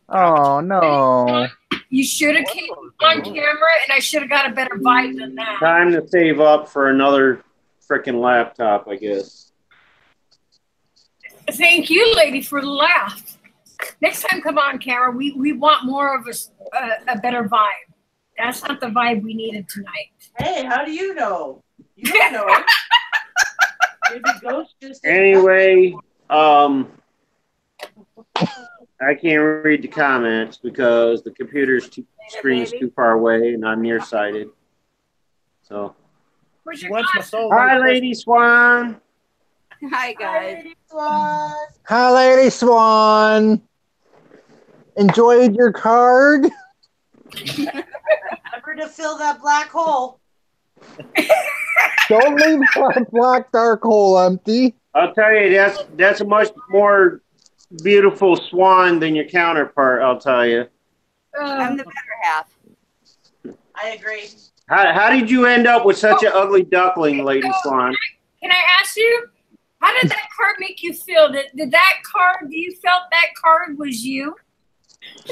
Oh no. You should have came on camera, and I should have got a better vibe than that. Time to save up for another freaking laptop, I guess. Thank you, lady, for the laugh. Next time, come on camera. We want more of a better vibe. That's not the vibe we needed tonight. Hey, how do you know? You don't know. Maybe Ghost just. Anyway, I can't read the comments because the computer's screen's too far away and I'm nearsighted. So. Where's your What's my soul? Hi, Lady Swan. Hi, guys. Hi, Lady Swan. Enjoyed your card? Remember to fill that black hole. Don't leave that black dark hole empty. I'll tell you, that's a much more beautiful swan than your counterpart, I'll tell you. I'm the better half. I agree. How did you end up with such an ugly duckling, Lady Swan? Can I ask you, how did that card make you feel? Did that card, do you felt that card was you?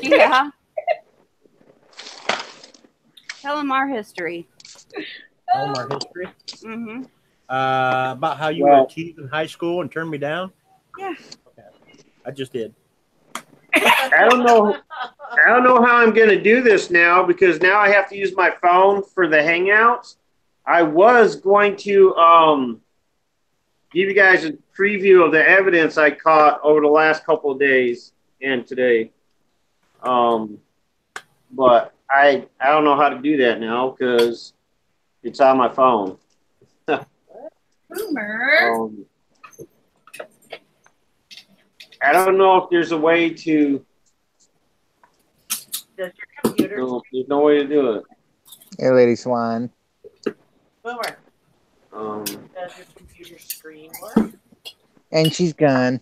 Yeah. Tell them our history. All my history. Mm-hmm. About how you were a tease in high school and turned me down? Yeah. Okay. I just did. I don't know how I'm going to do this now because now I have to use my phone for the Hangouts. I was going to give you guys a preview of the evidence I caught over the last couple of days and today. But I don't know how to do that now because it's on my phone. Boomer. I don't know if there's a way to. Does your computer? No, there's no way to do it. Hey, Lady Swan. Boomer. Does your computer screen work? And she's gone.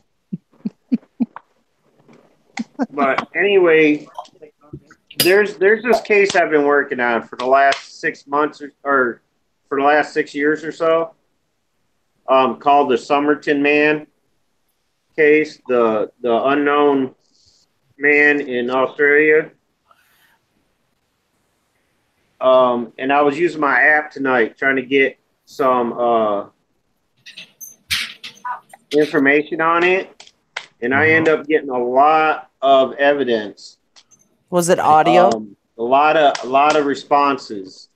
But anyway, there's this case I've been working on for the last 6 months or for the last 6 years or so. Called the Somerton Man case, the unknown man in Australia. And I was using my app tonight trying to get some information on it, and I end up getting a lot of evidence. Was it audio? A lot of responses.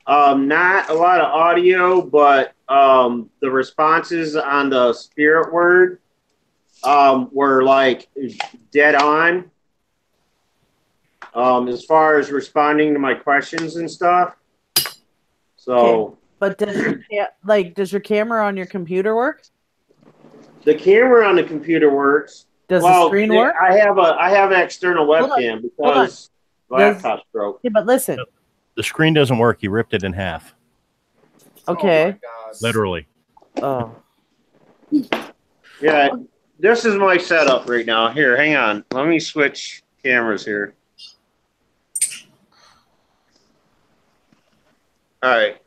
Not a lot of audio, but the responses on the spirit word were like dead on. as far as responding to my questions and stuff. So, Okay. But does your camera on your computer work? the camera on the computer works. Does the screen work? I have an external webcam because the laptop's broke. Yeah, but listen. The screen doesn't work. He ripped it in half. Okay. Literally. Oh. Yeah, this is my setup right now. Here, hang on. Let me switch cameras here. All right.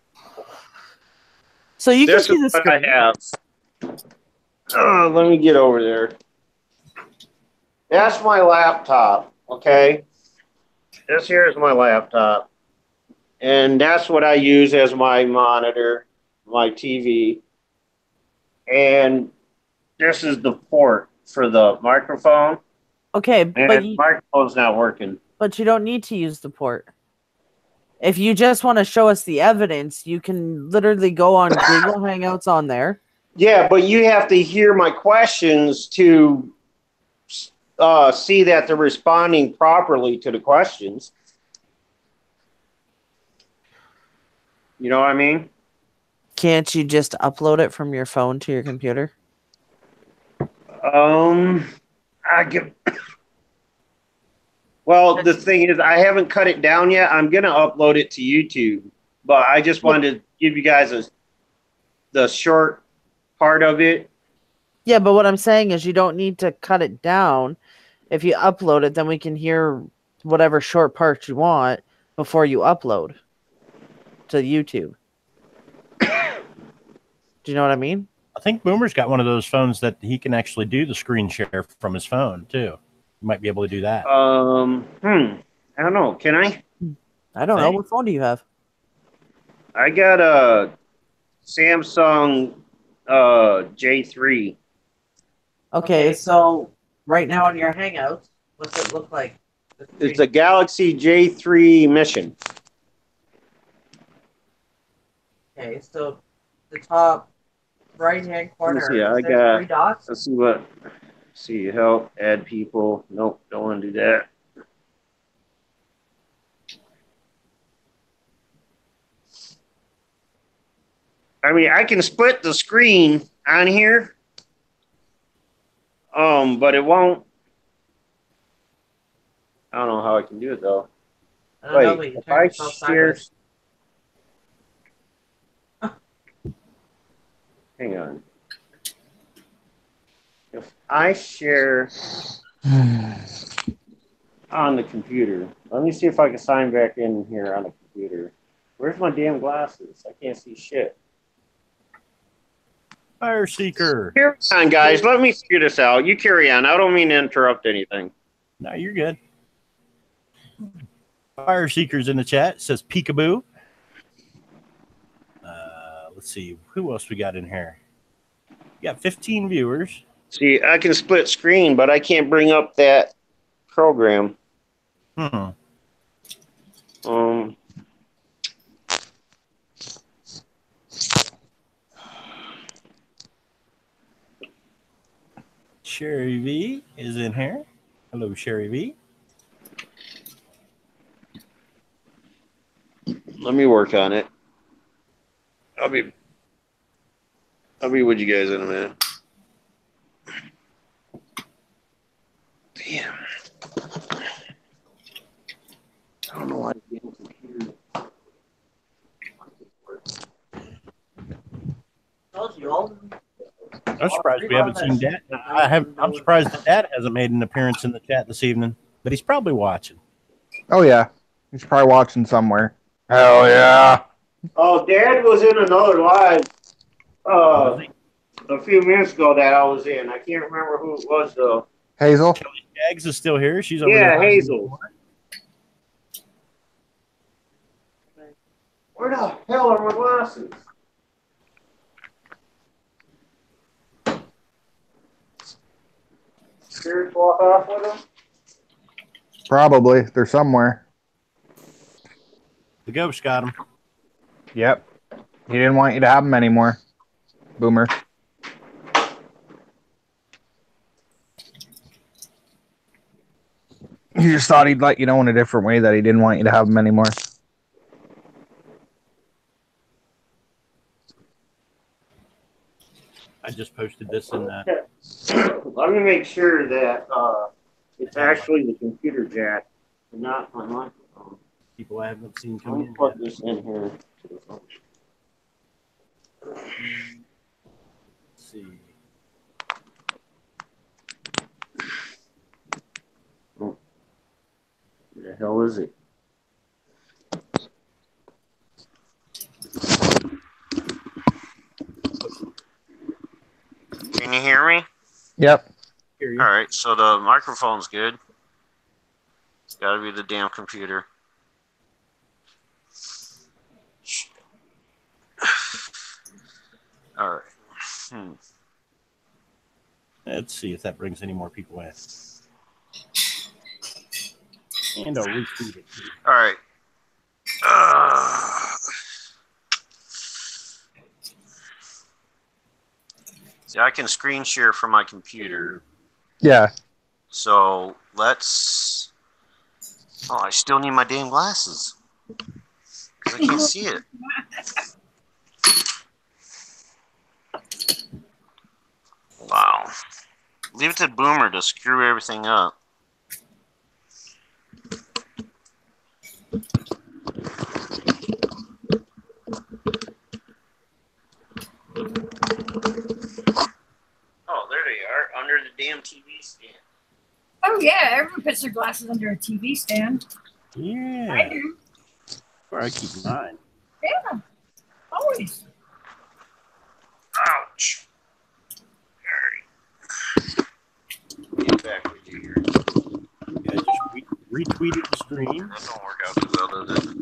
So you can This see is the what I screen. have. Let me get over there. That's my laptop, okay? This here is my laptop. And that's what I use as my monitor, my TV. And this is the port for the microphone. Okay, And but the microphone's not working. But you don't need to use the port. If you just want to show us the evidence, you can literally go on Google Hangouts on there. Yeah, but you have to hear my questions to see that they're responding properly to the questions. You know what I mean? Can't you just upload it from your phone to your computer? I give. Well, the thing is, I haven't cut it down yet. I'm gonna upload it to YouTube, but I just wanted to give you guys the short part of it. Yeah, but what I'm saying is you don't need to cut it down. If you upload it, then we can hear whatever short parts you want before you upload to YouTube. Do you know what I mean? I think Boomer's got one of those phones that he can actually do the screen share from his phone too. You might be able to do that. I don't know. Can I? I don't know. What phone do you have? I got a Samsung J3. Okay, so right now in your Hangouts, what's it look like? It's a Galaxy J3 Mission. Okay, so the top right-hand corner. Let me see. I got 3 dots. Let's see what. See, help, add people. Nope, don't want to do that. I mean, I can split the screen on here, but it won't. I don't know how I can do it though. Wait, if I share. Hang on. If I share on the computer, let me see if I can sign back in here on the computer. Where's my damn glasses? I can't see shit. Fire Seeker. Carry on, guys. Let me figure this out. You carry on. I don't mean to interrupt anything. No, you're good. Fire Seeker's in the chat. It says peekaboo. Let's see. Who else we got in here? We got 15 viewers. See, I can split screen, but I can't bring up that program. Sherry V is in here. Hello, Sherry V. Let me work on it. I'll be with you guys in a minute. Damn. I don't know why the damn computer. I'm surprised we haven't seen Dad. I'm surprised that Dad hasn't made an appearance in the chat this evening, but he's probably watching. Oh yeah, he's probably watching somewhere. Hell yeah! Oh, Dad was in another live a few minutes ago that I was in. I can't remember who it was though. Hazel. Kelly Jags is still here. She's over there. Yeah, Hazel. Where the hell are my glasses? Scared to walk off with them? Probably. They're somewhere. The ghost got him. Yep. He didn't want you to have them anymore. Boomer. He just thought he'd let you know in a different way that he didn't want you to have them anymore. I just posted this in that. Let me make sure that it's actually the computer jack and not my microphone. People I haven't seen Let come me in plug yet. this in here to the phone. Let's see. Where the hell is it? Can you hear me? Yep. Hear you. All right, so the microphone's good. It's got to be the damn computer. All right. Let's see if that brings any more people in. And I'll retweet it. All right. See, I can screen share from my computer. Yeah. So let's. Oh, I still need my damn glasses because I can't see it. Wow. Leave it to Boomer to screw everything up. Oh, there they are, under the damn TV stand. Oh yeah, everyone puts their glasses under a TV stand. Yeah. I do. Where I keep mine. Yeah, always. Ouch. Get back with you here. Yeah, I just retweeted the stream. That don't work out too well, does it?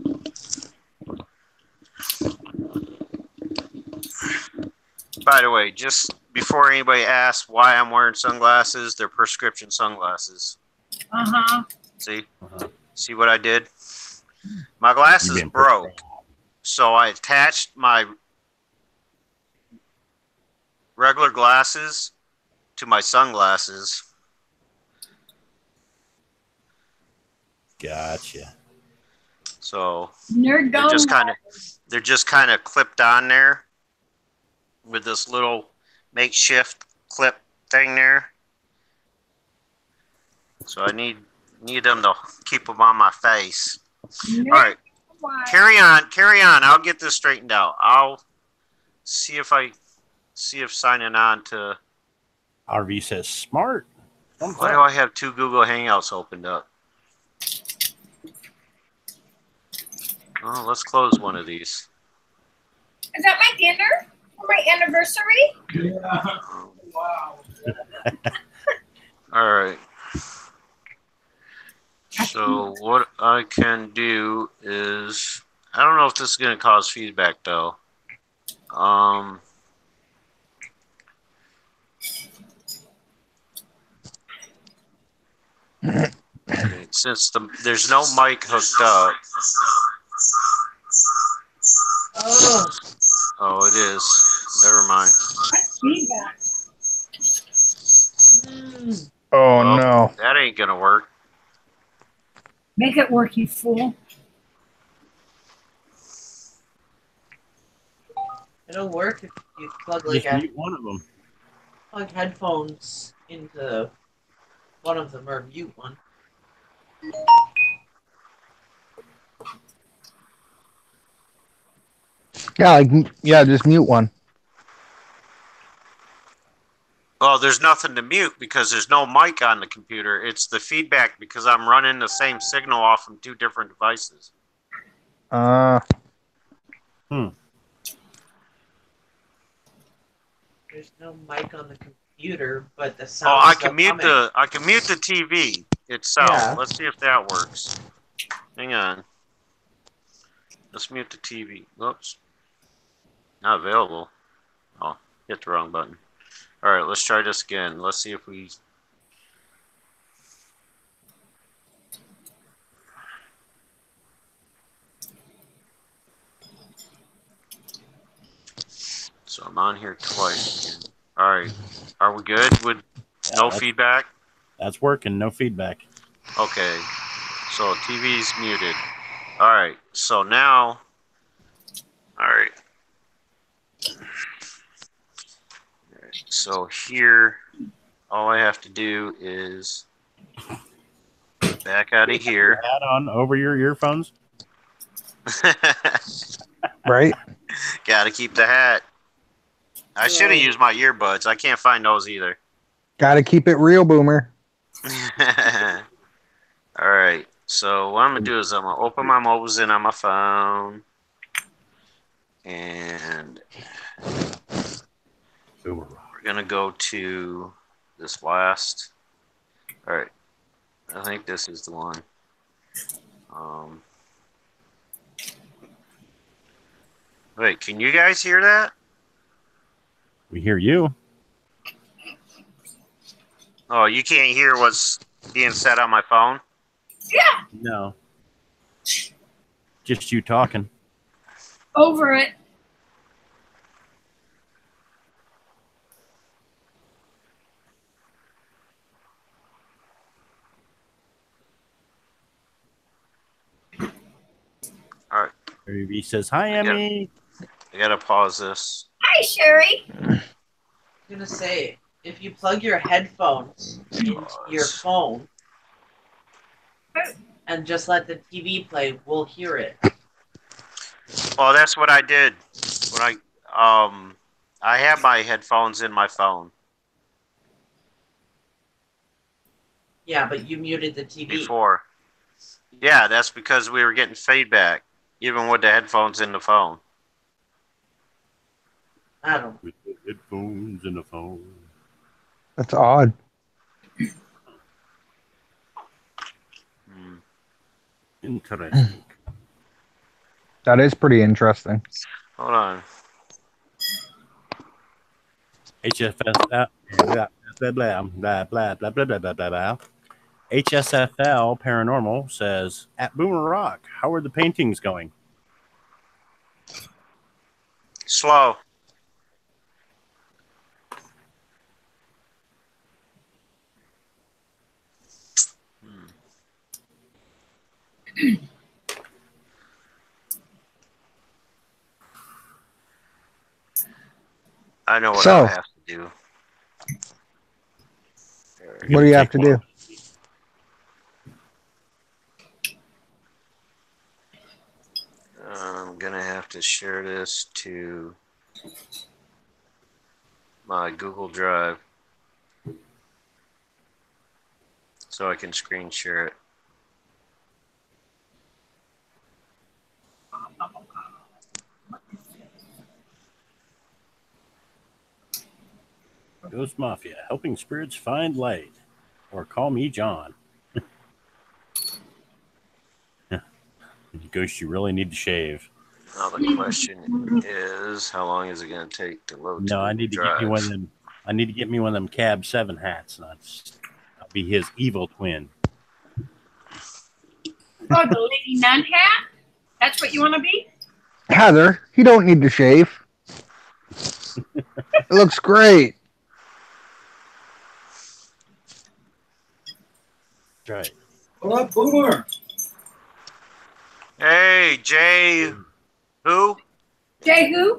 By the way, just before anybody asks why I'm wearing sunglasses, they're prescription sunglasses. Uh-huh. See? See what I did? My glasses broke, so I attached my regular glasses to my sunglasses. Gotcha. So Nerd they're just kind of clipped on there with this little makeshift clip thing there. So I need them to keep them on my face. All right, carry on. I'll get this straightened out. I'll see if signing on to. RV says smart. Why do I have two Google Hangouts opened up? Oh, let's close one of these. Is that my dinner for my anniversary? Yeah. Wow. All right. So what I can do is, I don't know if this is going to cause feedback though. Okay, since there's no mic hooked up. Oh, it is. Never mind. Feedback. Oh, Well, no. that ain't gonna work. Make it work, you fool. It'll work if you plug Just mute one of them. plug headphones into one of them or mute one. Yeah, just mute one. Well, there's nothing to mute because there's no mic on the computer. It's the feedback because I'm running the same signal off from two different devices. There's no mic on the computer, but the sound. Oh, I can mute the TV itself. Yeah. Let's see if that works. Hang on. Let's mute the TV. Whoops. Not available. Oh, hit the wrong button. All right, let's try this again. Let's see if we. So I'm on here twice again. All right. Are we good with no feedback? That's working. No feedback. Okay. So TV's muted. All right. So now. All right. So here, all I have to do is back out of here. Hat on over your earphones. Right? Got to keep the hat. I should have used my earbuds. I can't find those either. Got to keep it real, Boomer. All right. So what I'm gonna do is I'm gonna open my mobiles in on my phone, and we're gonna go to this last. All right. I think this is the one. Wait, can you guys hear that? We hear you. Oh, you can't hear what's being said on my phone? Yeah. No. Just you talking. Over it. All right. He says, hi, Emmy. I gotta pause this. Hi, Sherry. I'm gonna say, if you plug your headphones into your phone and just let the TV play, we'll hear it. Oh, that's what I did. When I have my headphones in my phone. Yeah, but you muted the TV. Before. Yeah, that's because we were getting feedback, even with the headphones in the phone. I don't. With the headphones in the phone. That's odd. Interesting. That is pretty interesting. Hold on. HFS, blah, blah, blah, blah, blah, blah, blah, blah, blah, blah. HSFL Paranormal says, at Boomer Rock, how are the paintings going? Slow. I know what I have to do. What do you have to do? I'm gonna have to share this to my Google Drive so I can screen share it. Ghost Mafia, helping spirits find light. Or call me John. Ghost, you really need to shave. Now the question is, how long is it going to take to load? No, I need to get me one of them. I need to get me one of them Cab 7 hats. And I'll be his evil twin. Oh, the lady nun hat? That's what you want to be? Heather, you don't need to shave. It looks great. Right. What up, Boomer? Hey, Jay. Who? Jay who?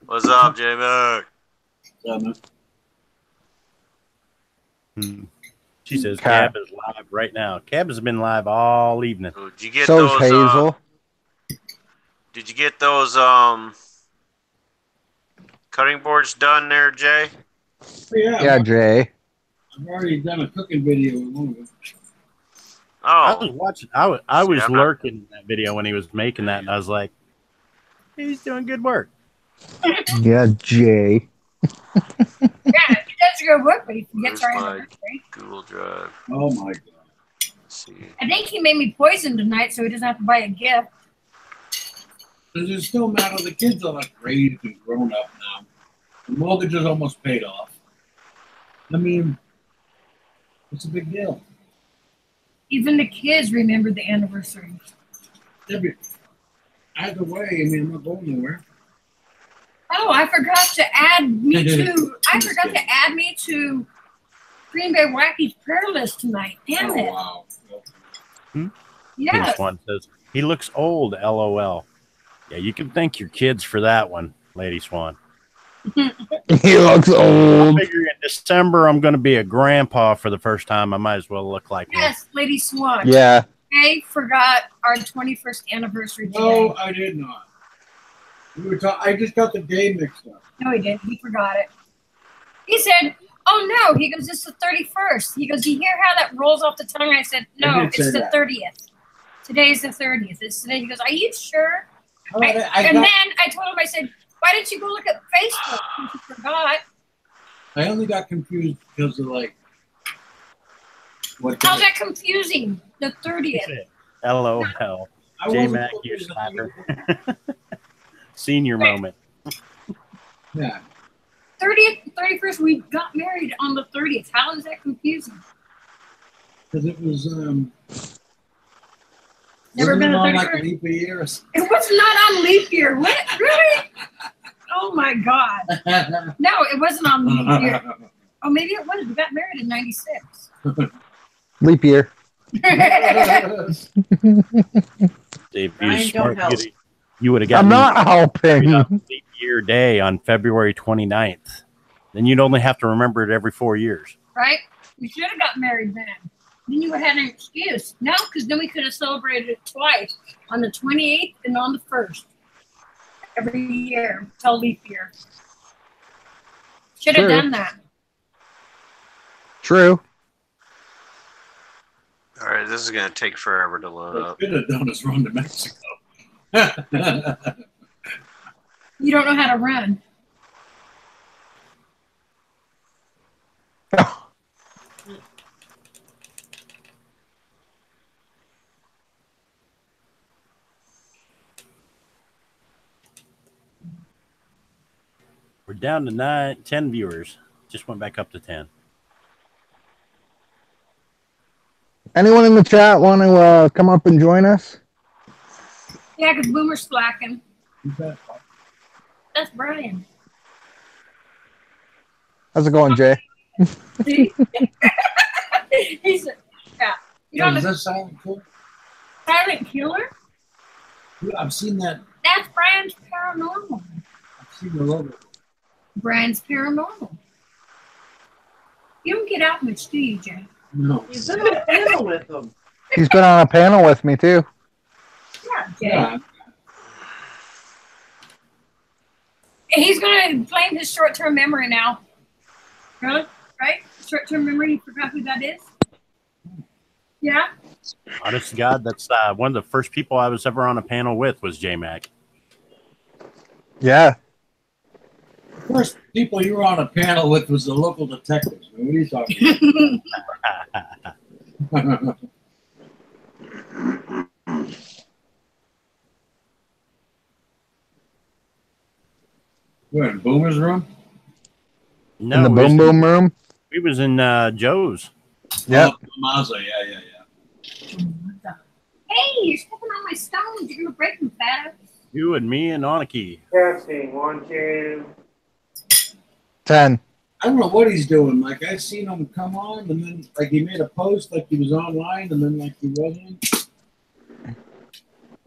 What's up, Jay Mac? She says Cab is live right now. Cab has been live all evening. Did you get So's those? Hazel. Did you get those cutting boards done there, Jay? Yeah, Jay. I've already done a cooking video with one of them. Oh, I was watching. I was lurking in that video when he was making that, and I was like, "He's doing good work." Yeah, Jay. Yeah, he does good work, but he forgets our my anniversary. Google Drive. Oh my god. Let's see. I think he made me poison tonight so he doesn't have to buy a gift. Does it still matter? The kids are like raised and grown up now. The mortgage is almost paid off. I mean, what's the big deal? Even the kids remember the anniversary. Either way, I mean, I'm not going nowhere. Oh, I forgot to add me to. I forgot to add me to Green Bay Wacky's prayer list tonight. Damn it. Wow. King Yes. Swan says he looks old. LOL. Yeah, you can thank your kids for that one, Lady Swan. He looks I old. figure in December I'm going to be a grandpa for the first time. I might as well look like me. Yes, Lady Swan. Yeah. I forgot our 21st anniversary today. No, I did not. We were I just got the day mixed up. No, he didn't. He forgot it. He said, "Oh no." He goes, "It's the 31st." He goes, "You hear how that rolls off the tongue?" I said, "No, I did it's say the that. 30th. Today's the 30th. It's today." He goes, "Are you sure?" I And got- then I told him, I said, "Why didn't you go look at Facebook?" Since you forgot. I only got confused because of like what. How's that confusing? The 30th. LOL. I J wasn't Mac, looking you at the slapper. Senior moment. Yeah. 30th, 31st. We got married on the 30th. How is that confusing? Because it was Never wasn't been it a on like 31st. leap year or something? It was not on leap year. What? Really? Oh my God. No, it wasn't on leap year. Oh, maybe it was. We got married in 96. Leap year. If Ryan, you smart, don't help. you would have I'm gotten not helping. leap year day on February 29th. Then you'd only have to remember it every 4 years. Right? We should have got married then. Then you would have had an excuse. No, because then we could have celebrated it twice, on the 28th and on the 1st. Every year, till leap year. Should have True. done that. True. All right, this is going to take forever to load What up. could have done is run to Mexico. You don't know how to run. We're down to 10 viewers. Just went back up to 10. Anyone in the chat want to come up and join us? Yeah, because Boomer's slacking. That's Brian. How's it going, Jay? See? He's, yeah. You Oh, know is the that Silent Killer? silent killer? Yeah, I've seen that. That's Brian's Paranormal. I've seen the logo. Brian's Paranormal. You don't get out much, do you, Jay? No. He's in a panel with them. He's been on a panel with me too. Yeah, Jay. Yeah. He's going to claim his short-term memory now. Really? Right? Short-term memory, you forgot who that is? Yeah? Honest to God, that's one of the first people I was ever on a panel with was J Mac. Yeah. The first people you were on a panel with was the local detectives. What are you talking about? We're in Boomer's room? No, In the we boom was- boom room. We was in Joe's. Yep. Oh, Mazza, yeah. Hey, you're stepping on my stones. You're going to break them, fat. You and me and Aniki. Testing 1, 2. 10. I don't know what he's doing. Like, I seen him come on, and then, like, he made a post like he was online, and then, like, he wasn't.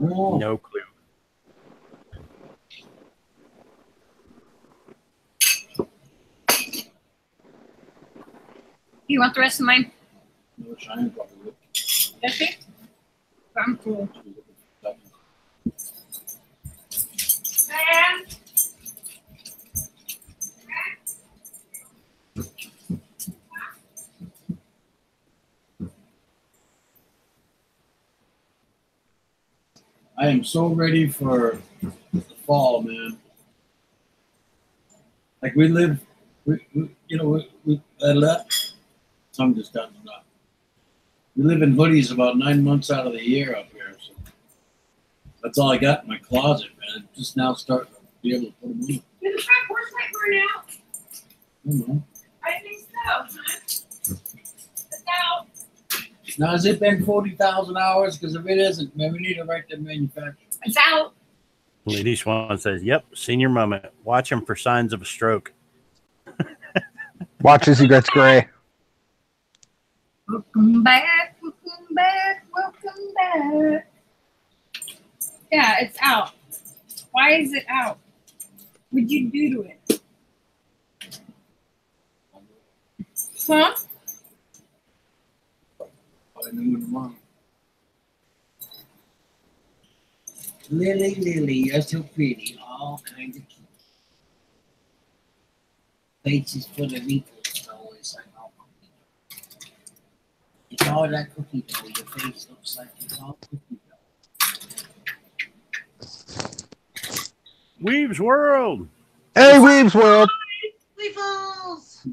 Oh, No clue. You want the rest of mine? no, Cheyenne probably would. That's it? I'm cool. I am so ready for the fall, man. Like we live, I left. Tongue just got enough. We live in hoodies about 9 months out of the year up here, so that's all I got in my closet, man. Just now starting to be able to put them in. Did the front porch light burn out? I don't know. I think so, huh? It's out. Now, has it been 40,000 hours? Because if it isn't, man, we need to write that manufacturer. It's out. Lady Swan says, "Yep, senior moment. Watch him for signs of a stroke." Watch as he gets gray. Welcome back, welcome back, welcome back. Yeah, it's out. Why is it out? What'd you do to it? Huh? I knew tomorrow. Lily, Lily, you're so pretty. All kinds of cute. Faces full of wrinkles, though. It's like all cookie dough. It's all that cookie dough. Your face looks like it's all cookie dough. Weaves World. Hey, Weaves World. Weevils!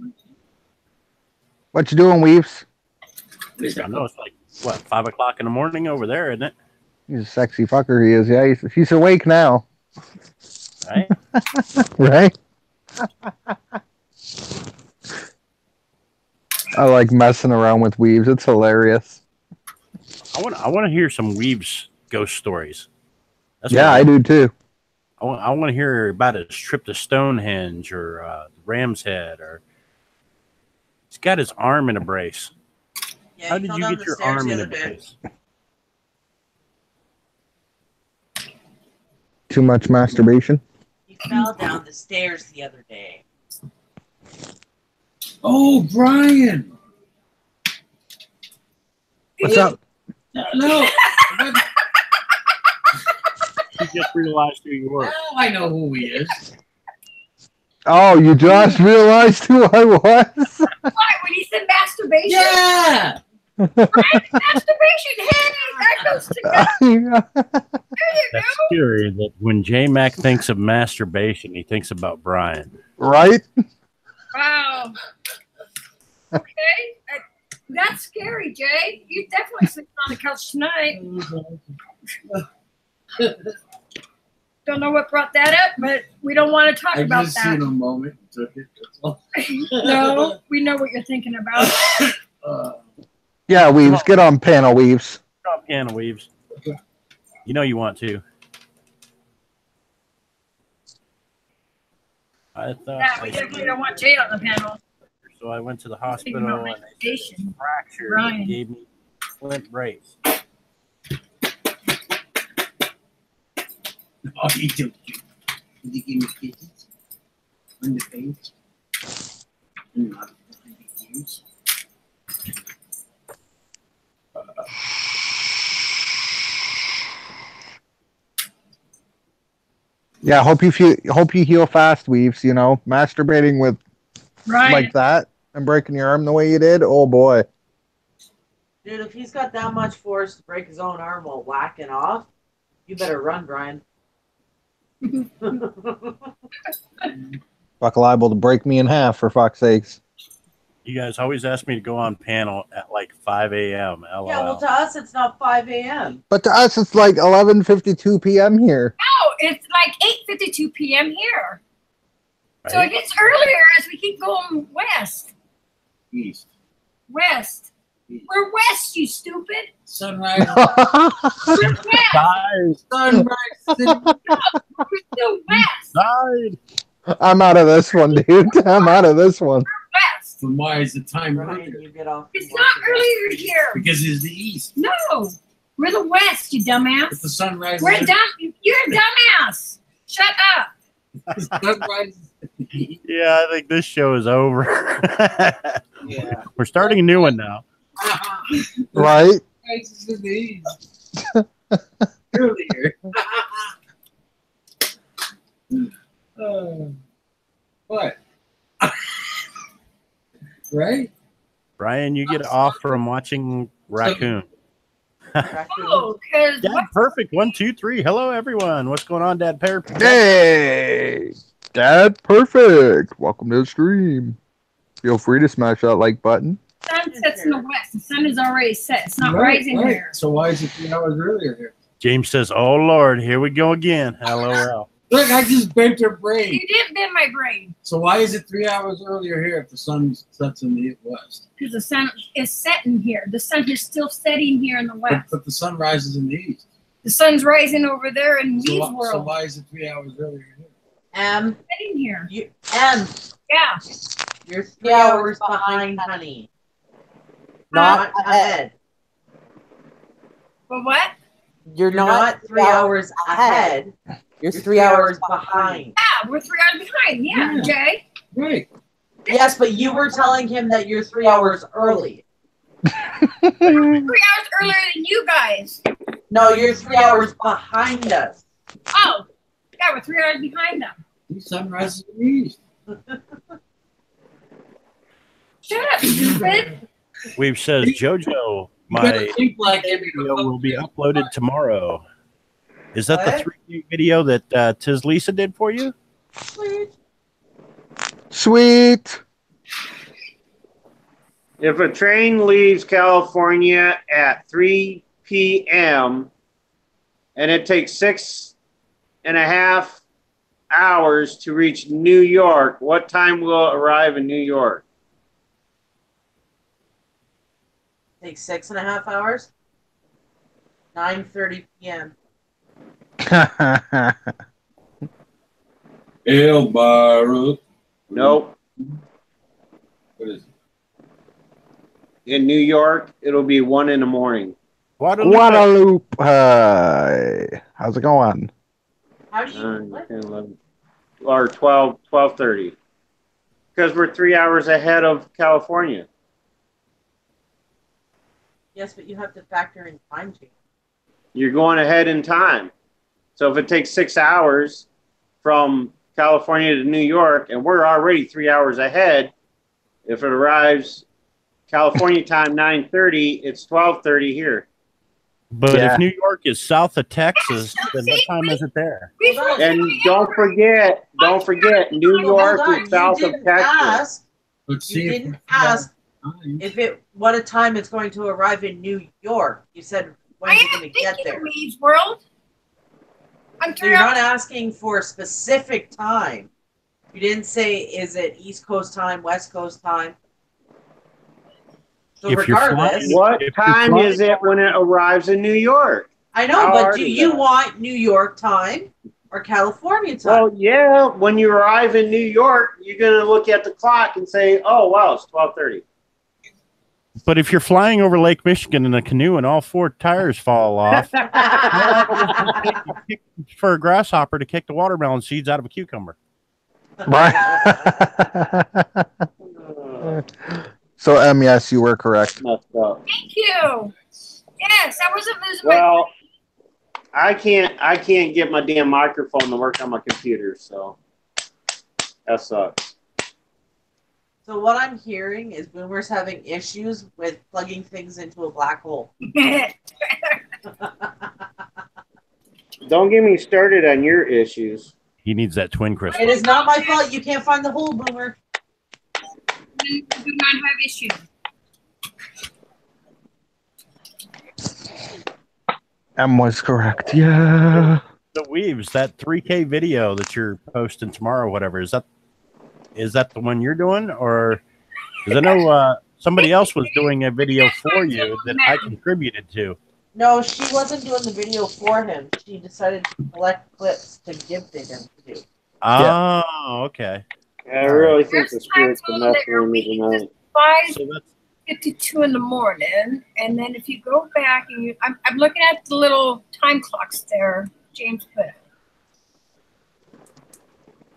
What you doing, Weaves? I know it's like, what, 5 o'clock in the morning over there, isn't it? He's a sexy fucker, he is. Yeah, he's awake now. Right? Right? I like messing around with Weaves. It's hilarious. I want to hear some Weaves ghost stories. Yeah, I do too. I want to hear about his trip to Stonehenge or Ram's Head, or he's got his arm in a brace. Yeah, How did you get your arm in a brace? Too much masturbation? He fell down the stairs the other day. Oh, Brian! What's up? No! You just realized who you were. Now I know who he is. Oh, you just realized who I was? Why? When he said masturbation? Yeah! Right? Masturbation, hey, that goes together. There you That's go. scary that when J Mac thinks of masturbation, he thinks about Brian. Right? Wow. Okay. That's scary, Jay. You definitely sleep on the couch tonight. Don't know what brought that up, but we don't want to talk I about just that. seen a moment and took it. That's all. No, we know what you're thinking about. Yeah, Weaves. Get on panel, Weaves. Drop can of Weaves. You know you want to. I thought Yeah, we definitely don't want Jay on the panel. so. I went to the hospital Ignore and they said medication. it's fractured. Brian. They gave me splint brace. Oh, he took you. Did he give me kisses? On the face? Not behind the ears. Yeah, hope you heal fast, Weaves. You know, masturbating with Right. like that and breaking your arm the way you did. Oh boy. Dude, if he's got that much force to break his own arm while whacking off, you better run, Brian. Fuck liable to break me in half, for fuck's sakes. You guys always ask me to go on panel at like 5 a.m. LOL. Yeah, well, to us, it's not 5 a.m. But to us, it's like 11:52 p.m. here. No, it's like 8:52 p.m. here. So it gets earlier as we keep going west. East. West. We're west, you stupid. Sunrise. We're west. Died. Sunrise City. We're still west. Died. I'm out of this one, dude. I'm out of this one. West. But why is the time Brian, earlier? you get off. It's not earlier here. Because it's the east. No. We're the west, you If the dumbass. sunrise We're is dumb. You're a dumbass. Shut up. the sunrise is the east. Yeah, I think this show is over. Yeah. We're starting a new one now. Right? Sunrise is in the east. Earlier. What? Right? Brian, you get off from watching Raccoon. Oh, because Dad Perfect 1, 2, 3. Hello, everyone. What's going on, Dad Perfect? Hey, Dad Perfect. Welcome to the stream. Feel free to smash that like button. sun sets in the west. The sun is already set. It's not rising here. So why is it 3 hours earlier here? James says, "Oh Lord, here we go again." LOL. Look, I just bent your brain. You did bend my brain. So why is it 3 hours earlier here if the sun sets in the west? Because the sun is setting here. The sun is still setting here in the west. But the sun rises in the east. The sun's rising over there in Weaves So world. why is it 3 hours earlier here? Setting here. M. Yeah. You're 3 hours behind, honey. not ahead. Well, what? You're not 3 hours ahead. You're 3 hours behind. Yeah, we're 3 hours behind. Yeah, Jay. Right. Yes, but you were telling him that you're 3 hours early. 3 hours earlier than you guys. No, you're 3 hours behind us. Oh, yeah, we're 3 hours behind them. The sun rises in the east. Shut up, stupid. We've says JoJo, my video will be uploaded tomorrow. Is that the 3D video that Tiz Lisa did for you? Sweet. If a train leaves California at 3 p.m. and it takes 6.5 hours to reach New York, what time will it arrive in New York? Takes 6.5 hours. 9:30 p.m. Elvira. Nope. What is it? In New York, it'll be 1 in the morning. Guadalupe. How's it going? How do you? 10, 11, or 12:30. Because we're 3 hours ahead of California. Yes, but you have to factor in time change. You're going ahead in time. So if it takes 6 hours from California to New York, and we're already 3 hours ahead, if it arrives California time 9:30, it's 12:30 here. But if New York is south of Texas, then what time is it there? And don't forget, New York is south of Texas. You didn't ask what a time it's going to arrive in New York. You said when's it going to get there. Weeds World. So you're not asking for a specific time. You didn't say is it East Coast time, West Coast time. So regardless, what time is it when it arrives in New York? I know, but do you want New York time or California time? Well, yeah. When you arrive in New York, you're going to look at the clock and say, "Oh, wow, it's 12:30." But if you're flying over Lake Michigan in a canoe and all 4 tires fall off, for a grasshopper to kick the watermelon seeds out of a cucumber. So, yes, you were correct. Thank you. Yes, I wasn't losing Well, I can't get my damn microphone to work on my computer, so that sucks. So what I'm hearing is Boomer's having issues with plugging things into a black hole. Don't get me started on your issues. He needs that twin crystal. It is not my fault you can't find the hole, Boomer. We do not have issues. M was correct. Yeah. The Weaves, that 3K video that you're posting tomorrow, or whatever, is that the one you're doing, or because I know somebody else was doing a video for you that I contributed to. No, she wasn't doing the video for him. She decided to collect clips to give to him to do. Oh, okay. I really think the spirits are messing with me tonight. 5:52 in the morning, and then if you go back and I'm looking at the little time clocks there, James put.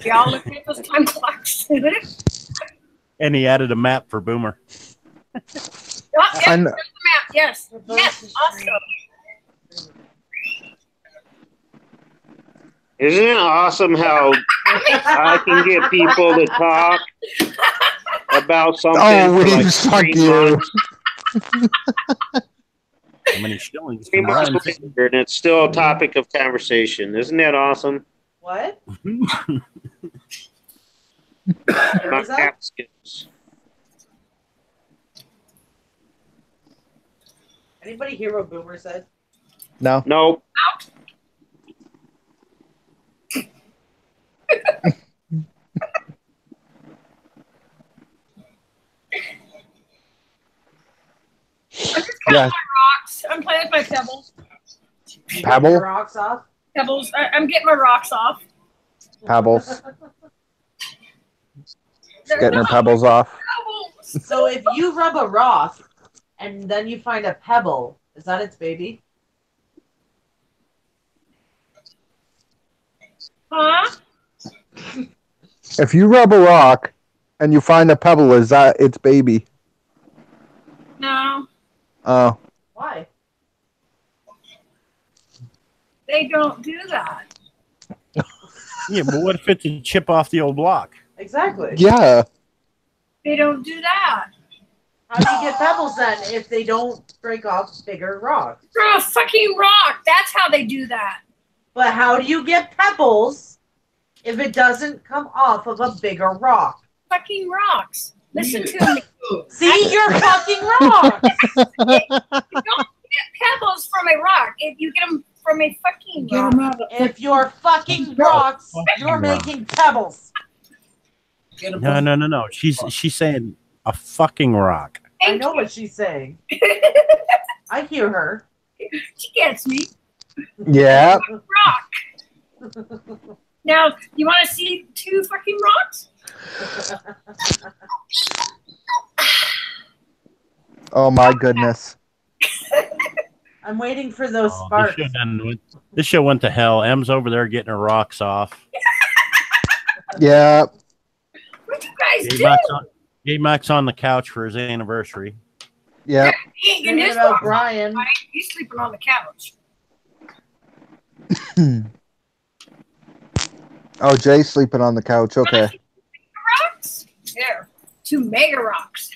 Y'all looking at those time clocks? And he added a map for Boomer. Oh, yeah, there's the map. Yes, yes, awesome. Isn't it awesome how I can get people to talk about something for like fuck 3 you. months? How many shillings? 3 months later, and it's still a topic of conversation. Isn't that awesome? What? My cat skills. Anybody hear what Boomer said? No. Nope. I'm just counting my rocks. I'm playing with my pebbles. Pebble? Your rocks off? Pebbles. I'm getting my rocks off. Pebbles. Getting her pebbles off. So if you rub a rock and then you find a pebble, is that its baby? Huh? If you rub a rock and you find a pebble, is that its baby? No, Oh. Why? they don't do that. Yeah, but what if it's a chip off the old block? Exactly. Yeah. They don't do that. How do you get pebbles then if they don't break off bigger rocks? Throw a fucking rock. That's how they do that. But how do you get pebbles if it doesn't come off of a bigger rock? Fucking rocks. Listen to me. See, you're fucking rocks. You don't get pebbles from a rock. If you get them from a fucking rock. If you're fucking rocks, you're making pebbles. No. She's saying a fucking rock. I know what she's saying. I hear her. She gets me. Yeah. Rock. Now, you want to see two fucking rocks? Oh my goodness. I'm waiting for those sparks. This show went to hell. Em's over there getting her rocks off. Yeah. What you guys do? J-Mac's on the couch for his anniversary. Yeah. He ain't getting his About rocks Brian. off, right? He's sleeping on the couch. Oh, Jay's sleeping on the couch. Okay. Rocks? There. Two mega rocks.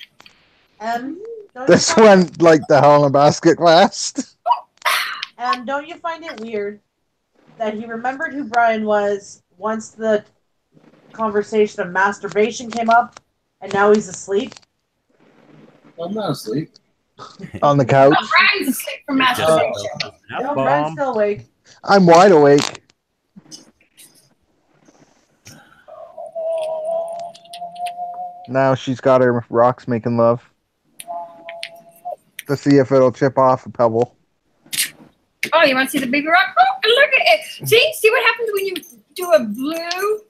This went like the hell in a basket class. Don't you find it weird that he remembered who Brian was once the conversation of masturbation came up, and now he's asleep? I'm not asleep. On the couch. Oh, Brian's asleep from masturbation. No, Brian's still awake. I'm wide awake. Now she's got her rocks making love. To see if it'll chip off a pebble. Oh, you want to see the baby rock? Oh, and look at it. See what happens when you do a blue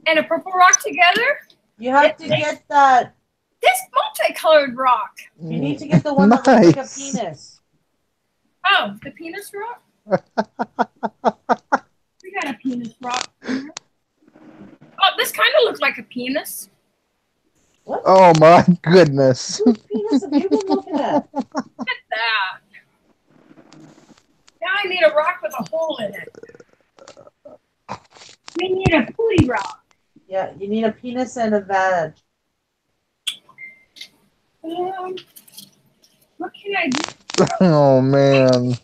and a purple rock together? You have to get that. This multicolored rock. You need to get the one that looks like a penis. Oh, the penis rock? We got a penis rock. Oh, this kind of looks like a penis. What? Oh my goodness. Whose penis have you been looking at? Look at that. Now I need a rock with a hole in it. We need a pooty rock. Yeah, you need a penis and a vag. What can I do? Oh man.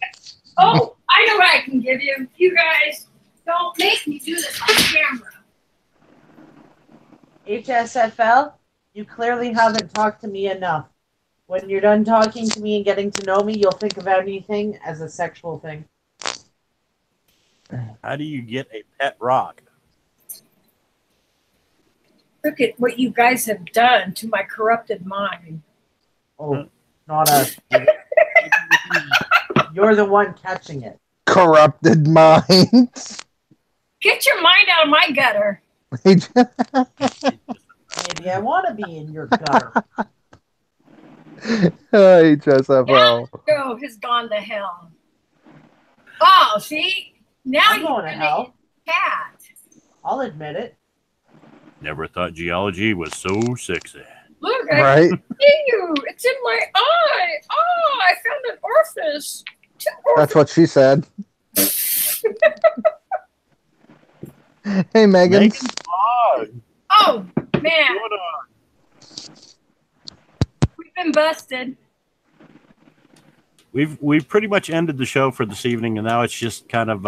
Oh, I know what I can give you. You guys don't make me do this on camera. HSFL, you clearly haven't talked to me enough. When you're done talking to me and getting to know me, you'll think of anything as a sexual thing. How do you get a pet rock? Look at what you guys have done to my corrupted mind. Oh, not us. You're the one catching it. Corrupted minds. Get your mind out of my gutter. Maybe I want to be in your gutter. HSFL. Joe has gone to hell. Oh, see? Now I'm you're going to hell. Cat. I'll admit it. Never thought geology was so sexy. Look, Right? I see you. It's in my eye. Oh, I found an orifice. That's what she said. Hey, Megan. Oh, man. We've been busted. We've pretty much ended the show for this evening, and now it's just kind of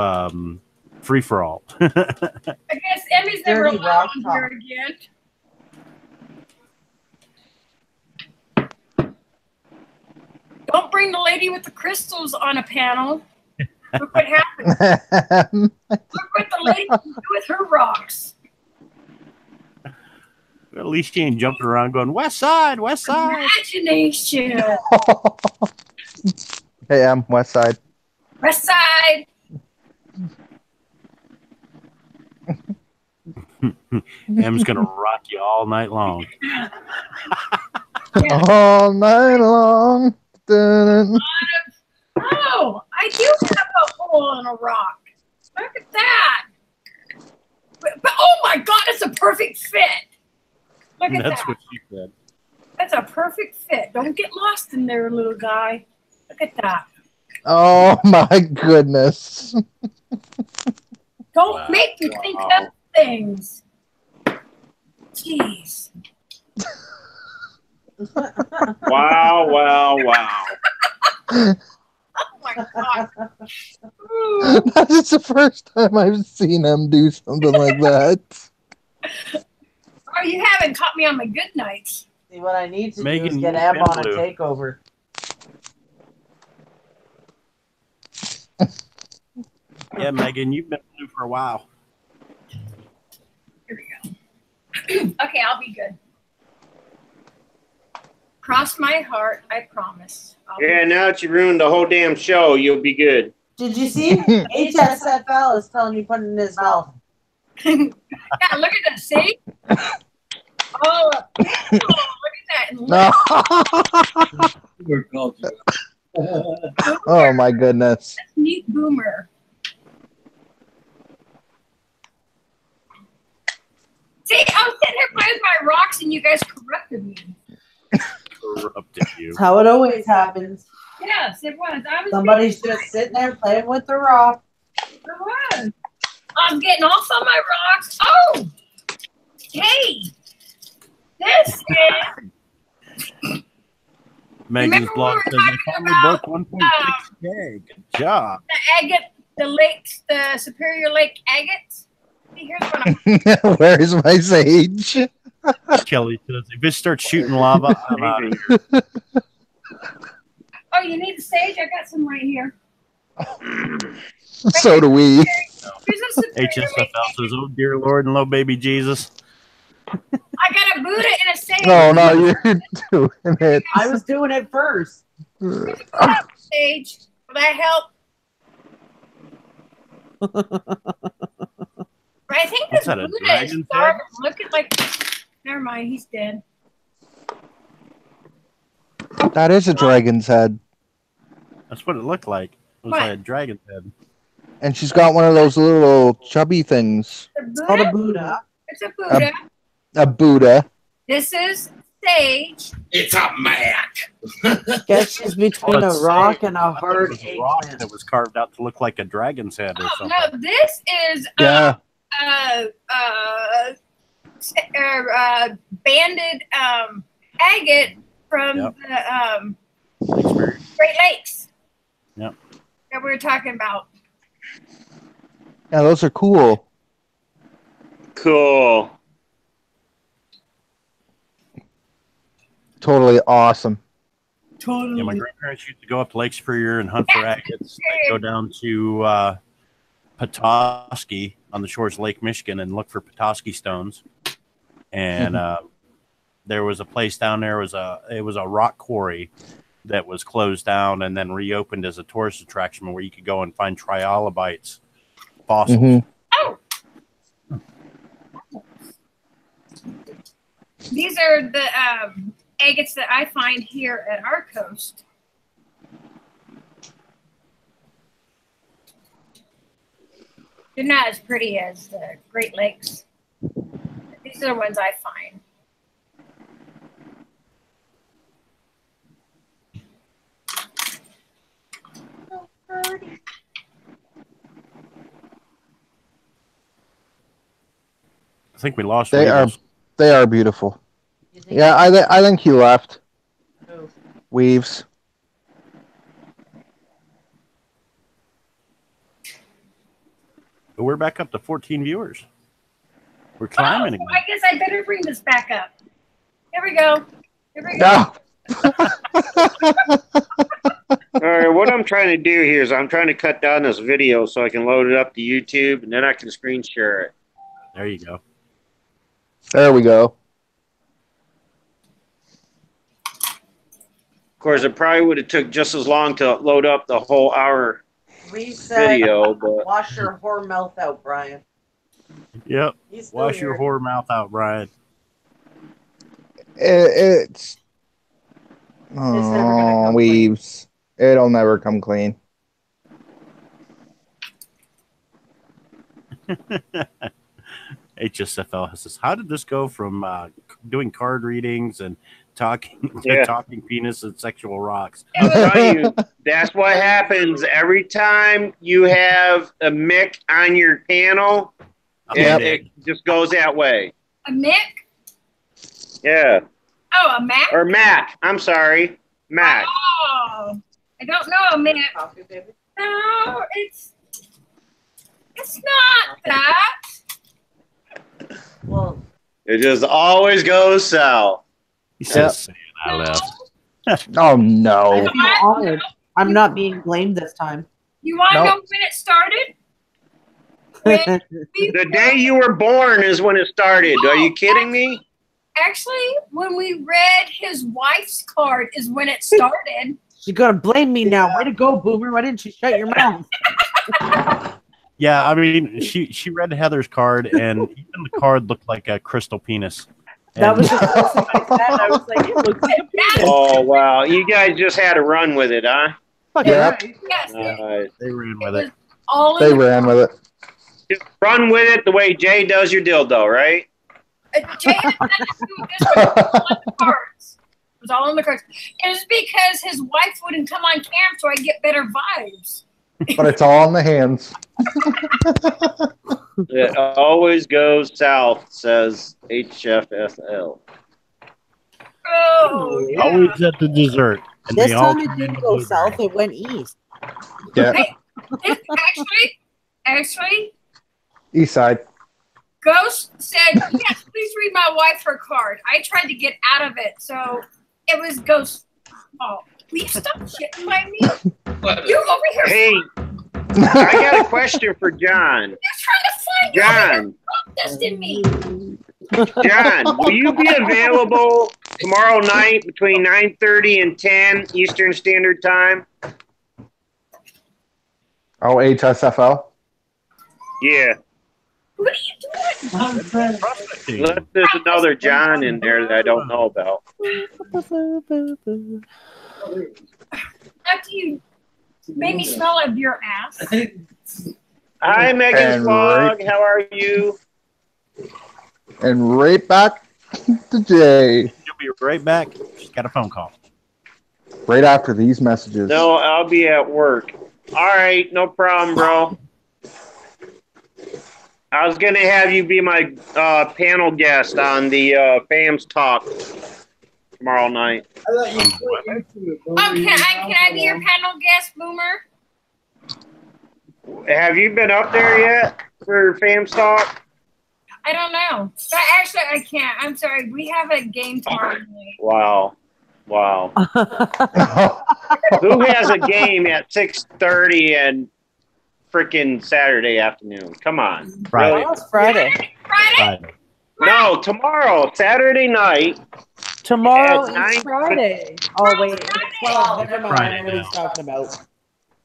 free for all. I guess Emmy's never Dirty allowed rock on top. here again. Don't bring the lady with the crystals on a panel. Look what happened. Look what the lady can do with her rocks. At least she ain't jumping around going, West Side, West Side. Imagination. Hey, I'm West Side. West Side. M's going to rock you all night long. Yeah. All night long. Dun-dun. Oh, I do have a hole in a rock. Look at that. But oh my God, it's a perfect fit. Look at That's that. what she said. That's a perfect fit. Don't get lost in there, little guy. Look at that. Oh my goodness. Don't make me think of things. Jeez. Wow, wow, wow. Oh my God. That is the first time I've seen him do something like that. Oh, you haven't caught me on my good nights. See, what I need to Megan, do is get you've Em been on a blue. takeover. Yeah, Megan, you've been blue for a while. Here we go. Okay, I'll be good. Cross my heart, I promise. Yeah, now that you ruined the whole damn show, you'll be good. Did you see? HSFL is telling me put it in his mouth. Yeah, look at that. See? Oh, look at that. And look, Oh my goodness. that's neat boomer. See, I was sitting here playing with my rocks and you guys corrupted me. Corrupted you. That's how it always happens. Yes, it was. I was Somebody's just sitting there playing with the rock. It was. I'm getting off on my rocks. Oh, hey, this is. Megan's Remember blog we says were I finally talking broke about, 1.6K. Good job. The agate, the lakes, the Superior Lake agates. See, here's what I'm. Where's my sage? Kelly says if it starts shooting lava, I'm out of here. Oh, you need the sage? I got some right here. So do we. Here's a Superior Lake. HSFL says, oh dear Lord and low baby Jesus. I got a Buddha and a sage. No, no, you're doing it. I was doing it first. Here's a Buddha sage. Will that help? But I think What's this that, a Buddha is dragon's starving. head? Look at like. Never mind, he's dead. That is a dragon's head. That's what it looked like. It was What? like a dragon's head. And she's got one of those little chubby things. The It's called a Buddha. Buddha. It's a Buddha. A Buddha. This is sage. It's a man. Guess she's between a rock and a hard It was a rock eggplant. that was carved out to look like a dragon's head or Oh something. no, this is Yeah. banded agate from Yep. the Experience. Great Lakes. Yep. That we were talking about. Yeah, those are cool. Cool. Totally awesome. Totally. Yeah, my grandparents used to go up to Lake Superior and hunt for agates. They'd go down to Petoskey on the shores of Lake Michigan and look for Petoskey stones. And there was a place down there. It was a rock quarry that was closed down and then reopened as a tourist attraction where you could go and find trilobites fossils. Mhm. Oh. These are the agates that I find here at our coast. They're not as pretty as the Great Lakes. These are the ones I find. So pretty. I think we lost They are Weevils. they are beautiful. You think Yeah, I think he left. so? Weaves. But we're back up to 14 viewers. We're climbing Oh, again. I guess I better bring this back up. Here we go. Here we go. No. All right, what I'm trying to do here is I'm trying to cut down this video so I can load it up to YouTube and then I can screen share it. There you go. There we go. Of course, it probably would have took just as long to load up the whole hour Reset. video, but Wash your whore mouth out, Brian. Yep. He's still Wash your here. whore mouth out, Brian. It's never gonna Oh, come clean. weaves. It'll never come clean. HSFL says, how did this go from doing card readings and talking to Yeah. talking penis and sexual rocks? I'm telling you, that's what happens every time you have a Mick on your panel. It just goes that way. A Mick? Yeah. Oh, a Mac? Or Mac. I'm sorry. Mac. Oh, I don't know a Mick. No, it's not that. Well, It just always goes south. He says, saying I left. Oh, I no. feel honored. I'm not being blamed this time. You want to Nope. know when it started? When The day you were born is when it started. Are you kidding me? Actually, when we read his wife's card is when it started. You're gonna blame me now. Way to go, Boomer. Why didn't you shut your mouth? Yeah, I mean, she read Heather's card, and even the card looked like a crystal penis. That And- was the first thing I said. I was like, it looks like a penis. Oh, wow. You guys just had to run with it, huh? Yep. Yes, they ran it with was it. all They in the ran with it. Just run with it the way Jay does your dildo, right? Jay had nothing to do with this one. It was all in the cards. It was all in the cards. It was because his wife wouldn't come on cam, so I get better vibes. But it's all in the hands. It always goes south, says HFSL. Oh, yeah. Always at the dessert. And This they all time it turn didn't into go blueberry. south. It went east. Yeah. Actually, East side. Ghost said, yes, please read my wife her card. I tried to get out of it, so it was Ghost's fault. Will you stop shitting by me? You over here. Hey, I got a question for John. You're trying to find John, this in me. John, will you be available tomorrow night between 9:30 and 10 Eastern Standard Time? Oh, HSFL. Yeah. What are you doing? Unless there's another John in there that I don't know about. After you made me smell of your ass. Hi, Megan And Slog. How are you? And right back to Jay. She'll be right back. She's got a phone call. Right after these messages. No, I'll be at work. All right, no problem, bro. I was gonna have you be my panel guest on the FAMS talk tomorrow night. Oh, can I be your panel guest, Boomer? Have you been up there yet for FAMS talk? I don't know. But actually, I can't. I'm sorry. We have a game tomorrow night. Wow. Who has a game at 6:30 and freaking Saturday afternoon? Come on. Friday. Really? Oh, it's Friday. Friday. No, tomorrow, Saturday night. Tomorrow At is 9 Friday. Oh, wait. It's 12. Never mind. I Friday know what he's now. talking about.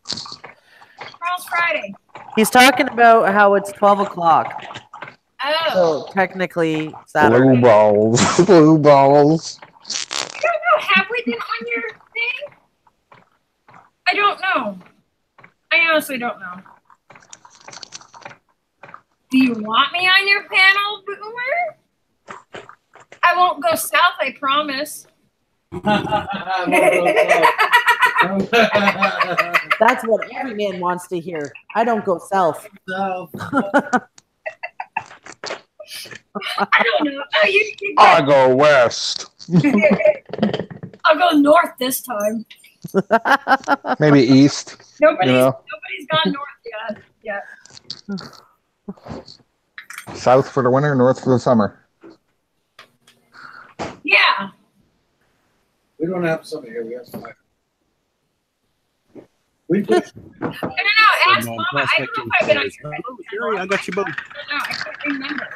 Tomorrow's Friday. He's talking about how it's 12 o'clock. Oh. So technically Blue Saturday. balls. Blue balls. I don't know. Have we been on your thing? I don't know. I honestly don't know. Do you want me on your panel, Boomer? I won't go south, I promise. That's what every man wants to hear. I don't go south. I don't know. Oh, you I go west. I'll go north this time. Maybe east. Nobody's You know. gone north yet. South for the winter, north for the summer. Yeah. We don't have somebody here. We have somebody. We do. No. Ask Mama. I don't know if I've been on your panel. Oh, Sherry, I got you both. I don't know. I can't remember.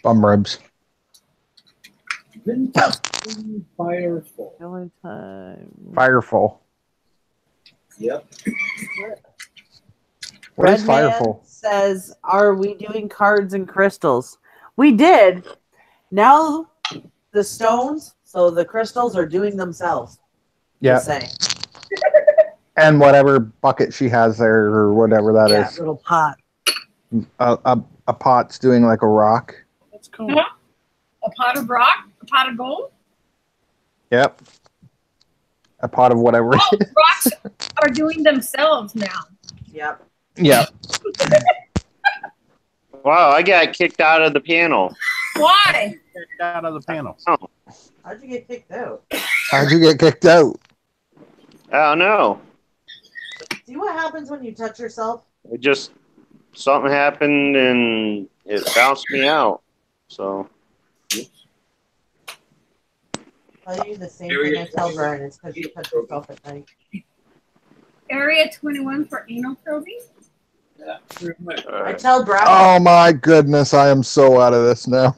Bum ribs. Fireful. The only time. Fireful. Yep. What is Red Man fireful? says, "Are we doing cards and crystals?" We did. Now the stones, so the crystals are doing themselves. Yeah. Just saying. And whatever bucket she has there, or whatever that Yeah, is, little pot. a pot's doing like a rock. That's cool. Huh? A pot of rock? A pot of gold? Yep. A pot of whatever. Oh, rocks are doing themselves now. Yep. Yeah. Wow, I got kicked out of the panel. Why? Kicked out of the panel. Oh, How'd you get kicked out? How'd you get kicked out? I don't know. See what happens when you touch yourself? It just something happened and it bounced me out. So Tell you the same thing I tell Brian. It's because you touch yourself at night. Area 21 for anal probing? Yeah, pretty much. I tell Brian. Oh my goodness, I am so out of this now.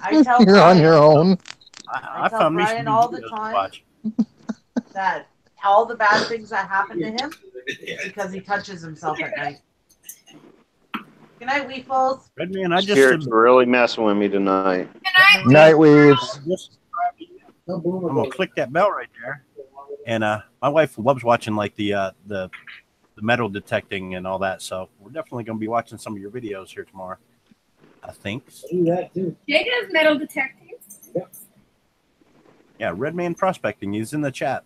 I tell You're Brian, on your own. I tell found me Brian some all the videos to time watch. that all the bad things that happen to him because he touches himself at night. Good night, Weefles. Redman, I just spirits are really messing with me tonight. Night weaves. I'm gonna click that bell right there. And my wife loves watching like the metal detecting and all that. So we're definitely gonna be watching some of your videos here tomorrow. I think. Do that too. Jay does metal detecting. Yeah, Redman Prospecting. He's in the chat.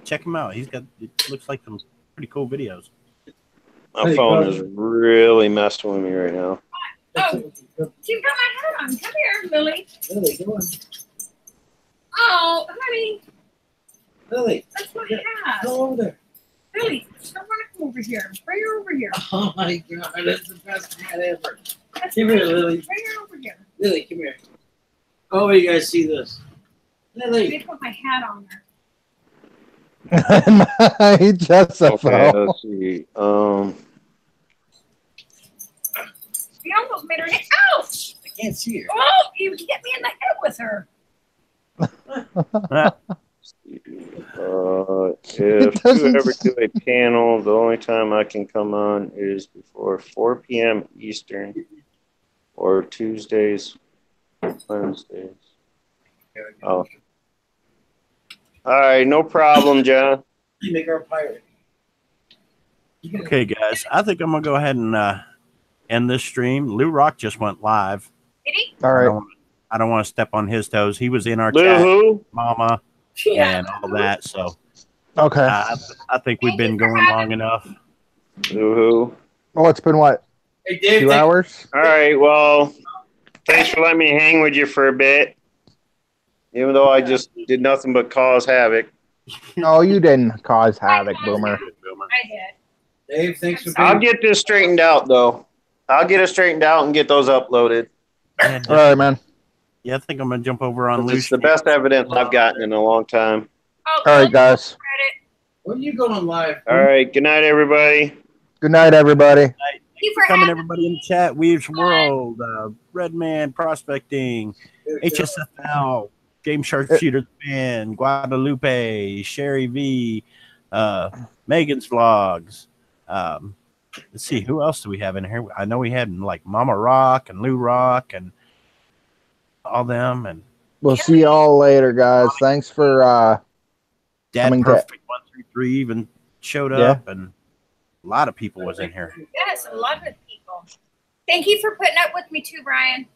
Check him out. He's got, it looks like some pretty cool videos. My phone is really messing with me right now. Oh, you've got my hat on. Come here, Lily. Lily, go on. Oh, honey, Lily, that's my hat. go over there. Lily, don't want to come over here. Bring her over here. Oh my God, that's the best hat ever. That's Come my here, hat. Lily. Bring her over here. Lily, come here. Oh, you guys see this? Let me Lily. put my hat on there. Night, Jessica. Okay, let's see. You almost made her hit. Ouch! I can't see her. Oh, you hit me in the head with her. If you ever do a panel, the only time I can come on is before 4 p.m. Eastern or Tuesdays, Wednesdays. Oh. All right, no problem, John. You make her a pirate. Okay, guys, I think I'm gonna go ahead and end this stream. Lou Rock just went live. Did he? All right. I don't want to step on his toes. He was in our Lou chat, who? Mama, Yeah. and all that. So Okay. I think we've been going long enough. Lou who? Oh, it's been what? Hey, Dave. 2 hours? All right, well, thanks for letting me hang with you for a bit. Even though I just did nothing but cause havoc. No, you didn't cause havoc, Boomer. I did. Dave, thanks for I'll being. get this straightened out, though. I'll get it straightened out and get those uploaded. And, All right, man. yeah, I think I'm gonna jump over on It's Lou's. the best evidence I've gotten in a long time. Oh, All right, guys. credit. When are you going live? All right, good night, everybody. Good night, everybody. Thank you for Coming, having everybody in the chat. Weaves World, Redman Prospecting, HSFL, Game Sharpshooter Fan, Guadalupe, Sherry V, Megan's Vlogs. Let's see, who else do we have in here? I know we had like Mama Rock and Lou Rock and all them, and We'll see y'all later, guys. Thanks for Dad coming to. Perfect 133 even showed up, and a lot of people was in here. Yes, a lot of people. Thank you for putting up with me too, Brian.